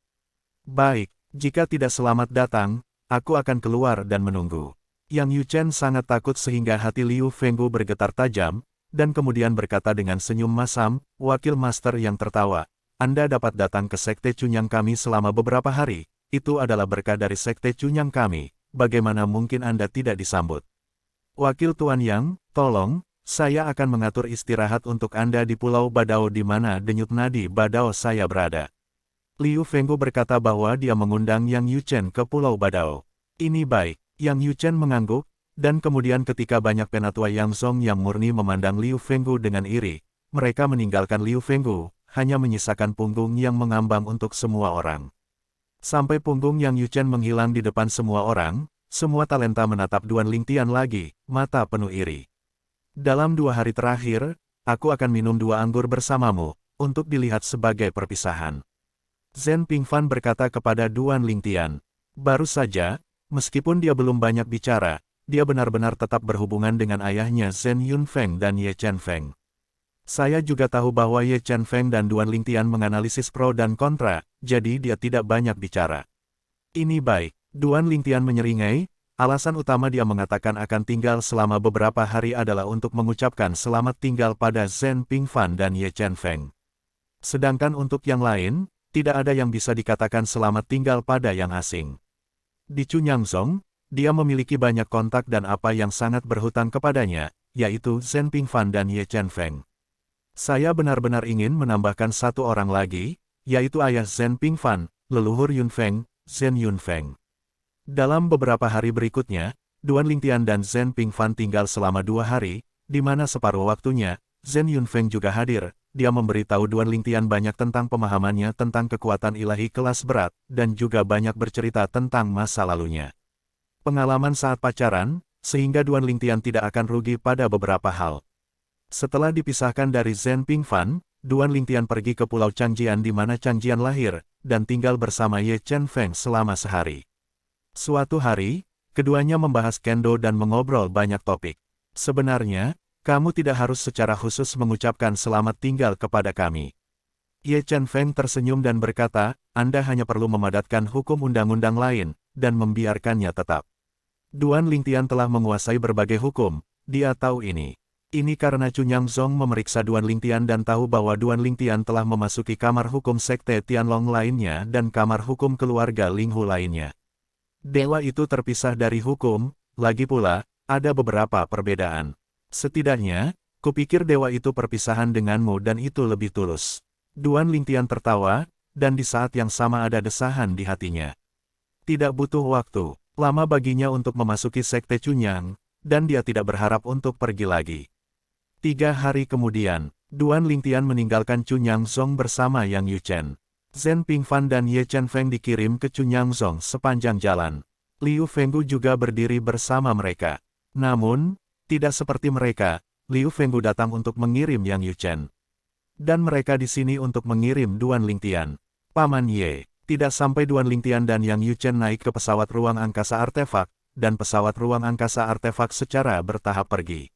Baik, jika tidak selamat datang, aku akan keluar dan menunggu. Yang Yuchen sangat takut sehingga hati Liu Fenggu bergetar tajam, dan kemudian berkata dengan senyum masam, wakil master yang tertawa, Anda dapat datang ke Sekte Chunyang kami selama beberapa hari, itu adalah berkah dari Sekte Chunyang kami, bagaimana mungkin Anda tidak disambut? Wakil Tuan Yang, tolong, saya akan mengatur istirahat untuk Anda di Pulau Badao di mana denyut nadi Badao saya berada. Liu Fenggu berkata bahwa dia mengundang Yang Yuchen ke Pulau Badao. Ini baik. Yang Yuchen mengangguk, dan kemudian ketika banyak penatua Yangzong yang murni memandang Liu Fenggu dengan iri, mereka meninggalkan Liu Fenggu, hanya menyisakan punggung yang mengambang untuk semua orang. Sampai punggung Yang Yuchen menghilang di depan semua orang, semua talenta menatap Duan Lingtian lagi, mata penuh iri. Dalam 2 hari terakhir, aku akan minum 2 anggur bersamamu, untuk dilihat sebagai perpisahan. Zhen Pingfan berkata kepada Duan Lingtian. Baru saja, meskipun dia belum banyak bicara, dia benar-benar tetap berhubungan dengan ayahnya Zhen Yunfeng dan Ye Chen Feng. Saya juga tahu bahwa Ye Chen Feng dan Duan Lingtian menganalisis pro dan kontra, jadi dia tidak banyak bicara. Ini baik, Duan Lingtian menyeringai, alasan utama dia mengatakan akan tinggal selama beberapa hari adalah untuk mengucapkan selamat tinggal pada Zhen Pingfan dan Ye Chen Feng. Sedangkan untuk yang lain, tidak ada yang bisa dikatakan selamat tinggal pada yang asing. Di Chunyangsong, dia memiliki banyak kontak dan apa yang sangat berhutang kepadanya, yaitu Zhen Pingfan dan Ye Chen Feng. Saya benar-benar ingin menambahkan 1 orang lagi, yaitu ayah Zhen Pingfan, leluhur Yun Feng, Zhen Yunfeng. Dalam beberapa hari berikutnya, Duan Lingtian dan Zhen Pingfan tinggal selama 2 hari, di mana separuh waktunya, Zhen Yunfeng juga hadir. Dia memberitahu Duan Lingtian banyak tentang pemahamannya tentang kekuatan ilahi kelas berat, dan juga banyak bercerita tentang masa lalunya. Pengalaman saat pacaran, sehingga Duan Lingtian tidak akan rugi pada beberapa hal. Setelah dipisahkan dari Zhen Pingfan, Duan Lingtian pergi ke Pulau Changjian di mana Changjian lahir, dan tinggal bersama Ye Chen Feng selama sehari. Suatu hari, keduanya membahas kendo dan mengobrol banyak topik. Sebenarnya, kamu tidak harus secara khusus mengucapkan selamat tinggal kepada kami. Ye Chen Feng tersenyum dan berkata, Anda hanya perlu memadatkan hukum undang-undang lain, dan membiarkannya tetap. Duan Lingtian telah menguasai berbagai hukum, dia tahu ini. Ini karena Cunyang Zong memeriksa Duan Lingtian dan tahu bahwa Duan Lingtian telah memasuki kamar hukum sekte Tianlong lainnya dan kamar hukum keluarga Linghu lainnya. Dewa itu terpisah dari hukum, lagi pula, ada beberapa perbedaan. Setidaknya, kupikir dewa itu perpisahan denganmu dan itu lebih tulus. Duan Lingtian tertawa, dan di saat yang sama ada desahan di hatinya. Tidak butuh waktu lama baginya untuk memasuki sekte Cunyang, dan dia tidak berharap untuk pergi lagi. 3 hari kemudian, Duan Lingtian meninggalkan Cunyang Zong bersama Yang Yuchen. Zhen Pingfan dan Ye Chen Feng dikirim ke Cunyang Zong sepanjang jalan. Liu Fenggu juga berdiri bersama mereka. Namun, tidak seperti mereka, Liu Fenggu datang untuk mengirim Yang Yuchen. Dan mereka di sini untuk mengirim Duan Lingtian. Paman Ye, tidak sampai Duan Lingtian dan Yang Yuchen naik ke pesawat ruang angkasa artefak, dan pesawat ruang angkasa artefak secara bertahap pergi.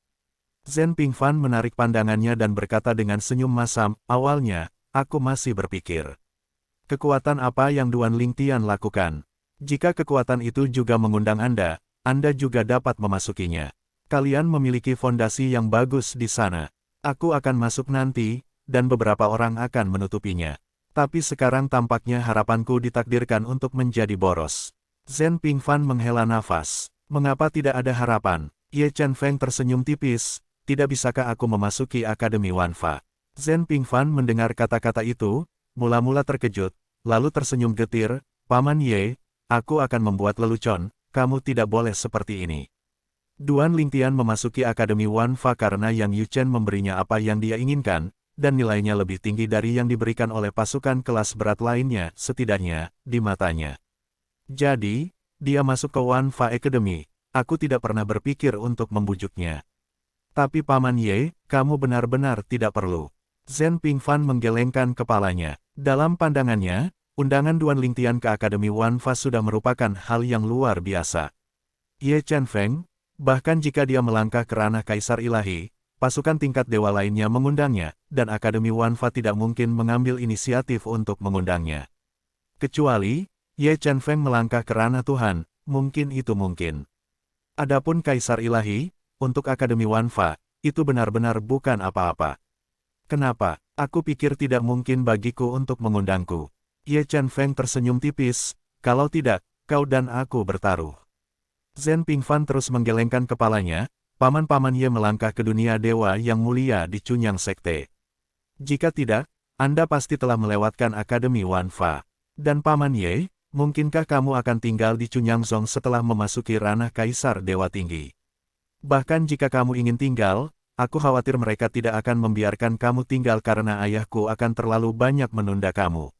Zhen Pingfan menarik pandangannya dan berkata dengan senyum masam, awalnya, aku masih berpikir. Kekuatan apa yang Duan Lingtian lakukan? Jika kekuatan itu juga mengundang Anda juga dapat memasukinya. Kalian memiliki fondasi yang bagus di sana. Aku akan masuk nanti, dan beberapa orang akan menutupinya. Tapi sekarang tampaknya harapanku ditakdirkan untuk menjadi boros. Zhen Pingfan menghela nafas. Mengapa tidak ada harapan? Ye Chen Feng tersenyum tipis. Tidak bisakah aku memasuki Akademi Wanfa? Zhen Pingfan mendengar kata-kata itu, mula-mula terkejut, lalu tersenyum getir. Paman Ye, aku akan membuat lelucon, kamu tidak boleh seperti ini. Duan Lingtian memasuki Akademi Wanfa karena Yang Yuchen memberinya apa yang dia inginkan, dan nilainya lebih tinggi dari yang diberikan oleh pasukan kelas berat lainnya, setidaknya, di matanya. Jadi, dia masuk ke Wanfa Academy. Aku tidak pernah berpikir untuk membujuknya. Tapi Paman Ye, kamu benar-benar tidak perlu. Zhen Pingfan menggelengkan kepalanya. Dalam pandangannya, undangan Duan Lingtian ke Akademi Wanfa sudah merupakan hal yang luar biasa. Ye Chen Feng, bahkan jika dia melangkah ke ranah Kaisar Ilahi, pasukan tingkat dewa lainnya mengundangnya, dan Akademi Wanfa tidak mungkin mengambil inisiatif untuk mengundangnya. Kecuali, Ye Chen Feng melangkah ke ranah Tuhan, mungkin itu mungkin. Adapun Kaisar Ilahi, untuk Akademi Wanfa, itu benar-benar bukan apa-apa. Kenapa? Aku pikir tidak mungkin bagiku untuk mengundangku. Ye Chen Feng tersenyum tipis, kalau tidak, kau dan aku bertaruh. Zhen Pingfan terus menggelengkan kepalanya, paman-paman Ye melangkah ke dunia dewa yang mulia di Cunyang Sekte. Jika tidak, Anda pasti telah melewatkan Akademi Wanfa. Dan Paman Ye, mungkinkah kamu akan tinggal di Cunyang Zong setelah memasuki ranah Kaisar Dewa Tinggi? Bahkan jika kamu ingin tinggal, aku khawatir mereka tidak akan membiarkan kamu tinggal karena ayahku akan terlalu banyak menunda kamu.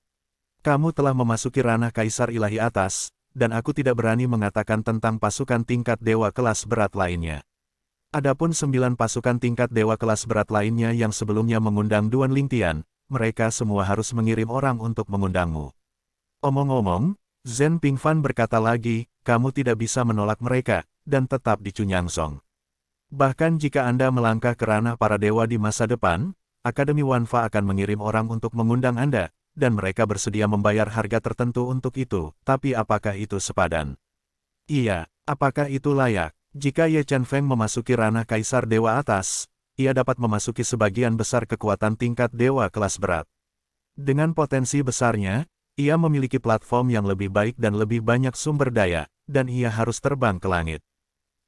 Kamu telah memasuki ranah Kaisar Ilahi atas, dan aku tidak berani mengatakan tentang pasukan tingkat dewa kelas berat lainnya. Adapun 9 pasukan tingkat dewa kelas berat lainnya yang sebelumnya mengundang Duan Lingtian, mereka semua harus mengirim orang untuk mengundangmu. Omong-omong, Zhen Pingfan berkata lagi, kamu tidak bisa menolak mereka, dan tetap di Cunyang Zong. Bahkan jika Anda melangkah ke ranah para dewa di masa depan, Akademi Wanfa akan mengirim orang untuk mengundang Anda, dan mereka bersedia membayar harga tertentu untuk itu, tapi apakah itu sepadan? Iya, apakah itu layak? Jika Ye Chen Feng memasuki ranah Kaisar Dewa Atas, ia dapat memasuki sebagian besar kekuatan tingkat dewa kelas berat. Dengan potensi besarnya, ia memiliki platform yang lebih baik dan lebih banyak sumber daya, dan ia harus terbang ke langit.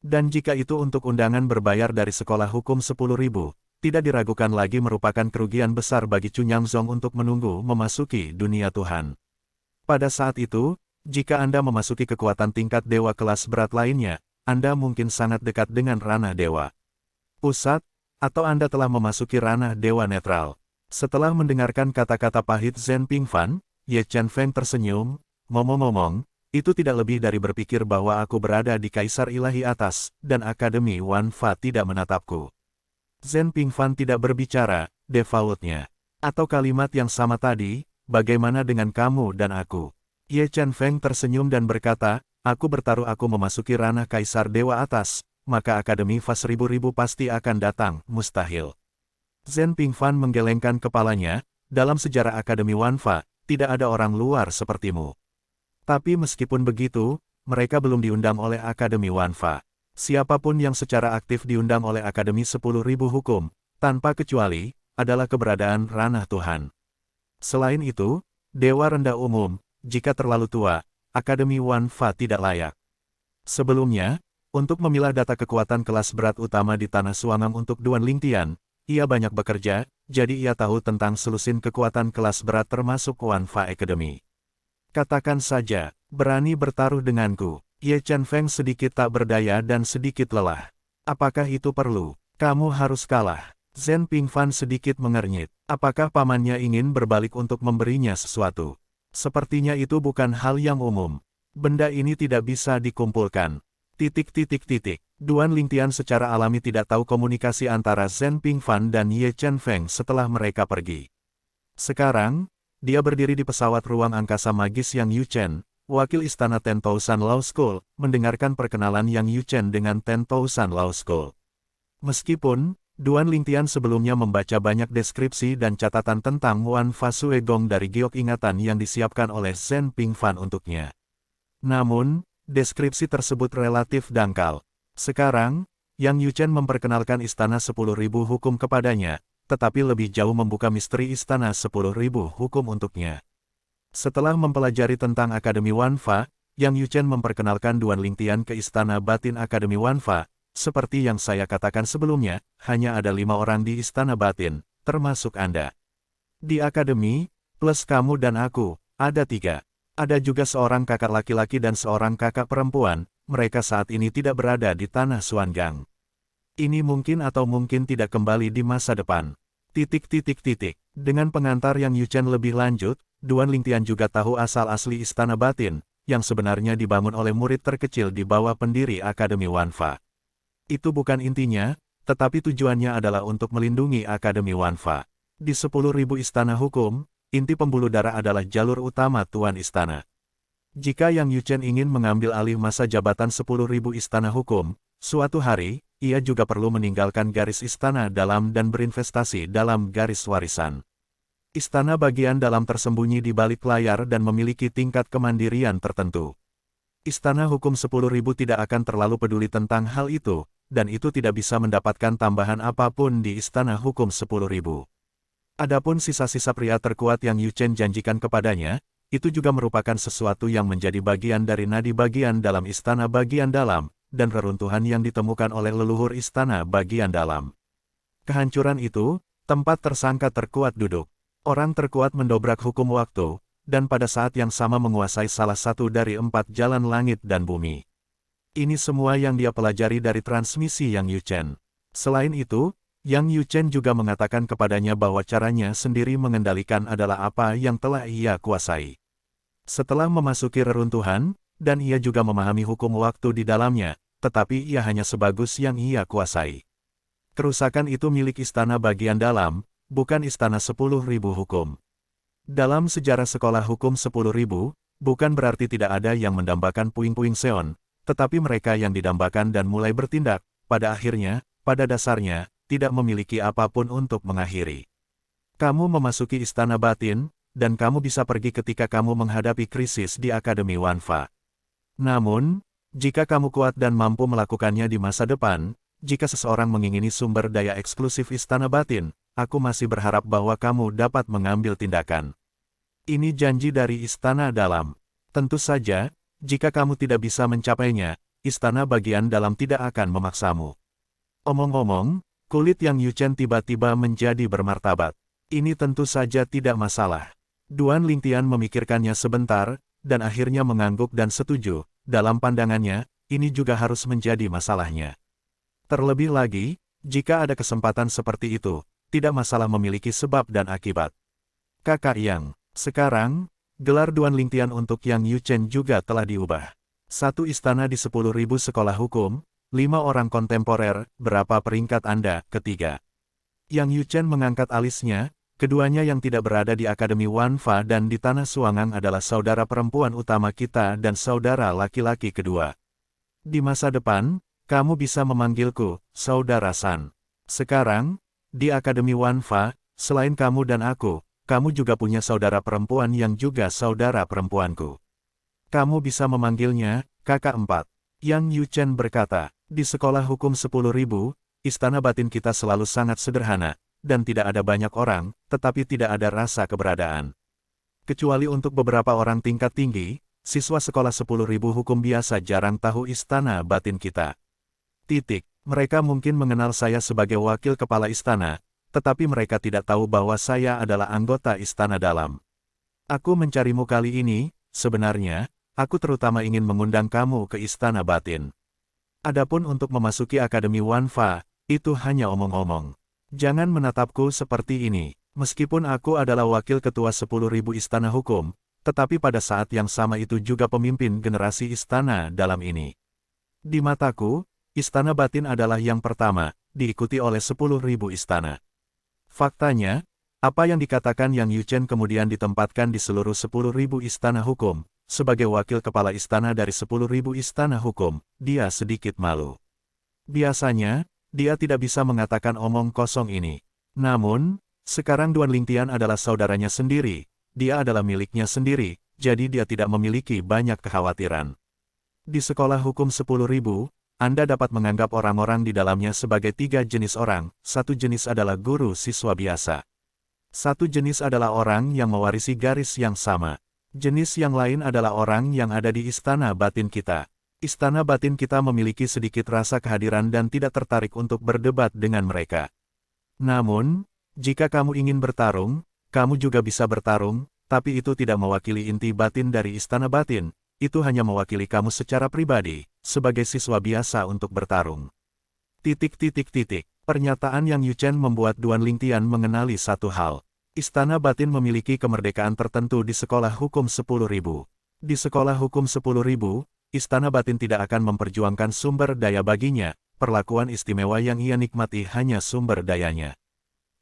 Dan jika itu untuk undangan berbayar dari sekolah hukum 10.000, tidak diragukan lagi merupakan kerugian besar bagi Cunyang Zong untuk menunggu memasuki dunia Tuhan. Pada saat itu, Jika Anda memasuki kekuatan tingkat dewa kelas berat lainnya, Anda mungkin sangat dekat dengan ranah dewa pusat, atau Anda telah memasuki ranah dewa netral. Setelah mendengarkan kata-kata pahit Zhen Pingfan, Ye Chen Feng tersenyum, ngomong-ngomong, itu tidak lebih dari berpikir bahwa aku berada di Kaisar Ilahi atas, dan Akademi Wan Fa tidak menatapku. Zhen Pingfan tidak berbicara, defaultnya. Atau kalimat yang sama tadi, bagaimana dengan kamu dan aku? Ye Chen Feng tersenyum dan berkata, aku bertaruh aku memasuki ranah Kaisar Dewa atas, maka Akademi Fa 1000.000 pasti akan datang, mustahil. Zhen Pingfan menggelengkan kepalanya, dalam sejarah Akademi Wan Fa, tidak ada orang luar sepertimu. Tapi meskipun begitu, mereka belum diundang oleh Akademi Wan Fa. Siapapun yang secara aktif diundang oleh Akademi 10.000 hukum, tanpa kecuali, adalah keberadaan ranah Tuhan. Selain itu, Dewa Rendah Umum, jika terlalu tua, Akademi Wan Fa tidak layak. Sebelumnya, untuk memilah data kekuatan kelas berat utama di Tanah Suangang untuk Duan Lingtian, ia banyak bekerja, jadi ia tahu tentang selusin kekuatan kelas berat termasuk Wan Fa Academy. Katakan saja, berani bertaruh denganku. Ye Chen Feng sedikit tak berdaya dan sedikit lelah. Apakah itu perlu? Kamu harus kalah. Zhen Pingfan sedikit mengernyit. Apakah pamannya ingin berbalik untuk memberinya sesuatu? Sepertinya itu bukan hal yang umum. Benda ini tidak bisa dikumpulkan. Duan Lingtian secara alami tidak tahu komunikasi antara Zhen Pingfan dan Ye Chen Feng setelah mereka pergi. Sekarang, dia berdiri di pesawat ruang angkasa magis Yang Yuchen, wakil istana 10,000 Law School, mendengarkan perkenalan Yang Yuchen dengan 10,000 Law School. Meskipun, Duan Lingtian sebelumnya membaca banyak deskripsi dan catatan tentang Wan Fa Sue Gong dari giok ingatan yang disiapkan oleh Zhen Pingfan untuknya. Namun, deskripsi tersebut relatif dangkal. Sekarang, Yang Yuchen memperkenalkan istana 10.000 hukum kepadanya, tetapi lebih jauh membuka misteri istana 10.000 hukum untuknya. Setelah mempelajari tentang Akademi Wan Fa, Yang Yuchen memperkenalkan Duan Lingtian ke istana batin Akademi Wan Fa. Seperti yang saya katakan sebelumnya, hanya ada 5 orang di istana batin, termasuk Anda. Di akademi, plus kamu dan aku, ada 3. Ada juga seorang kakak laki-laki dan seorang kakak perempuan, mereka saat ini tidak berada di Tanah Suangang. Ini mungkin atau mungkin tidak kembali di masa depan. Dengan pengantar Yang Yuchen lebih lanjut, Duan Lingtian juga tahu asal-asli istana batin, yang sebenarnya dibangun oleh murid terkecil di bawah pendiri Akademi Wan Fa. Itu bukan intinya, tetapi tujuannya adalah untuk melindungi Akademi Wan Fa. Di 10.000 istana hukum, inti pembuluh darah adalah jalur utama Tuan Istana. Jika Yang Yuchen ingin mengambil alih masa jabatan 10.000 istana hukum, suatu hari, ia juga perlu meninggalkan garis istana dalam dan berinvestasi dalam garis warisan. Istana bagian dalam tersembunyi di balik layar dan memiliki tingkat kemandirian tertentu. Istana hukum 10.000 tidak akan terlalu peduli tentang hal itu, dan itu tidak bisa mendapatkan tambahan apapun di istana hukum 10.000. Adapun sisa-sisa pria terkuat yang Yuchen janjikan kepadanya, itu juga merupakan sesuatu yang menjadi bagian dari nadi bagian dalam istana bagian dalam, dan reruntuhan yang ditemukan oleh leluhur istana bagian dalam. Kehancuran itu, tempat tersangka terkuat duduk. Orang terkuat mendobrak hukum waktu, dan pada saat yang sama menguasai salah satu dari 4 jalan langit dan bumi. Ini semua yang dia pelajari dari transmisi Yang Yuchen. Selain itu, Yang Yuchen juga mengatakan kepadanya bahwa caranya sendiri mengendalikan adalah apa yang telah ia kuasai. Setelah memasuki reruntuhan, dan ia juga memahami hukum waktu di dalamnya, tetapi ia hanya sebagus yang ia kuasai. Kerusakan itu milik istana bagian dalam, bukan istana 10.000 hukum. Dalam sejarah sekolah hukum 10.000, bukan berarti tidak ada yang mendambakan puing-puing seon, tetapi mereka yang didambakan dan mulai bertindak, pada akhirnya, pada dasarnya, tidak memiliki apapun untuk mengakhiri. Kamu memasuki istana batin, dan kamu bisa pergi ketika kamu menghadapi krisis di Akademi Wan Fa. Namun, jika kamu kuat dan mampu melakukannya di masa depan, jika seseorang mengingini sumber daya eksklusif istana batin, aku masih berharap bahwa kamu dapat mengambil tindakan. Ini janji dari istana dalam. Tentu saja, jika kamu tidak bisa mencapainya, istana bagian dalam tidak akan memaksamu. Omong-omong, kulit Yang Yuchen tiba-tiba menjadi bermartabat. Ini tentu saja tidak masalah. Duan Lingtian memikirkannya sebentar, dan akhirnya mengangguk dan setuju. Dalam pandangannya, ini juga harus menjadi masalahnya. Terlebih lagi, jika ada kesempatan seperti itu, tidak masalah memiliki sebab dan akibat. Kakak Yang, sekarang, gelar Duan Lingtian untuk Yang Yuchen juga telah diubah. 1 istana di 10.000 sekolah hukum, 5 orang kontemporer, berapa peringkat Anda? Ketiga. Yang Yuchen mengangkat alisnya, keduanya yang tidak berada di Akademi Wanfa dan di Tanah Suangang adalah saudara perempuan utama kita dan saudara laki-laki kedua. Di masa depan, kamu bisa memanggilku, Saudara San. Sekarang, di Akademi Wanfa, selain kamu dan aku, kamu juga punya saudara perempuan yang juga saudara perempuanku. Kamu bisa memanggilnya, Kakak 4. Yang Yuchen berkata, di sekolah hukum 10.000, istana batin kita selalu sangat sederhana, dan tidak ada banyak orang, tetapi tidak ada rasa keberadaan. Kecuali untuk beberapa orang tingkat tinggi, siswa sekolah 10.000 hukum biasa jarang tahu istana batin kita. Mereka mungkin mengenal saya sebagai wakil kepala istana, tetapi mereka tidak tahu bahwa saya adalah anggota istana dalam. Aku mencarimu kali ini, sebenarnya, aku terutama ingin mengundang kamu ke istana batin. Adapun untuk memasuki Akademi Wanfa, itu hanya omong-omong. Jangan menatapku seperti ini, meskipun aku adalah wakil ketua 10.000 istana hukum, tetapi pada saat yang sama itu juga pemimpin generasi istana dalam ini. Di mataku, istana batin adalah yang pertama, diikuti oleh 10.000 istana. Faktanya, apa yang dikatakan Yang Yuchen kemudian ditempatkan di seluruh 10.000 istana hukum, sebagai wakil kepala istana dari 10.000 istana hukum, dia sedikit malu. Biasanya, dia tidak bisa mengatakan omong kosong ini. Namun, sekarang Duan Lingtian adalah saudaranya sendiri, dia adalah miliknya sendiri, jadi dia tidak memiliki banyak kekhawatiran. Di sekolah hukum 10.000, Anda dapat menganggap orang-orang di dalamnya sebagai 3 jenis orang. 1 jenis adalah guru siswa biasa. 1 jenis adalah orang yang mewarisi garis yang sama. Jenis yang lain adalah orang yang ada di istana batin kita. Istana batin kita memiliki sedikit rasa kehadiran dan tidak tertarik untuk berdebat dengan mereka. Namun, jika kamu ingin bertarung, kamu juga bisa bertarung, tapi itu tidak mewakili inti batin dari istana batin, itu hanya mewakili kamu secara pribadi, sebagai siswa biasa untuk bertarung. Pernyataan Yang Yuchen membuat Duan Lingtian mengenali satu hal. Istana batin memiliki kemerdekaan tertentu di sekolah hukum 10.000. Di sekolah hukum 10.000, istana batin tidak akan memperjuangkan sumber daya baginya, perlakuan istimewa yang ia nikmati hanya sumber dayanya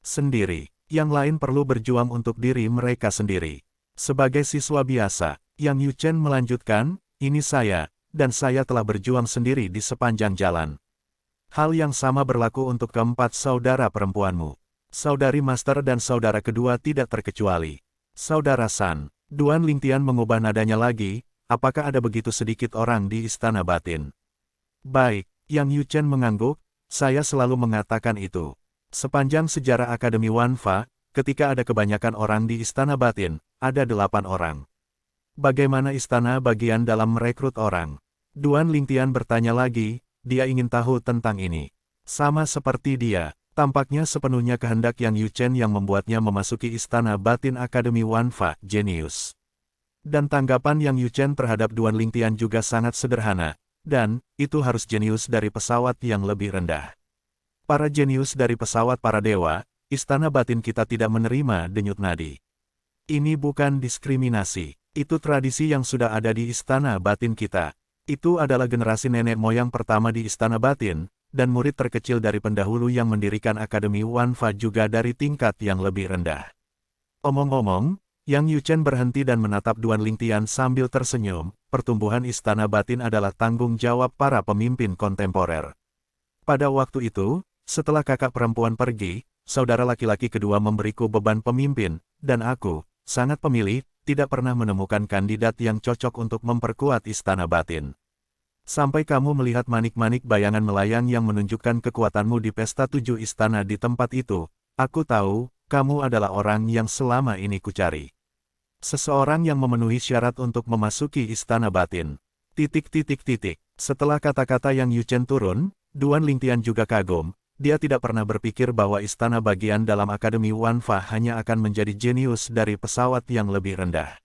sendiri. Yang lain perlu berjuang untuk diri mereka sendiri. Sebagai siswa biasa, Yang Yuchen melanjutkan, ini saya, dan saya telah berjuang sendiri di sepanjang jalan. Hal yang sama berlaku untuk keempat saudara perempuanmu. Saudari Master dan saudara kedua tidak terkecuali. Saudara San, Duan Lingtian mengubah nadanya lagi, apakah ada begitu sedikit orang di istana batin? Baik, Yang Yuchen mengangguk, saya selalu mengatakan itu. Sepanjang sejarah Akademi Wanfa, ketika ada kebanyakan orang di istana batin, ada 8 orang. Bagaimana istana bagian dalam merekrut orang? Duan Lingtian bertanya lagi, dia ingin tahu tentang ini. Sama seperti dia, tampaknya sepenuhnya kehendak Yang Yuchen yang membuatnya memasuki istana batin Akademi Wanfa, jenius. Dan tanggapan Yang Yuchen terhadap Duan Lingtian juga sangat sederhana, dan, itu harus jenius dari pesawat yang lebih rendah. Para jenius dari pesawat para dewa, istana batin kita tidak menerima denyut nadi. Ini bukan diskriminasi, itu tradisi yang sudah ada di istana batin kita. Itu adalah generasi nenek moyang pertama di istana batin, dan murid terkecil dari pendahulu yang mendirikan Akademi Wanfa juga dari tingkat yang lebih rendah. Omong-omong, Yang Yuchen berhenti dan menatap Duan Lingtian sambil tersenyum, pertumbuhan istana batin adalah tanggung jawab para pemimpin kontemporer. Pada waktu itu, setelah kakak perempuan pergi, saudara laki-laki kedua memberiku beban pemimpin, dan aku, sangat pemilih, tidak pernah menemukan kandidat yang cocok untuk memperkuat istana batin. Sampai kamu melihat manik-manik bayangan melayang yang menunjukkan kekuatanmu di pesta 7 istana di tempat itu, aku tahu, kamu adalah orang yang selama ini kucari. Seseorang yang memenuhi syarat untuk memasuki istana batin. Setelah kata-kata Yang Yuchen turun, Duan Lingtian juga kagum. Dia tidak pernah berpikir bahwa istana bagian dalam Akademi Wanfa hanya akan menjadi jenius dari pesawat yang lebih rendah.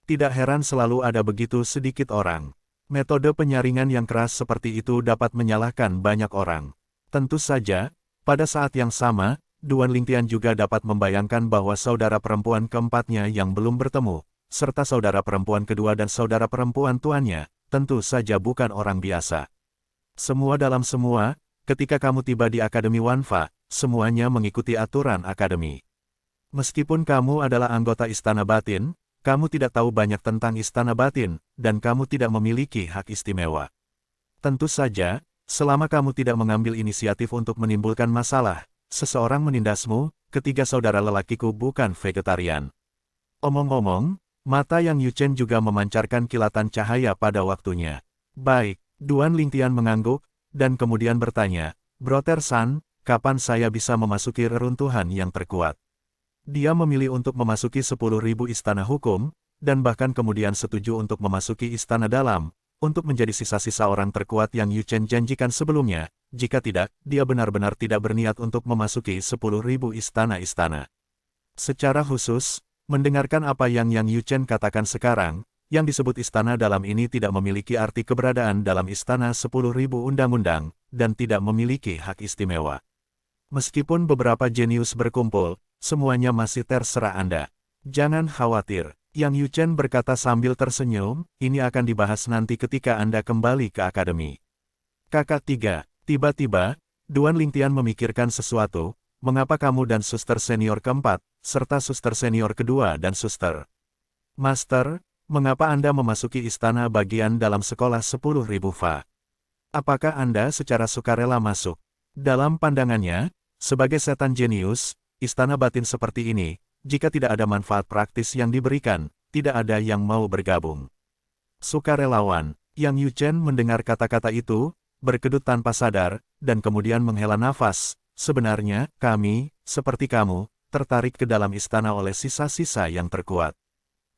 Tidak heran selalu ada begitu sedikit orang. Metode penyaringan yang keras seperti itu dapat menyalahkan banyak orang. Tentu saja, pada saat yang sama, Duan Lingtian juga dapat membayangkan bahwa saudara perempuan keempatnya yang belum bertemu, serta saudara perempuan kedua dan saudara perempuan tuannya, tentu saja bukan orang biasa. Semua dalam semua, ketika kamu tiba di Akademi Wanfa, semuanya mengikuti aturan Akademi. Meskipun kamu adalah anggota Istana Batin, kamu tidak tahu banyak tentang Istana Batin, dan kamu tidak memiliki hak istimewa. Tentu saja, selama kamu tidak mengambil inisiatif untuk menimbulkan masalah, seseorang menindasmu, ketiga saudara lelakiku bukan vegetarian. Omong-omong, mata Yang Yuchen juga memancarkan kilatan cahaya pada waktunya. Baik, Duan Lingtian mengangguk, dan kemudian bertanya, Brother San, kapan saya bisa memasuki reruntuhan yang terkuat? Dia memilih untuk memasuki 10.000 istana hukum, dan bahkan kemudian setuju untuk memasuki istana dalam, untuk menjadi sisa-sisa orang terkuat yang Yuchen janjikan sebelumnya. Jika tidak, dia benar-benar tidak berniat untuk memasuki 10.000 istana-istana. Secara khusus, mendengarkan apa yang Yang Yuchen katakan sekarang, yang disebut istana dalam ini tidak memiliki arti keberadaan dalam istana 10.000 undang-undang, dan tidak memiliki hak istimewa. Meskipun beberapa jenius berkumpul, semuanya masih terserah Anda. Jangan khawatir, Yang Yuchen berkata sambil tersenyum, ini akan dibahas nanti ketika Anda kembali ke Akademi. Kakak 3, tiba-tiba, Duan Lingtian memikirkan sesuatu, mengapa kamu dan suster senior keempat, serta suster senior kedua dan suster master, mengapa Anda memasuki istana bagian dalam sekolah 10.000 fa? Apakah Anda secara sukarela masuk? Dalam pandangannya, sebagai setan jenius, istana batin seperti ini, jika tidak ada manfaat praktis yang diberikan, tidak ada yang mau bergabung. Sukarelawan, Yang Yuchen mendengar kata-kata itu, berkedut tanpa sadar, dan kemudian menghela nafas. Sebenarnya, kami, seperti kamu, tertarik ke dalam istana oleh sisa-sisa yang terkuat.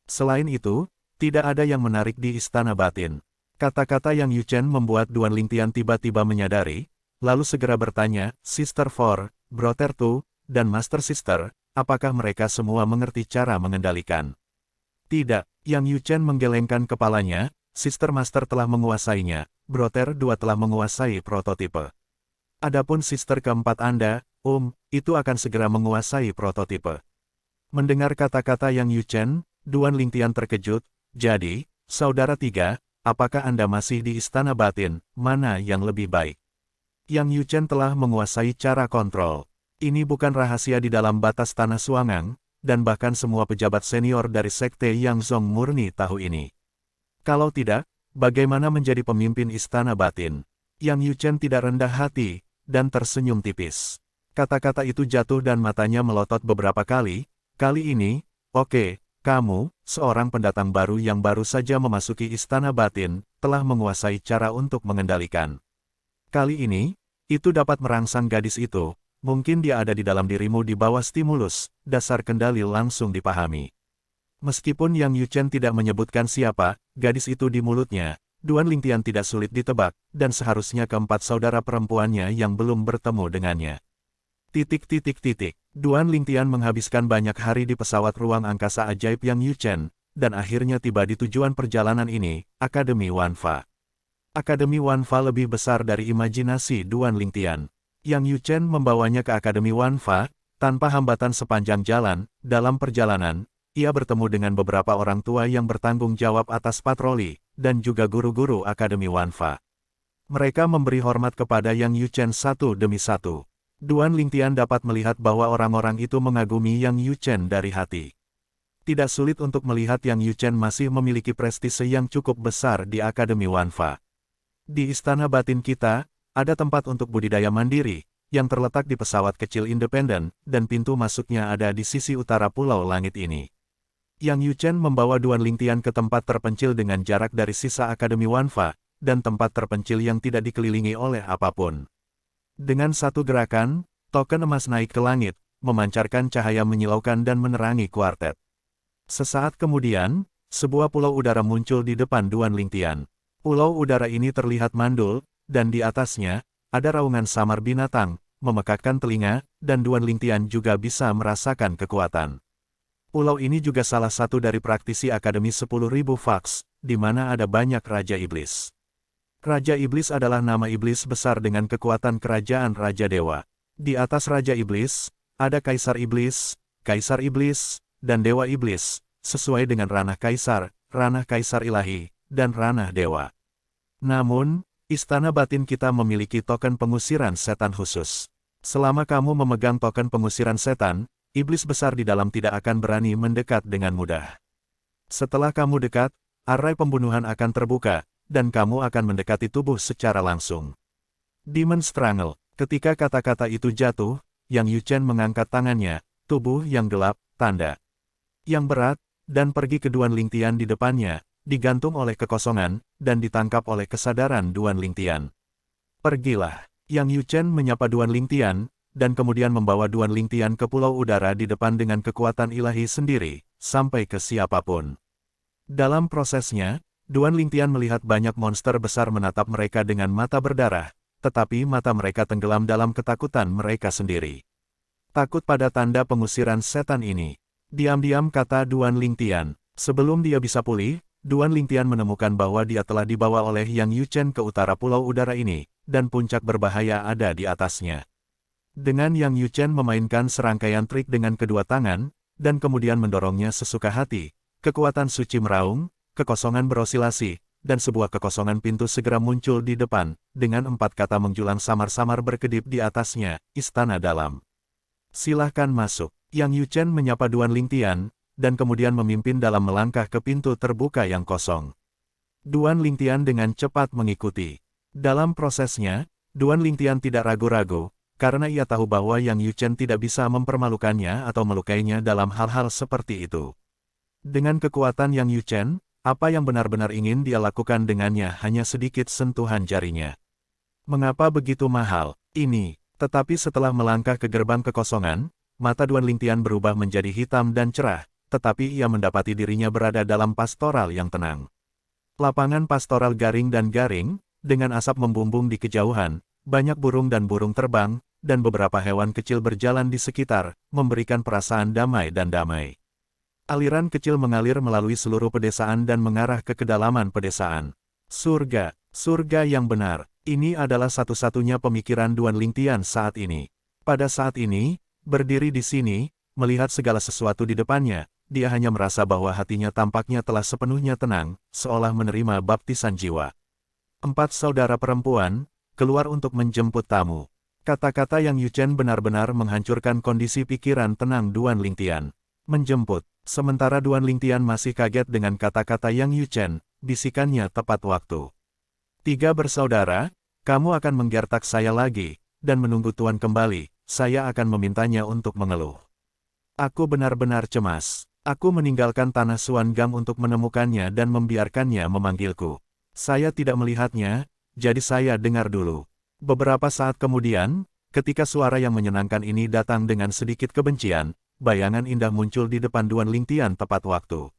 Selain itu, tidak ada yang menarik di istana batin. Kata-kata Yang Yuchen membuat Duan Lingtian tiba-tiba menyadari, lalu segera bertanya, Sister 4, Brother 2, dan Master Sister, apakah mereka semua mengerti cara mengendalikan? Tidak, Yang Yuchen menggelengkan kepalanya, Sister Master telah menguasainya, Brother 2 telah menguasai prototipe. Adapun Sister keempat Anda, itu akan segera menguasai prototipe. Mendengar kata-kata Yang Yuchen, Duan Lingtian terkejut, jadi, Saudara 3, apakah Anda masih di istana batin, mana yang lebih baik? Yang Yuchen telah menguasai cara kontrol. Ini bukan rahasia di dalam batas tanah Suangang, dan bahkan semua pejabat senior dari Sekte Yang Zong murni tahu ini. Kalau tidak, bagaimana menjadi pemimpin istana batin? Yang Yuchen tidak rendah hati, dan tersenyum tipis. Kata-kata itu jatuh dan matanya melotot beberapa kali. Kali ini, oke, kamu, seorang pendatang baru yang baru saja memasuki istana batin, telah menguasai cara untuk mengendalikan. Kali ini, itu dapat merangsang gadis itu. Mungkin dia ada di dalam dirimu di bawah stimulus, dasar kendali langsung dipahami. Meskipun Yang Yuchen tidak menyebutkan siapa, gadis itu di mulutnya, Duan Lingtian tidak sulit ditebak, dan seharusnya keempat saudara perempuannya yang belum bertemu dengannya. Duan Lingtian menghabiskan banyak hari di pesawat ruang angkasa ajaib Yang Yuchen, dan akhirnya tiba di tujuan perjalanan ini, Akademi Wanfa. Akademi Wanfa lebih besar dari imajinasi Duan Lingtian. Yang Yuchen membawanya ke Akademi Wanfa, tanpa hambatan sepanjang jalan. Dalam perjalanan, ia bertemu dengan beberapa orang tua yang bertanggung jawab atas patroli, dan juga guru-guru Akademi Wanfa. Mereka memberi hormat kepada Yang Yuchen satu demi satu. Duan Lingtian dapat melihat bahwa orang-orang itu mengagumi Yang Yuchen dari hati. Tidak sulit untuk melihat Yang Yuchen masih memiliki prestise yang cukup besar di Akademi Wanfa. Di istana batin kita, ada tempat untuk budidaya mandiri, yang terletak di pesawat kecil independen, dan pintu masuknya ada di sisi utara pulau langit ini. Yang Yuchen membawa Duan Lingtian ke tempat terpencil dengan jarak dari sisa Akademi Wanfa, dan tempat terpencil yang tidak dikelilingi oleh apapun. Dengan satu gerakan, token emas naik ke langit, memancarkan cahaya menyilaukan dan menerangi kuartet. Sesaat kemudian, sebuah pulau udara muncul di depan Duan Lingtian. Pulau udara ini terlihat mandul, dan di atasnya, ada raungan samar binatang, memekakkan telinga, dan Duan Lingtian juga bisa merasakan kekuatan. Pulau ini juga salah satu dari praktisi Akademi 10.000 Fax, di mana ada banyak Raja Iblis. Raja Iblis adalah nama iblis besar dengan kekuatan kerajaan Raja Dewa. Di atas Raja Iblis, ada Kaisar Iblis, dan Dewa Iblis, sesuai dengan ranah Kaisar Ilahi, dan ranah Dewa. Namun, istana batin kita memiliki token pengusiran setan khusus. Selama kamu memegang token pengusiran setan, iblis besar di dalam tidak akan berani mendekat dengan mudah. Setelah kamu dekat, arai pembunuhan akan terbuka, dan kamu akan mendekati tubuh secara langsung. Demon Strangle. Ketika kata-kata itu jatuh, Yang Yuchen mengangkat tangannya, tubuh yang gelap, tanda yang berat, dan pergi ke Duan Lingtian di depannya, digantung oleh kekosongan, dan ditangkap oleh kesadaran Duan Lingtian. Pergilah. Yang Yuchen menyapa Duan Lingtian, dan kemudian membawa Duan Lingtian ke pulau udara di depan dengan kekuatan ilahi sendiri, sampai ke siapapun. Dalam prosesnya, Duan Lingtian melihat banyak monster besar menatap mereka dengan mata berdarah, tetapi mata mereka tenggelam dalam ketakutan mereka sendiri. Takut pada tanda pengusiran setan ini. Diam-diam kata Duan Lingtian. Sebelum dia bisa pulih, Duan Lingtian menemukan bahwa dia telah dibawa oleh Yang Yuchen ke utara pulau udara ini, dan puncak berbahaya ada di atasnya. Dengan Yang Yuchen memainkan serangkaian trik dengan kedua tangan, dan kemudian mendorongnya sesuka hati, kekuatan suci meraung, kekosongan berosilasi, dan sebuah kekosongan pintu segera muncul di depan, dengan 4 kata menjulang samar-samar berkedip di atasnya, Istana Dalam. Silahkan masuk. Yang Yuchen menyapa Duan Lingtian, dan kemudian memimpin dalam melangkah ke pintu terbuka yang kosong. Duan Lingtian dengan cepat mengikuti. Dalam prosesnya, Duan Lingtian tidak ragu-ragu, karena ia tahu bahwa Yang Yuchen tidak bisa mempermalukannya atau melukainya dalam hal-hal seperti itu. Dengan kekuatan Yang Yuchen, apa yang benar-benar ingin dia lakukan dengannya hanya sedikit sentuhan jarinya. Mengapa begitu mahal? Ini. Tetapi setelah melangkah ke gerbang kekosongan, mata Duan Lingtian berubah menjadi hitam dan cerah, tetapi ia mendapati dirinya berada dalam pastoral yang tenang. Lapangan pastoral garing, dengan asap membumbung di kejauhan, banyak burung terbang, dan beberapa hewan kecil berjalan di sekitar, memberikan perasaan damai. Aliran kecil mengalir melalui seluruh pedesaan dan mengarah ke kedalaman pedesaan. Surga yang benar. Ini adalah satu-satunya pemikiran Duan Lingtian saat ini. Pada saat ini, berdiri di sini, melihat segala sesuatu di depannya, dia hanya merasa bahwa hatinya tampaknya telah sepenuhnya tenang, seolah menerima baptisan jiwa. 4 saudara perempuan, keluar untuk menjemput tamu. Kata-kata Yang Yuchen benar-benar menghancurkan kondisi pikiran tenang Duan Lingtian. Menjemput. Sementara Duan Lingtian masih kaget dengan kata-kata Yang Yuchen, bisikannya tepat waktu. 3 bersaudara, kamu akan menggertak saya lagi, dan menunggu Tuan kembali. Saya akan memintanya untuk mengeluh. Aku benar-benar cemas. Aku meninggalkan tanah Suangam untuk menemukannya dan membiarkannya memanggilku. Saya tidak melihatnya, jadi saya dengar dulu. Beberapa saat kemudian, ketika suara yang menyenangkan ini datang dengan sedikit kebencian, bayangan indah muncul di depan Duan Lingtian tepat waktu.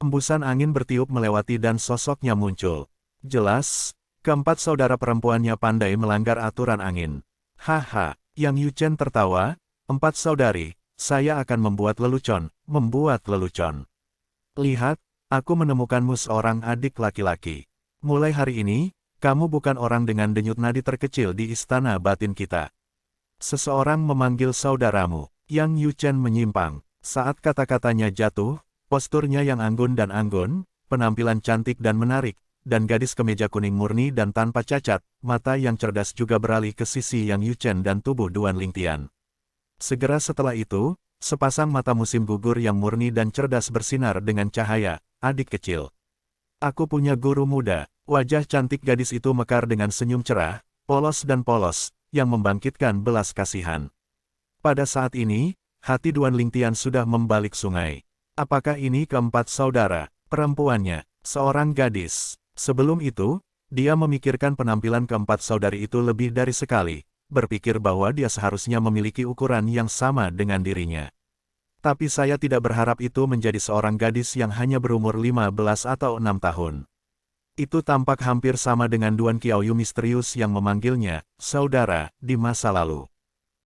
Embusan angin bertiup melewati dan sosoknya muncul. Jelas, keempat saudara perempuannya pandai melanggar aturan angin. Haha. Yang Yuchen tertawa, 4 saudari, saya akan membuat lelucon. Lihat, aku menemukanmu seorang adik laki-laki. Mulai hari ini, kamu bukan orang dengan denyut nadi terkecil di istana batin kita. Seseorang memanggil saudaramu. Yang Yuchen menyimpang. Saat kata-katanya jatuh, posturnya yang anggun, penampilan cantik dan menarik, dan gadis kemeja kuning murni dan tanpa cacat, mata yang cerdas juga beralih ke sisi Yang Yuchen dan tubuh Duan Lingtian. Segera setelah itu, sepasang mata musim gugur yang murni dan cerdas bersinar dengan cahaya. Adik kecil. Aku punya guru muda. Wajah cantik gadis itu mekar dengan senyum cerah, polos, yang membangkitkan belas kasihan. Pada saat ini, hati Duan Lingtian sudah membalik sungai. Apakah ini keempat saudara perempuannya, seorang gadis? Sebelum itu, dia memikirkan penampilan keempat saudari itu lebih dari sekali, berpikir bahwa dia seharusnya memiliki ukuran yang sama dengan dirinya. Tapi saya tidak berharap itu menjadi seorang gadis yang hanya berumur 15 atau 6 tahun. Itu tampak hampir sama dengan Duan Qiaoyu misterius yang memanggilnya saudara di masa lalu.